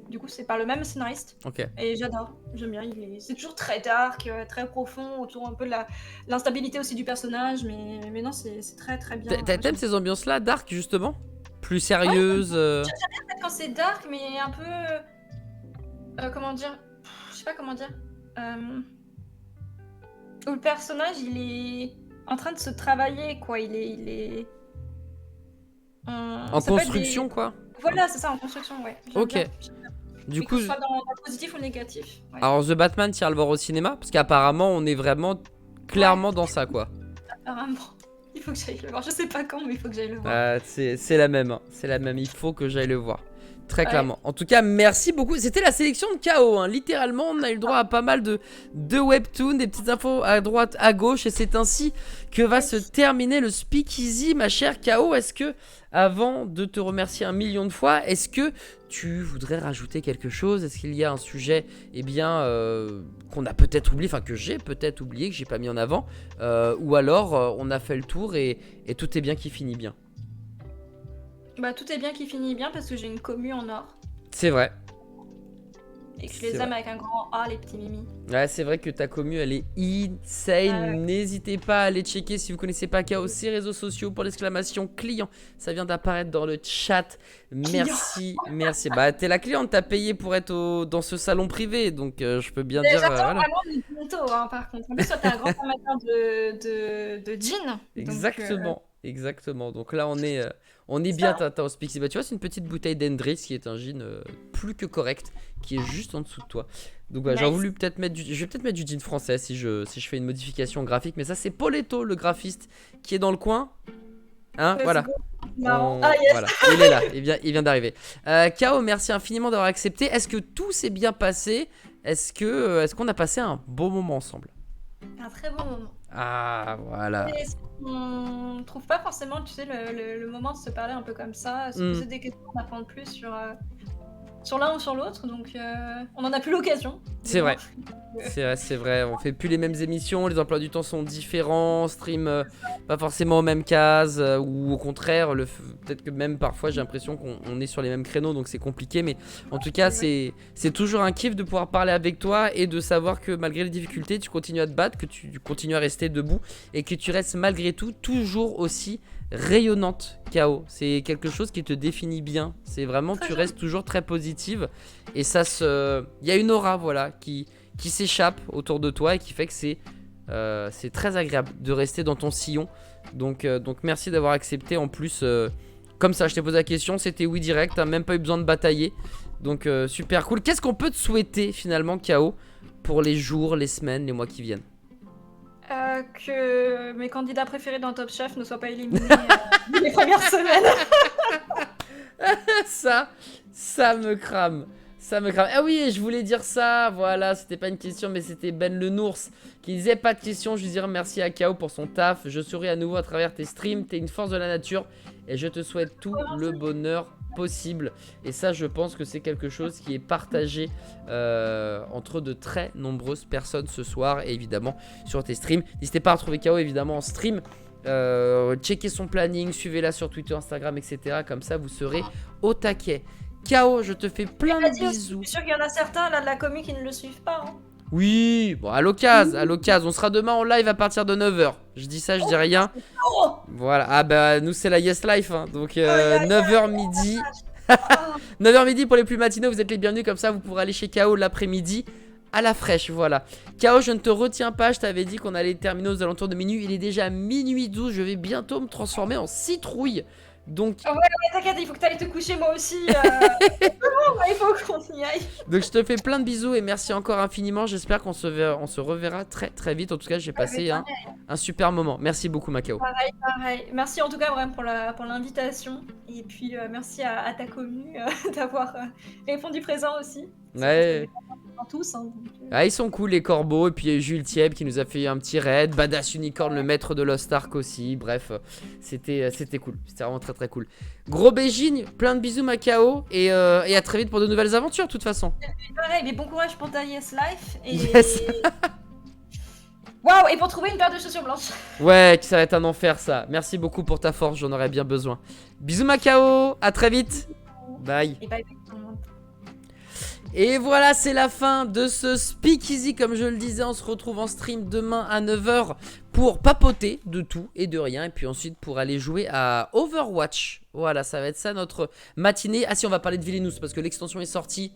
Du coup, c'est par le même scénariste. Ok. Et j'adore, j'aime bien. C'est toujours très dark, très profond, autour un peu de l'instabilité aussi du personnage. Mais non, c'est très très bien. T'aimes ces ambiances-là, dark, justement? Plus Ouais, sérieuses j'aime bien peut-être quand c'est dark, mais un peu. Comment dire? Je sais pas comment dire. Où le personnage, il est en train de se travailler, quoi. en Ça peut être des. construction, quoi? Voilà, c'est ça, en construction, ouais. J'aime Ok. bien. Du Et que coup, ce soit dans le positif ou le négatif. Ouais. alors The Batman, tu iras le voir au cinéma? Parce qu'apparemment, on est vraiment Ouais, clairement dans ça, quoi. apparemment. Il faut que j'aille le voir. Je sais pas quand, mais il faut que j'aille le voir. C'est la même, hein. C'est la même. Il faut que j'aille le voir. Très Ouais. clairement. En tout cas, merci beaucoup. C'était la sélection de KO, hein. Littéralement, on a eu le droit à pas mal de webtoons, des petites infos à droite, à gauche. Et c'est ainsi que va se terminer le Speakeasy, ma chère KO. Est-ce que, avant de te remercier un million de fois, est-ce que tu voudrais rajouter quelque chose? Est-ce qu'il y a un sujet, eh bien, qu'on a peut-être oublié, enfin que j'ai peut-être oublié, que j'ai pas mis en avant, ou alors on a fait le tour et tout est bien qui finit bien? Bah, tout est bien qui finit bien parce que j'ai une commu en or. C'est vrai. Et que je C'est les vrai. aime avec un grand A, les petits mimis. Ouais, c'est vrai que ta commu, elle est insane. Ah ouais. N'hésitez pas à aller checker si vous connaissez pas KO, ses réseaux sociaux pour l'exclamation client. Ça vient d'apparaître dans le chat. Merci. Bah, t'es la cliente, t'as payé pour être dans ce salon privé, donc je peux bien dire. J'attends Voilà. vraiment les bientôt, hein, par contre. En plus, toi, t'es un grand amateur de jeans. Donc, Exactement. Exactement. Donc là, on est bien Tintin au Speakeasy. Bah, tu vois, c'est une petite bouteille d'Hendrix qui est un gin plus que correct, qui est juste en dessous de toi. Donc bah, j'ai Nice. voulu peut-être mettre je vais peut-être mettre du gin français si je fais une modification graphique. Mais ça, c'est Poletto, le graphiste, qui est dans le coin. Hein, Let's voilà. go. Marrant. On- Ah yes. Voilà, il est là, il vient d'arriver. Kao, merci infiniment d'avoir accepté. Est-ce que tout s'est bien passé? Est-ce qu'on a passé un beau moment ensemble? Un très bon moment. Ah, voilà. Et on trouve pas forcément, tu sais, le moment de se parler un peu comme ça, se poser des questions, d'apprendre plus sur l'un ou sur l'autre, donc on en a plus l'occasion. C'est vrai. C'est vrai, on fait plus les mêmes émissions, les emplois du temps sont différents, on stream pas forcément aux mêmes cases, ou au contraire, peut-être que même parfois j'ai l'impression qu'on est sur les mêmes créneaux, donc c'est compliqué, mais en tout cas c'est toujours un kiff de pouvoir parler avec toi et de savoir que malgré les difficultés, tu continues à te battre, que tu continues à rester debout et que tu restes malgré tout toujours aussi rayonnante, Kao. C'est quelque chose qui te définit bien, c'est vraiment, tu restes toujours très positive et il y a une aura, voilà, qui s'échappe autour de toi et qui fait que c'est très agréable de rester dans ton sillon. Donc merci d'avoir accepté. En plus, comme ça, je t'ai posé la question, c'était oui direct, t'as même pas eu besoin de batailler. Donc super cool. Qu'est-ce qu'on peut te souhaiter finalement, Kao, pour les jours, les semaines, les mois qui viennent? Que mes candidats préférés dans Top Chef ne soient pas éliminés les premières semaines. Ça me crame. Ça me crame. Ah oui, je voulais dire ça. Voilà, c'était pas une question, mais c'était Ben le Nours qui disait pas de question. Je lui dirais merci à Kao pour son taf. Je souris à nouveau à travers tes streams. T'es une force de la nature et je te souhaite tout le bonheur possible. Et ça, je pense que c'est quelque chose qui est partagé entre de très nombreuses personnes ce soir et évidemment sur tes streams. N'hésitez pas à retrouver Kao évidemment en stream. Checkez son planning, suivez-la sur Twitter, Instagram, etc. Comme ça, vous serez au taquet. Kao, je te fais plein de bisous. Je suis sûr qu'il y en a certains là de la commu qui ne le suivent pas. Hein. Oui, bon, à l'occasion, on sera demain en live à partir de 9h. Je dis ça, je dis rien. Oh Voilà, ah bah nous c'est la Yes Life, hein. Donc 9h midi. 9h midi pour les plus matinaux, vous êtes les bienvenus, comme ça vous pourrez aller chez Kao l'après-midi à la fraîche, voilà. Kao, je ne te retiens pas, je t'avais dit qu'on allait terminer aux alentours de minuit. Il est déjà minuit 12, je vais bientôt me transformer en citrouille. Donc, ouais, t'inquiète, il faut que t'ailles te coucher moi aussi. Il faut qu'on y aille. donc je te fais plein de bisous et merci encore infiniment. J'espère qu'on se reverra très très vite. En tout cas, j'ai passé un super moment. Merci beaucoup, Macao. Pareil. Merci en tout cas vraiment pour l'invitation. Et puis merci à ta commu d'avoir répondu présent aussi. Ouais. Tous, hein, Ah, ils sont cool les corbeaux. Et puis Jules Thieb qui nous a fait un petit raid. Badass Unicorn, le maître de Lost Ark aussi. Bref, c'était cool. C'était vraiment très très cool. Gros bégigne, plein de bisous Macao. Et à très vite pour de nouvelles aventures de toute façon. Pareil, mais bon courage pour ta Yes Life. Et... Yes. Waouh, et pour trouver une paire de chaussures blanches. Ouais, ça va être un enfer ça. Merci beaucoup pour ta force, j'en aurais bien besoin. Bisous Macao, à très vite. Bye. Et bye tout le monde. Et voilà, c'est la fin de ce Speakeasy. Comme je le disais, on se retrouve en stream demain à 9h pour papoter de tout et de rien. Et puis ensuite pour aller jouer à Overwatch. Voilà, ça va être ça notre matinée. Ah si, on va parler de Villainous parce que l'extension est sortie.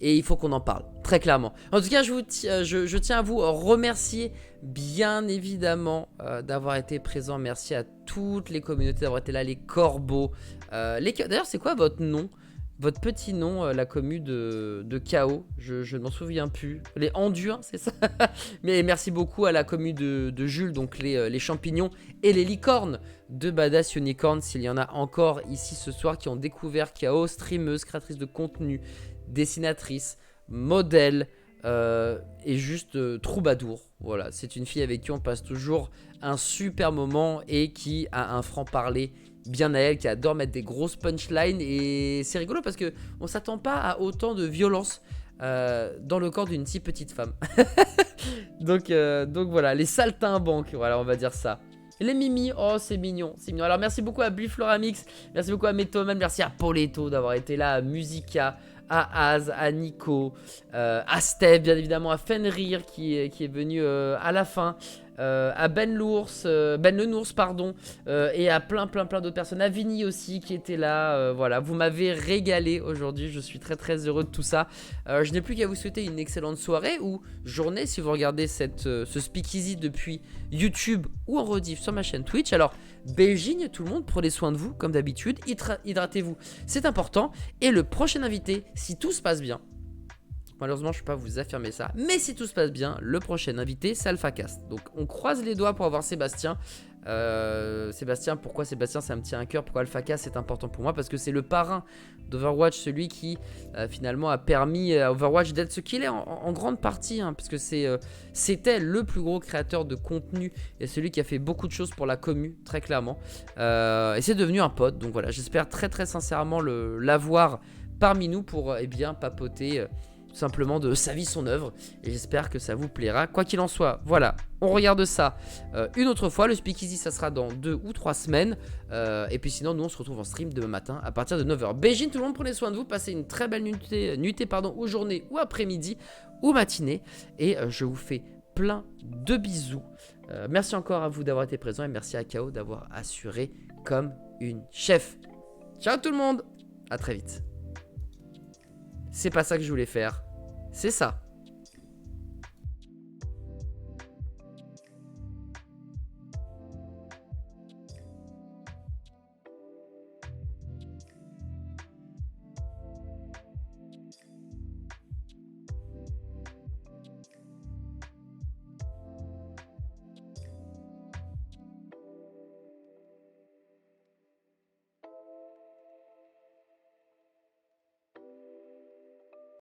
Et il faut qu'on en parle, très clairement. En tout cas, je tiens à vous remercier bien évidemment d'avoir été présent. Merci à toutes les communautés d'avoir été là, les corbeaux. D'ailleurs, c'est quoi votre nom? Votre petit nom, la commu de Kao, je ne m'en souviens plus. Les Anduins, c'est ça? Mais merci beaucoup à la commu de Jules, donc les champignons et les licornes de Badass Unicorn, s'il y en a encore ici ce soir qui ont découvert Kao, streameuse, créatrice de contenu, dessinatrice, modèle et juste troubadour. Voilà, c'est une fille avec qui on passe toujours un super moment et qui a un franc-parler bien à elle, qui adore mettre des grosses punchlines. Et c'est rigolo parce que on s'attend pas à autant de violence dans le corps d'une si petite femme. donc voilà, les saltimbanques, voilà, on va dire ça. Les Mimi, oh c'est mignon, c'est mignon. Alors merci beaucoup à Bluffloramix, merci beaucoup à Metoman, merci à Poletto d'avoir été là, à Musica, à Az, à Nico, à Steph bien évidemment, à Fenrir qui est venu à la fin, à Ben l'ours, Ben le Nours, pardon, et à plein d'autres personnes, à Vinny aussi qui était là. Voilà, vous m'avez régalé aujourd'hui, je suis très heureux de tout ça. Je n'ai plus qu'à vous souhaiter une excellente soirée ou journée si vous regardez ce Speakeasy depuis YouTube ou en rediff sur ma chaîne Twitch. Alors, Beijing tout le monde, prenez soin de vous comme d'habitude, hydratez-vous, c'est important. Et le prochain invité, si tout se passe bien, malheureusement, je ne peux pas vous affirmer ça. Mais si tout se passe bien, le prochain invité, c'est AlphaCast. Donc, on croise les doigts pour avoir Sébastien. Sébastien, pourquoi Sébastien, ça me tient à cœur. Pourquoi AlphaCast, c'est important pour moi? Parce que c'est le parrain d'Overwatch, celui qui finalement a permis à Overwatch d'être ce qu'il est en grande partie. Parce que c'était le plus gros créateur de contenu et celui qui a fait beaucoup de choses pour la commu, très clairement. Et c'est devenu un pote. Donc voilà, j'espère très sincèrement l'avoir parmi nous pour bien papoter. Tout simplement de sa vie, son œuvre, et j'espère que ça vous plaira. Quoi qu'il en soit, voilà, on regarde ça une autre fois. Le Speakeasy, ça sera dans 2 ou 3 semaines, et puis sinon nous on se retrouve en stream demain matin à partir de 9h. Beijing tout le monde, prenez soin de vous, passez une très belle nuitée ou journée ou après-midi ou matinée, et je vous fais plein de bisous. Merci encore à vous d'avoir été présent, et merci à Kao d'avoir assuré comme une chef. Ciao tout le monde, à très vite. C'est pas ça que je voulais faire, c'est ça.